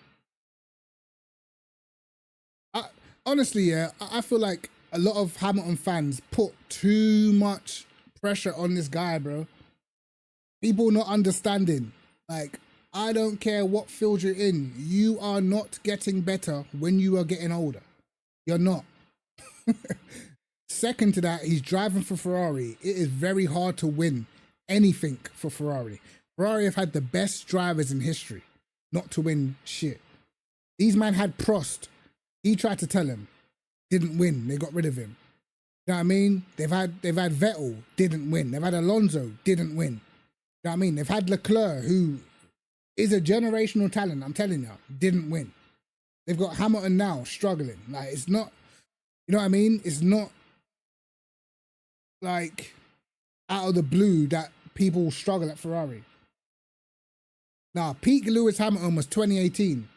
Honestly, yeah, I feel like a lot of Hamilton fans put too much pressure on this guy, bro. People not understanding. Like, I don't care what field you're in. You are not getting better when you are getting older. You're not. Second to that, he's driving for Ferrari. It is very hard to win anything for Ferrari. Ferrari have had the best drivers in history not to win shit. These man had Prost. He tried to tell him. Didn't win. They got rid of him. You know what I mean? They've had Vettel. Didn't win. They've had Alonso. Didn't win. You know what I mean? They've had Leclerc, who is a generational talent. I'm telling you. Didn't win. They've got Hamilton now struggling. Like, it's not, you know what I mean? It's not like out of the blue that people struggle at Ferrari. Nah, peak Lewis Hamilton was 2018.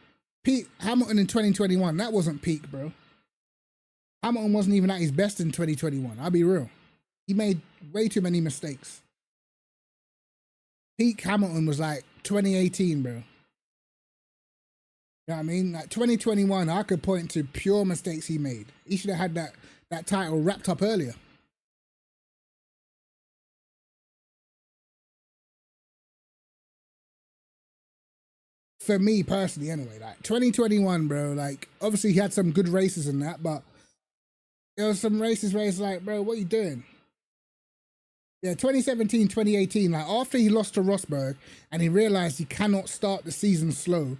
Peak Hamilton in 2021, that wasn't peak, bro. Hamilton wasn't even at his best in 2021. I'll be real. He made way too many mistakes. Peak Hamilton was like 2018, bro. You know what I mean? Like 2021, I could point to pure mistakes he made. He should have had that title wrapped up earlier. For me personally, anyway, like 2021, bro, like obviously he had some good races in that, but there was some races where it's like, bro, what are you doing? Yeah, 2017, 2018, like after he lost to Rosberg and he realized he cannot start the season slow,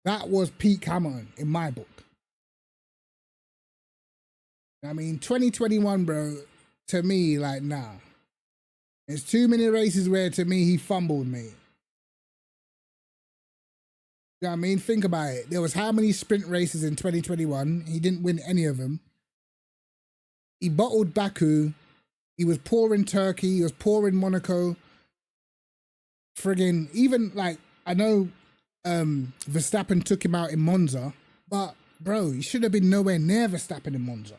that was peak Hamilton in my book. I mean, 2021, bro, to me, like, nah. There's too many races where, to me, he fumbled, mate. You know what I mean? Think about it. There was how many sprint races in 2021? He didn't win any of them. He bottled Baku. He was poor in Turkey. He was poor in Monaco. Friggin', even, like, I know Verstappen took him out in Monza, but, bro, he should have been nowhere near Verstappen in Monza.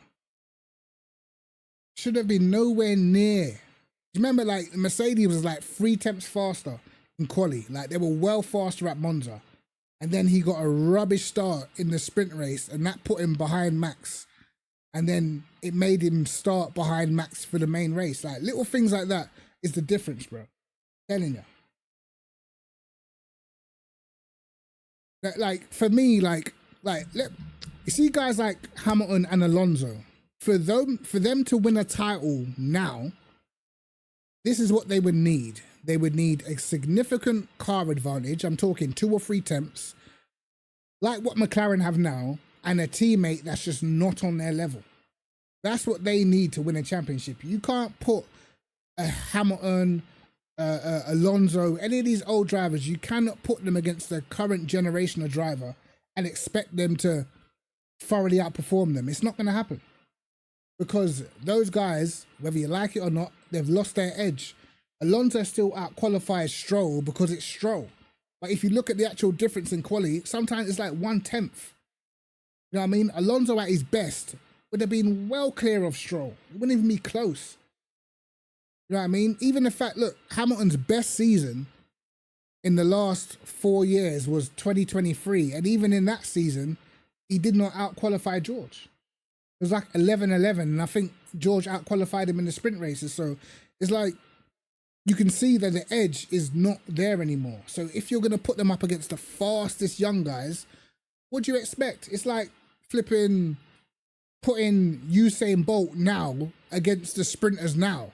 Should have been nowhere near. You remember, like, Mercedes was, like, 3 tenths faster in quali. Like, they were well faster at Monza. And then he got a rubbish start in the sprint race, and that put him behind Max. And then it made him start behind Max for the main race. Like, little things like that is the difference, bro. I'm telling you. Like, for me, like, you see guys like Hamilton and Alonso, for them to win a title now, this is what they would need. they would need a significant car advantage. I'm talking 2 or 3 tenths, like what McLaren have now, and a teammate that's just not on their level. That's what they need to win a championship. You can't put a Hamilton, Alonso, any of these old drivers, you cannot put them against the current generation of driver and expect them to thoroughly outperform them. It's not going to happen. Because those guys, whether you like it or not, they've lost their edge. Alonso still out-qualifies Stroll because it's Stroll. But if you look at the actual difference in quality, sometimes it's like 1/10. You know what I mean? Alonso at his best would have been well clear of Stroll. It wouldn't even be close. You know what I mean? Even the fact, look, Hamilton's best season in the last 4 years was 2023. And even in that season, he did not out-qualify George. It was like 11-11, and I think George out-qualified him in the sprint races. So it's like, you can see that the edge is not there anymore. So if you're going to put them up against the fastest young guys, what do you expect? It's like putting Usain Bolt now against the sprinters now.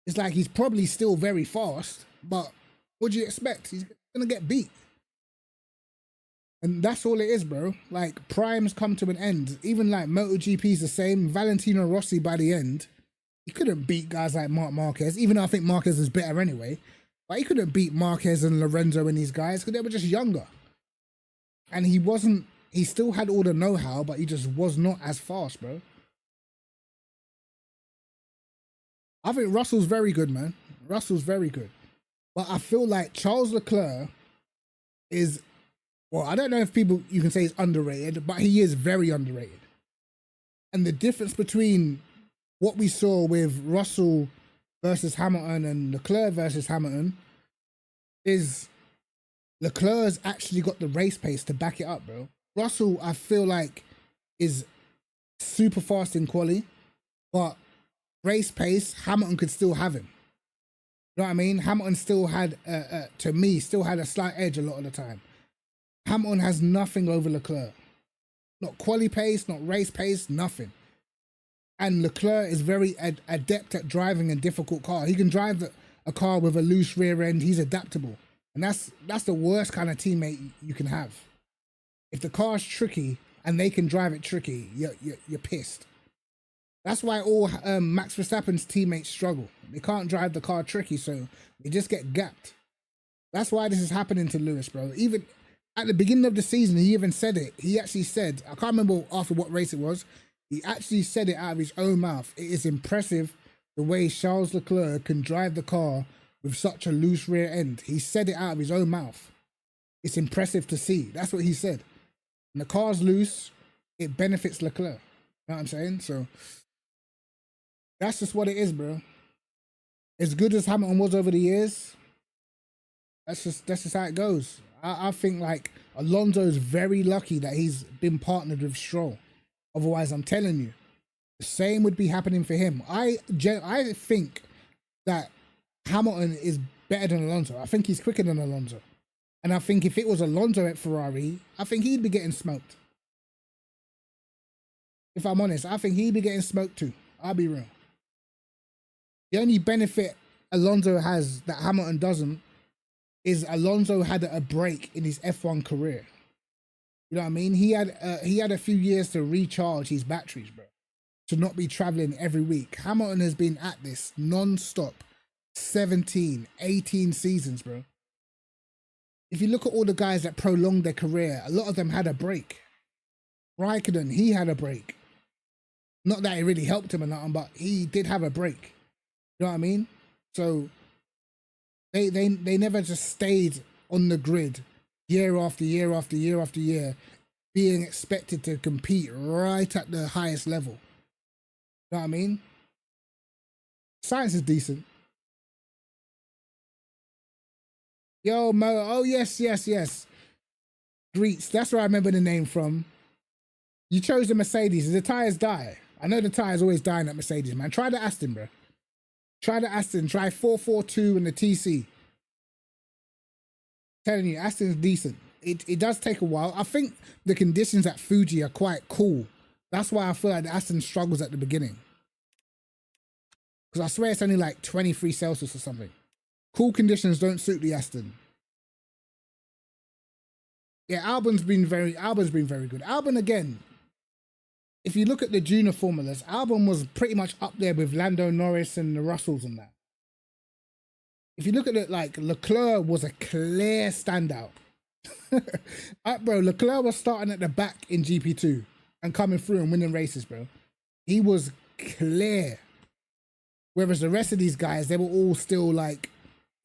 It's like he's probably still very fast, but what do you expect? He's going to get beat. And that's all it is, bro. Like, primes come to an end. Even like MotoGP's the same. Valentino Rossi by the end, he couldn't beat guys like Marc Marquez, even though I think Marquez is better anyway. But he couldn't beat Marquez and Lorenzo and these guys because they were just younger. And he still had all the know-how, but he just was not as fast, bro. I think Russell's very good, man. Russell's very good. But I feel like Charles Leclerc is, well, I don't know if you can say he's underrated, but he is very underrated. And the difference between what we saw with Russell versus Hamilton and Leclerc versus Hamilton is Leclerc's actually got the race pace to back it up, bro. Russell, I feel like, is super fast in quali, but race pace, Hamilton could still have him. You know what I mean? Hamilton still had, to me, still had a slight edge a lot of the time. Hamilton has nothing over Leclerc. Not quali pace, not race pace, nothing. And Leclerc is very adept at driving a difficult car. He can drive a car with a loose rear end. He's adaptable. And that's the worst kind of teammate you can have. If the car's tricky and they can drive it tricky, you're pissed. That's why all Max Verstappen's teammates struggle. They can't drive the car tricky, so they just get gapped. That's why this is happening to Lewis, bro. Even at the beginning of the season, he even said it. He actually said, I can't remember after what race it was, he actually said it out of his own mouth. It is impressive the way Charles Leclerc can drive the car with such a loose rear end. He said it out of his own mouth. It's impressive to see. That's what he said. When the car's loose, it benefits Leclerc. You know what I'm saying? So that's just what it is, bro. As good as Hamilton was over the years, that's just how it goes. I think like Alonso is very lucky that he's been partnered with Stroll. Otherwise, I'm telling you, the same would be happening for him. I think that Hamilton is better than Alonso. I think he's quicker than Alonso. And I think if it was Alonso at Ferrari, I think he'd be getting smoked. If I'm honest, I think he'd be getting smoked too. I'll be real. The only benefit Alonso has that Hamilton doesn't is Alonso had a break in his F1 career. You know what I mean? He had a few years to recharge his batteries, bro, to not be traveling every week. Hamilton has been at this non-stop 17, 18 seasons, bro. If you look at all the guys that prolonged their career, a lot of them had a break. Raikkonen, he had a break. Not that it really helped him or nothing, but he did have a break. You know what I mean? So they never just stayed on the grid year after year after year after year, being expected to compete right at the highest level. You know what I mean? Science is decent. Yo, Mo, oh yes. Greets, that's where I remember the name from. You chose the Mercedes. The tires die. I know the tires always dying at Mercedes, man. Try the Aston, bro. Try the Aston. Try 442 and the TC. Telling you, Aston's decent. It does take a while. I think the conditions at Fuji are quite cool. That's why I feel like the Aston struggles at the beginning. Because I swear it's only like 23 Celsius or something. cool conditions don't suit the Aston. Yeah, Albon's been very good. Albon, again, if you look at the junior formulas, Albon was pretty much up there with Lando Norris and the Russells and that. If you look at it, like, Leclerc was a clear standout. Bro, Leclerc was starting at the back in GP2 and coming through and winning races, bro. He was clear. Whereas the rest of these guys, they were all still, like,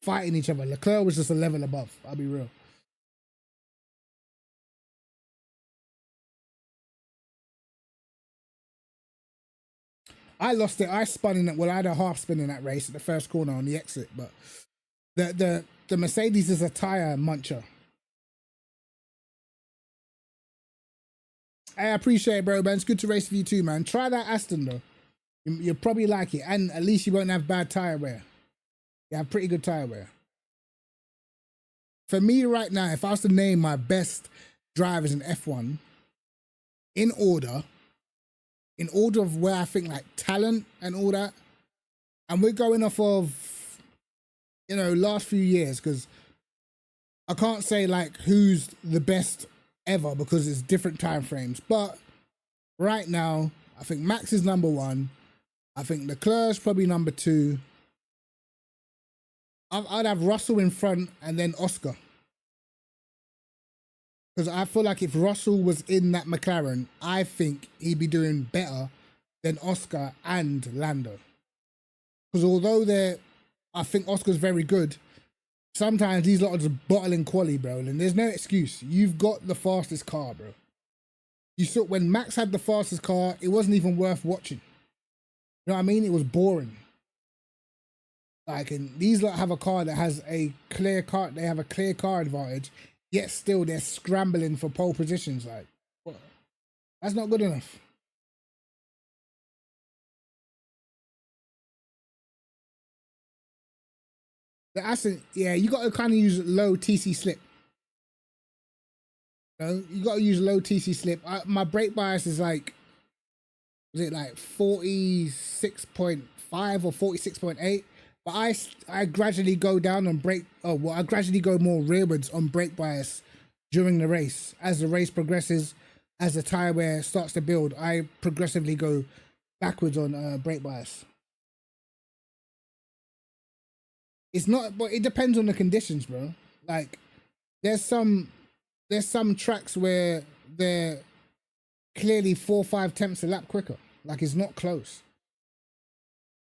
fighting each other. Leclerc was just a level above, I'll be real. I lost it. I spun in it. Well, I had a half spin in that race at the first corner on the exit, but the Mercedes is a tire muncher. I appreciate it, bro, man. It's good to race for you too, man. Try that Aston, though. You'll probably like it. And at least you won't have bad tire wear. You have pretty good tire wear. For me right now, if I was to name my best drivers in F1, in order of where I think, like, talent and all that, and we're going off of, you know, last few years, because I can't say, like, who's the best ever because it's different time frames. But right now, I think Max is number one. I think Leclerc's probably number two. I'd have Russell in front and then Oscar. Because I feel like if Russell was in that McLaren, I think he'd be doing better than Oscar and Lando. Because although I think Oscar's very good, sometimes these lot are just bottling quali, bro. And there's no excuse. You've got the fastest car, bro. You saw when Max had the fastest car, it wasn't even worth watching. You know what I mean? It was boring. Like, and these lot have a car that has a clear car. They have a clear car advantage. Yet still, they're scrambling for pole positions. Like, what? That's not good enough. The Aston, yeah, you got to kind of use low TC slip. You know, you got to use low TC slip. My brake bias is like, was it like 46.5 or 46.8? But I gradually go down on brake. Oh, well, I gradually go more rearwards on brake bias during the race. As the race progresses, as the tire wear starts to build, I progressively go backwards on brake bias. It's not, but it depends on the conditions, bro. Like, there's some tracks where they're clearly 4 or 5 tenths a lap quicker. Like, it's not close.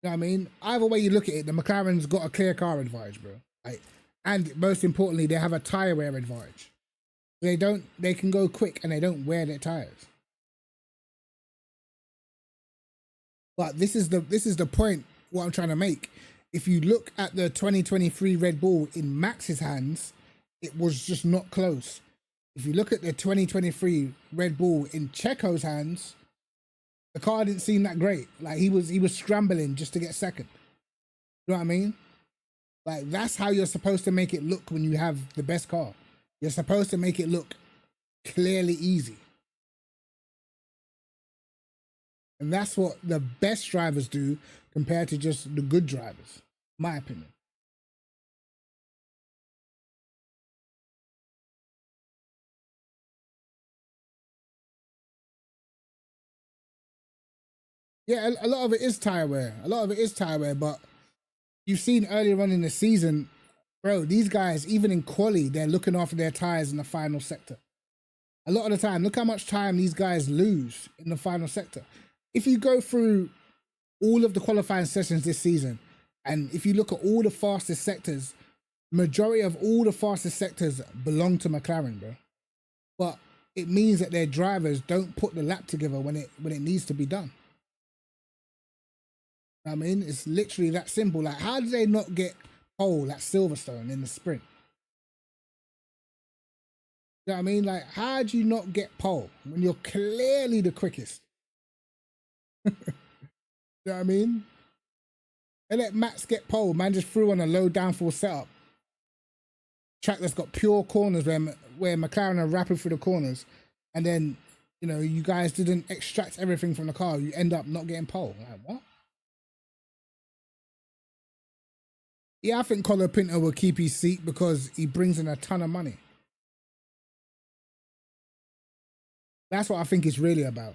You know what I mean? Either way you look at it, the McLaren's got a clear car advantage, bro. Like, and most importantly, they have a tire wear advantage. They can go quick and they don't wear their tires. But this is the point what I'm trying to make. If you look at the 2023 Red Bull in Max's hands, it was just not close. If you look at the 2023 Red Bull in Checo's hands, the car didn't seem that great. Like, he was scrambling just to get second. You know what I mean? Like, that's how you're supposed to make it look when you have the best car. You're supposed to make it look clearly easy. And that's what the best drivers do compared to just the good drivers, my opinion. Yeah, a lot of it is tire wear. But you've seen earlier on in the season, bro, these guys, even in quali, they're looking after their tires in the final sector. A lot of the time, look how much time these guys lose in the final sector. If you go through all of the qualifying sessions this season, and if you look at all the fastest sectors, majority of all the fastest sectors belong to McLaren, bro. But it means that their drivers don't put the lap together when it needs to be done. I mean, it's literally that simple. Like, how did they not get pole at Silverstone in the sprint? You know what I mean? Like, how do you not get pole when you're clearly the quickest? You know what I mean? They let Max get pole. Man just threw on a low downforce setup. Track that's got pure corners where McLaren are rapping through the corners. And then, you know, you guys didn't extract everything from the car. You end up not getting pole. Like, what? Yeah, I think Colo Pinto will keep his seat because he brings in a ton of money. That's what I think it's really about.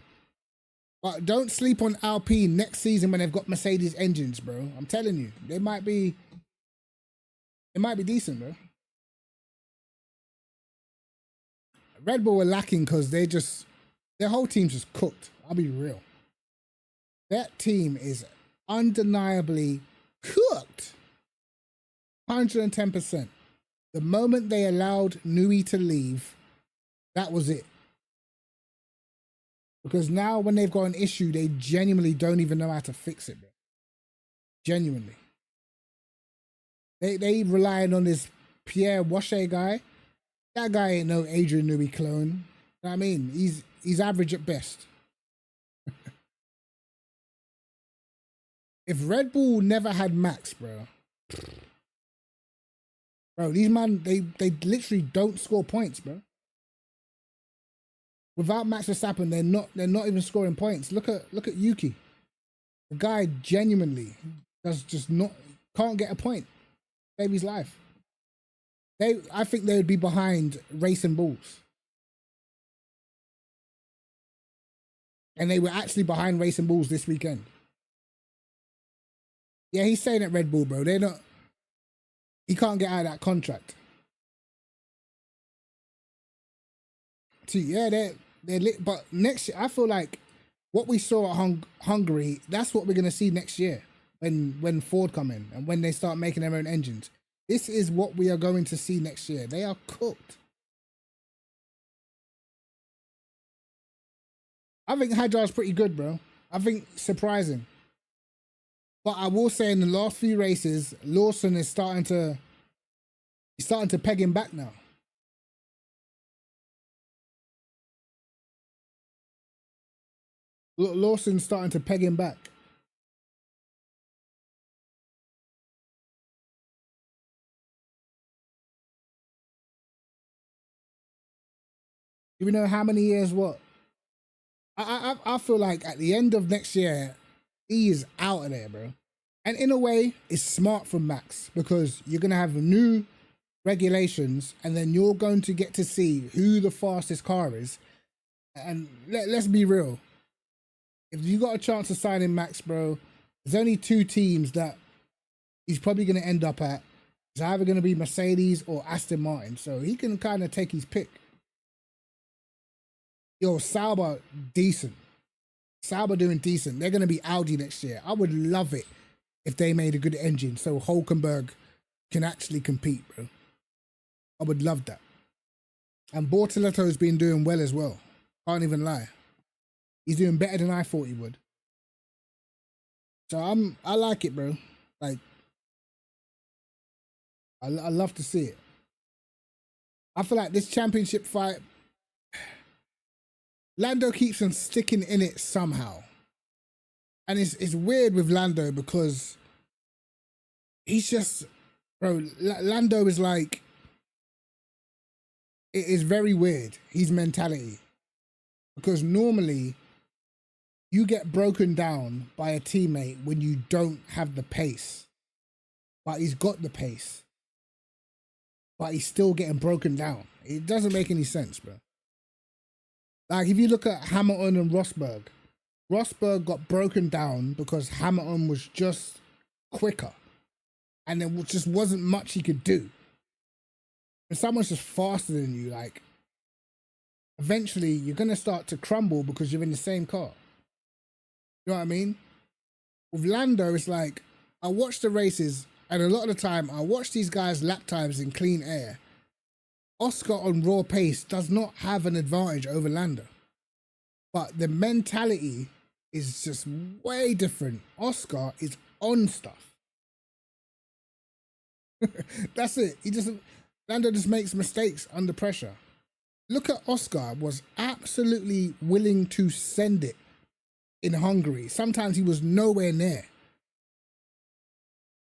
But don't sleep on Alpine next season when they've got Mercedes engines, bro. I'm telling you, it might be decent, bro. Red Bull were lacking because their whole team's just cooked. I'll be real. That team is undeniably cooked. 110%. The moment they allowed Nui to leave, that was it. Because now when they've got an issue, they genuinely don't even know how to fix it, bro. Genuinely. They relying on this Pierre Wache guy. That guy ain't no Adrian Newey clone. You know what I mean? He's average at best. If Red Bull never had Max, bro, these man, they literally don't score points, bro. Without Max Verstappen, they're not even scoring points. Look at Yuki. The guy genuinely can't get a point. Save his life. I think they would be behind Racing Bulls. And they were actually behind Racing Bulls this weekend. Yeah, he's staying at Red Bull, bro. He can't get out of that contract. See, yeah, they're lit, but next year, I feel like what we saw at Hungary, that's what we're gonna see next year when Ford come in and when they start making their own engines. This is what we are going to see next year. They are cooked. I think Hajar's pretty good, bro. I think surprising. But I will say in the last few races, Lawson is starting to peg him back now. Lawson's starting to peg him back. Do we know how many years what? I feel like at the end of next year, he is out of there, bro. And in a way, it's smart from Max because you're going to have new regulations and then you're going to get to see who the fastest car is. And let's be real. If you got a chance to sign in Max, bro, there's only two teams that he's probably going to end up at. It's either going to be Mercedes or Aston Martin. So he can kind of take his pick. Yo, Sauber, decent. Sauber doing decent. They're going to be Audi next year. I would love it if they made a good engine so Hulkenberg can actually compete, bro. I would love that. And Bortoletto's been doing well as well. Can't even lie. He's doing better than I thought he would. So I like it, bro. Like, I love to see it. I feel like this championship fight, Lando keeps on sticking in it somehow. And it's weird with Lando because he's just, bro, Lando is like, it is very weird, his mentality. Because normally, you get broken down by a teammate when you don't have the pace. But he's got the pace. But he's still getting broken down. It doesn't make any sense, bro. Like, if you look at Hamilton and Rosberg got broken down because Hamilton was just quicker. And there just wasn't much he could do. When someone's just faster than you, like, eventually you're going to start to crumble because you're in the same car. You know what I mean? With Lando, it's like, I watch the races, and a lot of the time, I watch these guys' lap times in clean air. Oscar on raw pace does not have an advantage over Lando. But the mentality is just way different. Oscar is on stuff. That's it. Lando just makes mistakes under pressure. Look at Oscar, was absolutely willing to send it in Hungary. Sometimes he was nowhere near.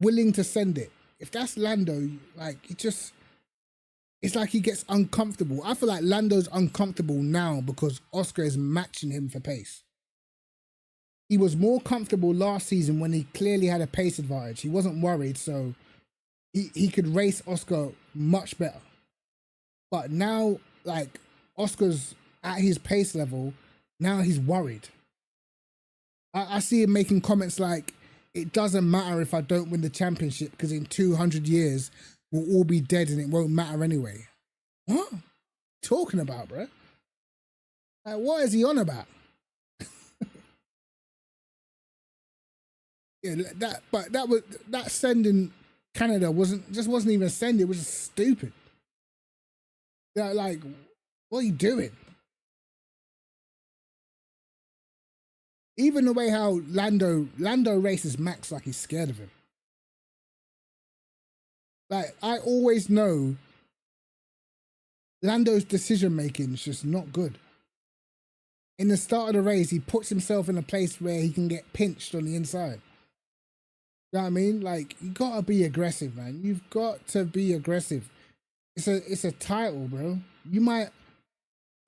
Willing to send it. If that's Lando, like, it's like he gets uncomfortable. I feel like Lando's uncomfortable now because Oscar is matching him for pace. He was more comfortable last season when he clearly had a pace advantage. He wasn't worried, so he could race Oscar much better. But now, like, Oscar's at his pace level, now he's worried. I see him making comments like, it doesn't matter if I don't win the championship because in 200 years, we'll all be dead and it won't matter anyway. What? Talking about, bro? Like, what is he on about? Yeah, that sending Canada wasn't even a send, it was just stupid. Yeah, like, what are you doing? Even the way how Lando races Max like he's scared of him. Like, I always know Lando's decision making is just not good. In the start of the race, he puts himself in a place where he can get pinched on the inside. You know what I mean? Like, you gotta be aggressive, man. You've got to be aggressive. It's a title, bro.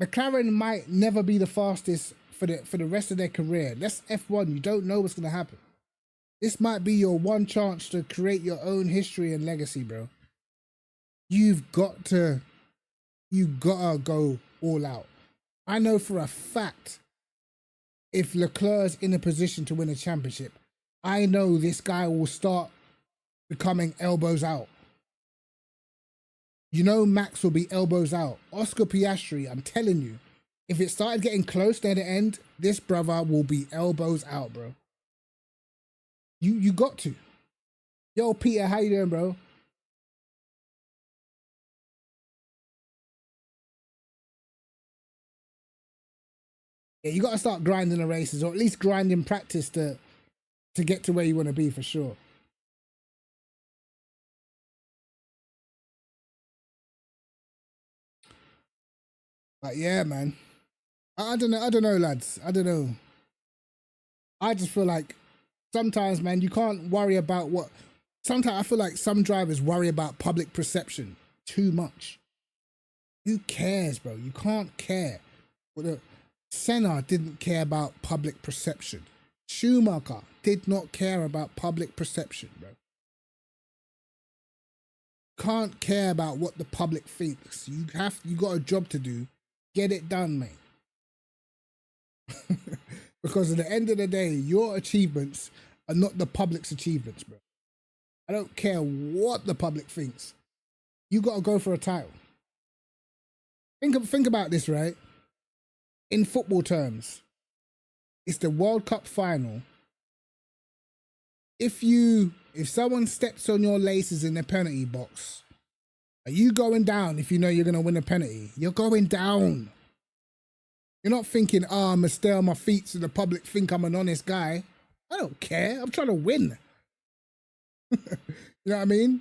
McLaren might never be the fastest for the rest of their career. That's F1. You don't know what's gonna happen. This might be your one chance to create your own history and legacy, bro. You gotta go all out. I know for a fact, if Leclerc's in a position to win a championship, I know this guy will start becoming elbows out. You know Max will be elbows out. Oscar Piastri, I'm telling you, if it started getting close near the end, this brother will be elbows out, bro. You got to. Yo, Peter, how you doing, bro? Yeah, you got to start grinding the races, or at least grinding practice to get to where you want to be, for sure. But yeah, man. I don't know, lads. I don't know. I just feel like sometimes, man, you can't worry about what... Sometimes I feel like some drivers worry about public perception too much. Who cares, bro? You can't care. Senna didn't care about public perception. Schumacher did not care about public perception, bro. Can't care about what the public thinks. You got a job to do. Get it done, mate. Because at the end of the day, your achievements are not the public's achievements, bro. I don't care what the public thinks. You got to go for a title. Think about this, right? In football terms, it's the World Cup final. If someone steps on your laces in the penalty box, are you going down if you know you're going to win a penalty? You're going down. You're not thinking, I'm going to stay on my feet so the public think I'm an honest guy. I don't care. I'm trying to win. You know what I mean?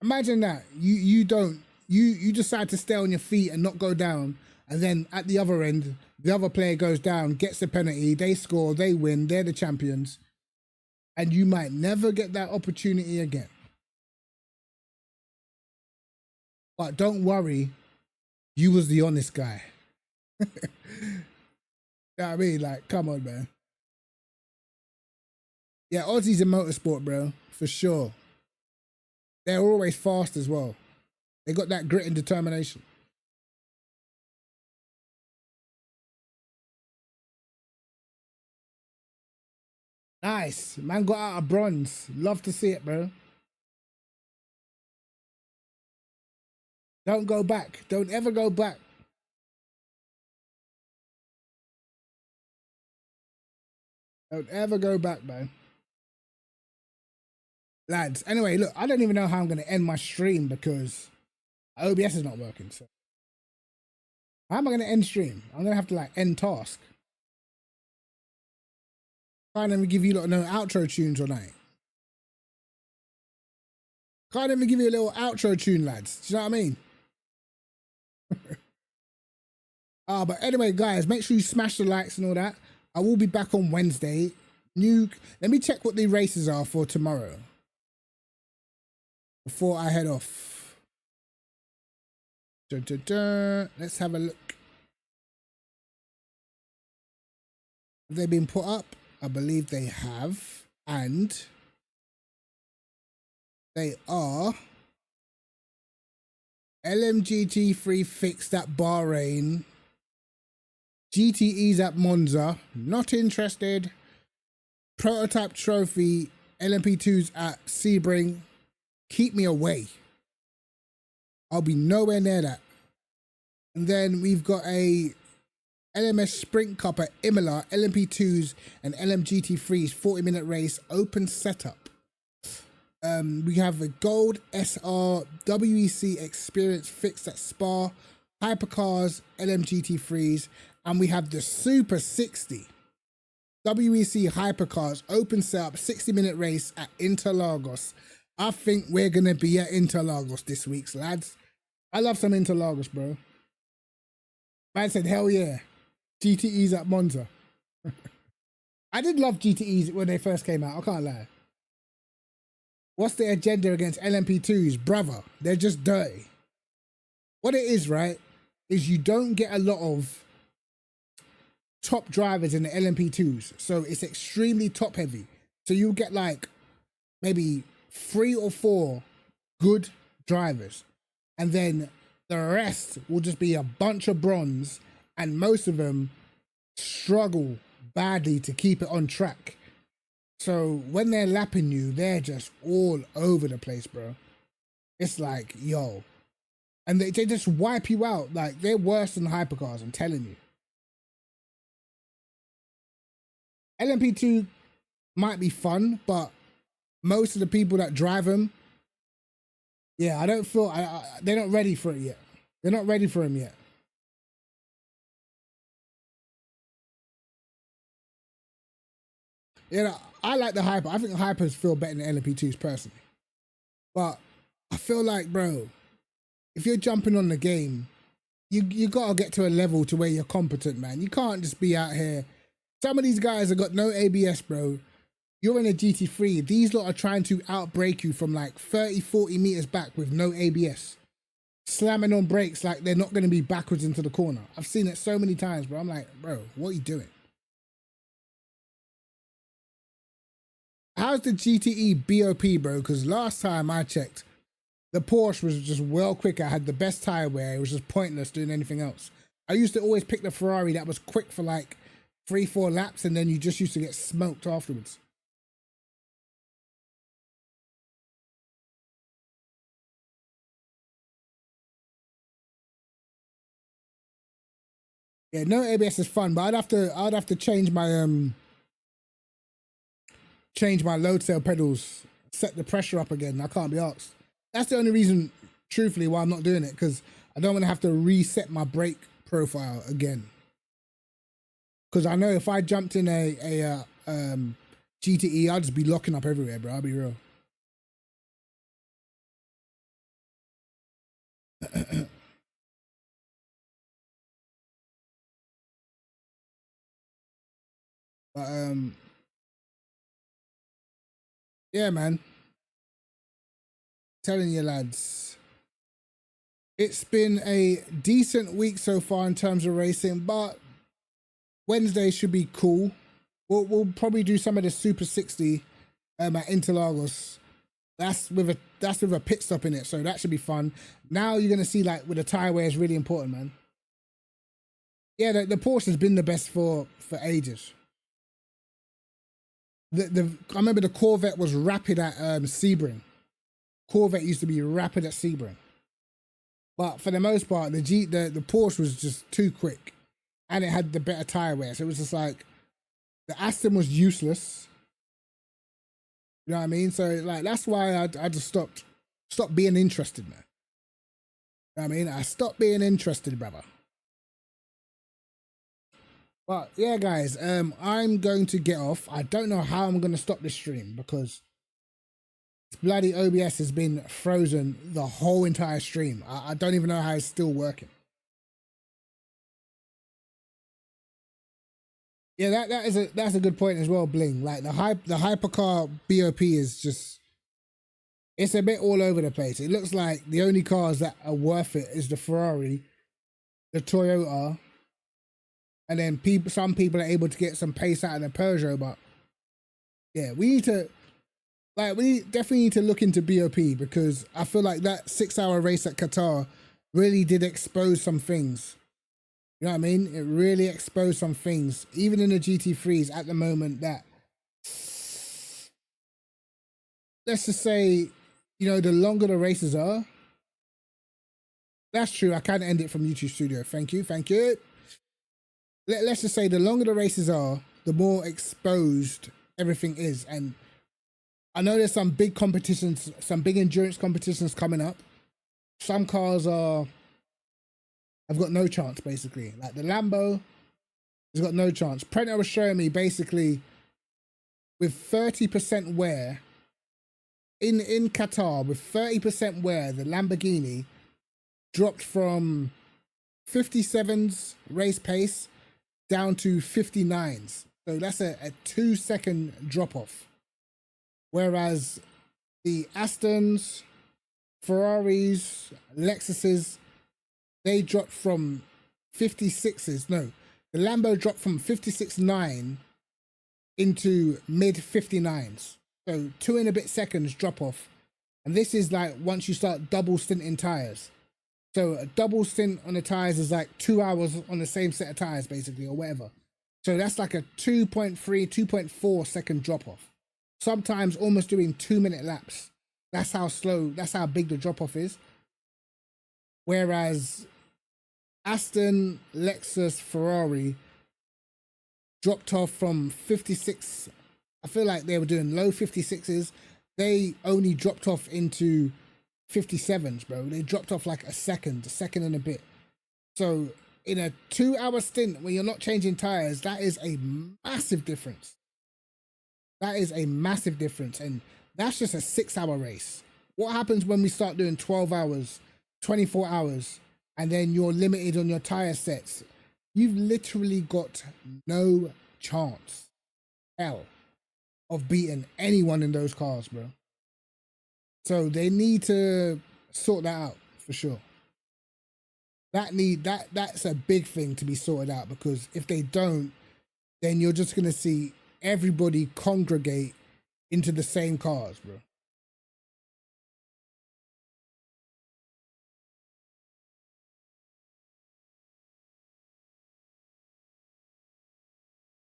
Imagine that. You decide to stay on your feet and not go down. And then at the other end, the other player goes down, gets the penalty, they score, they win, they're the champions. And you might never get that opportunity again. But don't worry, you was the honest guy. You know what I mean? Like, come on, man. Yeah, Aussies in motorsport, bro, for sure. They're always fast as well. They got that grit and determination. Nice. Man got out of bronze. Love to see it, bro. Don't go back. Don't ever go back. Don't ever go back, man. Lads, anyway, look, I don't even know how I'm going to end my stream because OBS is not working. So how am I going to end stream? I'm going to have to, like, end task. Can't even give you no outro tunes or nothing. Can't even give you a little outro tune, lads. Do you know what I mean? But anyway, guys, make sure you smash the likes and all that. I will be back on Wednesday. Let me check what the races are for tomorrow before I head off. Dun, dun, dun. Let's have a look. Have they been put up? I believe they have. And they are LMGT3 fixed at Bahrain. GTEs at Monza. Not interested. Prototype trophy. LMP2s at Sebring. Keep me away. I'll be nowhere near that. And then we've got a LMS Sprint Cup at Imola, LMP2s and LMGT3s 40-minute race, open setup. We have a Gold SR WEC Experience fixed at Spa, Hypercars, LMGT3s, and we have the Super 60 WEC Hypercars open setup 60-minute race at Interlagos. I think we're gonna be at Interlagos this week, lads. I love some Interlagos, bro. Man said, hell yeah. GTEs at Monza. I did love GTEs when they first came out, I can't lie. What's the agenda against LMP2s? Brother, they're just dirty. What it is, right, is you don't get a lot of top drivers in the LMP2s. So it's extremely top heavy. So you'll get like maybe 3 or 4 good drivers. And then the rest will just be a bunch of bronze, and most of them struggle badly to keep it on track. So when they're lapping you, they're just all over the place, bro. It's like, yo. And they just wipe you out. Like, they're worse than hypercars, I'm telling you. LMP2 might be fun, but most of the people that drive them, yeah, I don't feel, they're not ready for it yet. They're not ready for him yet. You know, I like the hyper. I think hypers feel better than LMP2s personally. But I feel like, bro, if you're jumping on the game, you gotta get to a level to where you're competent, man. You can't just be out here. Some of these guys have got no ABS, bro. You're in a GT3. These lot are trying to outbrake you from like 30, 40 meters back with no ABS. Slamming on brakes like they're not going to be backwards into the corner. I've seen it so many times, bro. I'm like, bro, what are you doing? How's the GTE BOP, bro? Because last time I checked, the Porsche was just well quicker. I had the best tire wear. It was just pointless doing anything else. I used to always pick the Ferrari that was quick for like 3-4 laps, and then you just used to get smoked afterwards. Yeah, no ABS is fun, but I'd have to change my load cell pedals, set the pressure up again. I can't be asked. That's the only reason, truthfully, why I'm not doing it, because I don't want to have to reset my brake profile again. Because I know if I jumped in a GTE, I'd just be locking up everywhere, bro. I'll be real. But yeah, man. Telling you, lads, it's been a decent week so far in terms of racing, but Wednesday should be cool. We'll probably do some of the Super 60 at Interlagos. That's with a pit stop in it, so that should be fun. Now you're gonna see, like, with the tire wear is really important, man. Yeah, the Porsche has been the best for ages. I remember the Corvette was rapid at Sebring. Corvette used to be rapid at Sebring. But for the most part, the Porsche was just too quick, and it had the better tire wear. So it was just like, the Aston was useless. You know what I mean? So like, that's why I just stopped being interested, man. You know what I mean? I stopped being interested, brother. But yeah, guys, I'm going to get off. I don't know how I'm going to stop this stream, because this bloody OBS has been frozen the whole entire stream. I don't even know how it's still working. Yeah, that's a good point as well, Bling. Like the hypercar BOP is just, it's a bit all over the place. It looks like the only cars that are worth it is the Ferrari, the Toyota, and then some people are able to get some pace out of the Peugeot. But yeah, we definitely need to look into BOP, because I feel like that 6-hour race at Qatar really did expose some things. You know what I mean? It really exposed some things, even in the GT3s at the moment, that, let's just say, you know, the longer the races are, that's true. I can't end it from YouTube Studio. Thank you. Thank you. Let's just say the longer the races are, the more exposed everything is. And I know there's some big competitions, some big endurance competitions coming up. Some cars have got no chance, basically. Like the Lambo has got no chance. Prenta was showing me basically with 30% wear in Qatar, with 30% wear, the Lamborghini dropped from 57's race pace down to 59's. So that's a 2-second drop off. Whereas the Astons, Ferraris, Lexuses, they dropped from 56's. No, the Lambo dropped from 56.9 into mid 59's. So 2 and a bit seconds drop off. And this is like once you start double stinting tires. So a double stint on the tires is like 2 hours on the same set of tires, basically, or whatever. So that's like a 2.3, 2.4 second drop off. Sometimes almost doing 2-minute laps. That's how slow, that's how big the drop off is. Whereas Aston, Lexus, Ferrari dropped off from 56. I feel like they were doing low 56s. They only dropped off into 57s, bro. They dropped off like a second and a bit. So in a 2-hour stint when you're not changing tires, that is a massive difference. That is a massive difference. And that's just a 6-hour race. What happens when we start doing 12 hours, 24 hours, and then you're limited on your tire sets? You've literally got no chance, hell, of beating anyone in those cars, bro. So they need to sort that out for sure. That's a big thing to be sorted out, because if they don't, then you're just gonna see everybody congregate into the same cars, bro.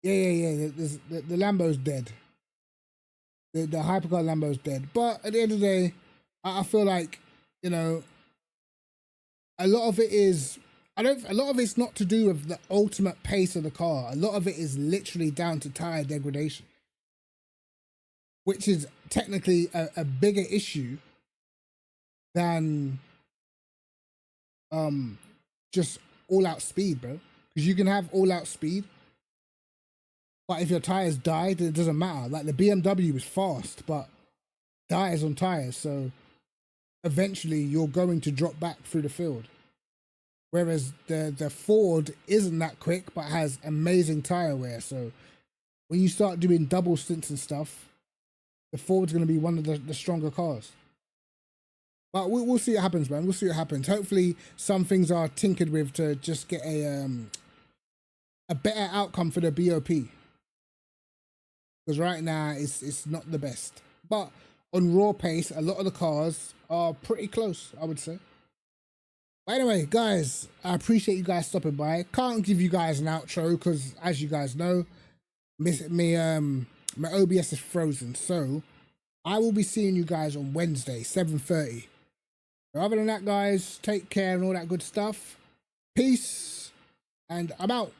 Yeah. The Lambo's dead. The hypercar Lambo's dead. But at the end of the day, I feel like, you know, a lot of it is, a lot of it's not to do with the ultimate pace of the car. A lot of it is literally down to tire degradation, which is technically a bigger issue than just all out speed, bro. Because you can have all out speed, but if your tires died, it doesn't matter. Like the BMW was fast, but tires on tires, so eventually you're going to drop back through the field. Whereas the Ford isn't that quick, but has amazing tire wear. So when you start doing double stints and stuff, the Ford's going to be one of the stronger cars. But we'll see what happens, man. We'll see what happens. Hopefully some things are tinkered with to just get a better outcome for the BOP. Because right now it's not the best. But on raw pace, a lot of the cars are pretty close, I would say. But anyway, guys, I appreciate you guys stopping by. Can't give you guys an outro because, as you guys know, my OBS is frozen. So I will be seeing you guys on Wednesday, 7:30. Other than that, guys, take care and all that good stuff. Peace, and I'm out.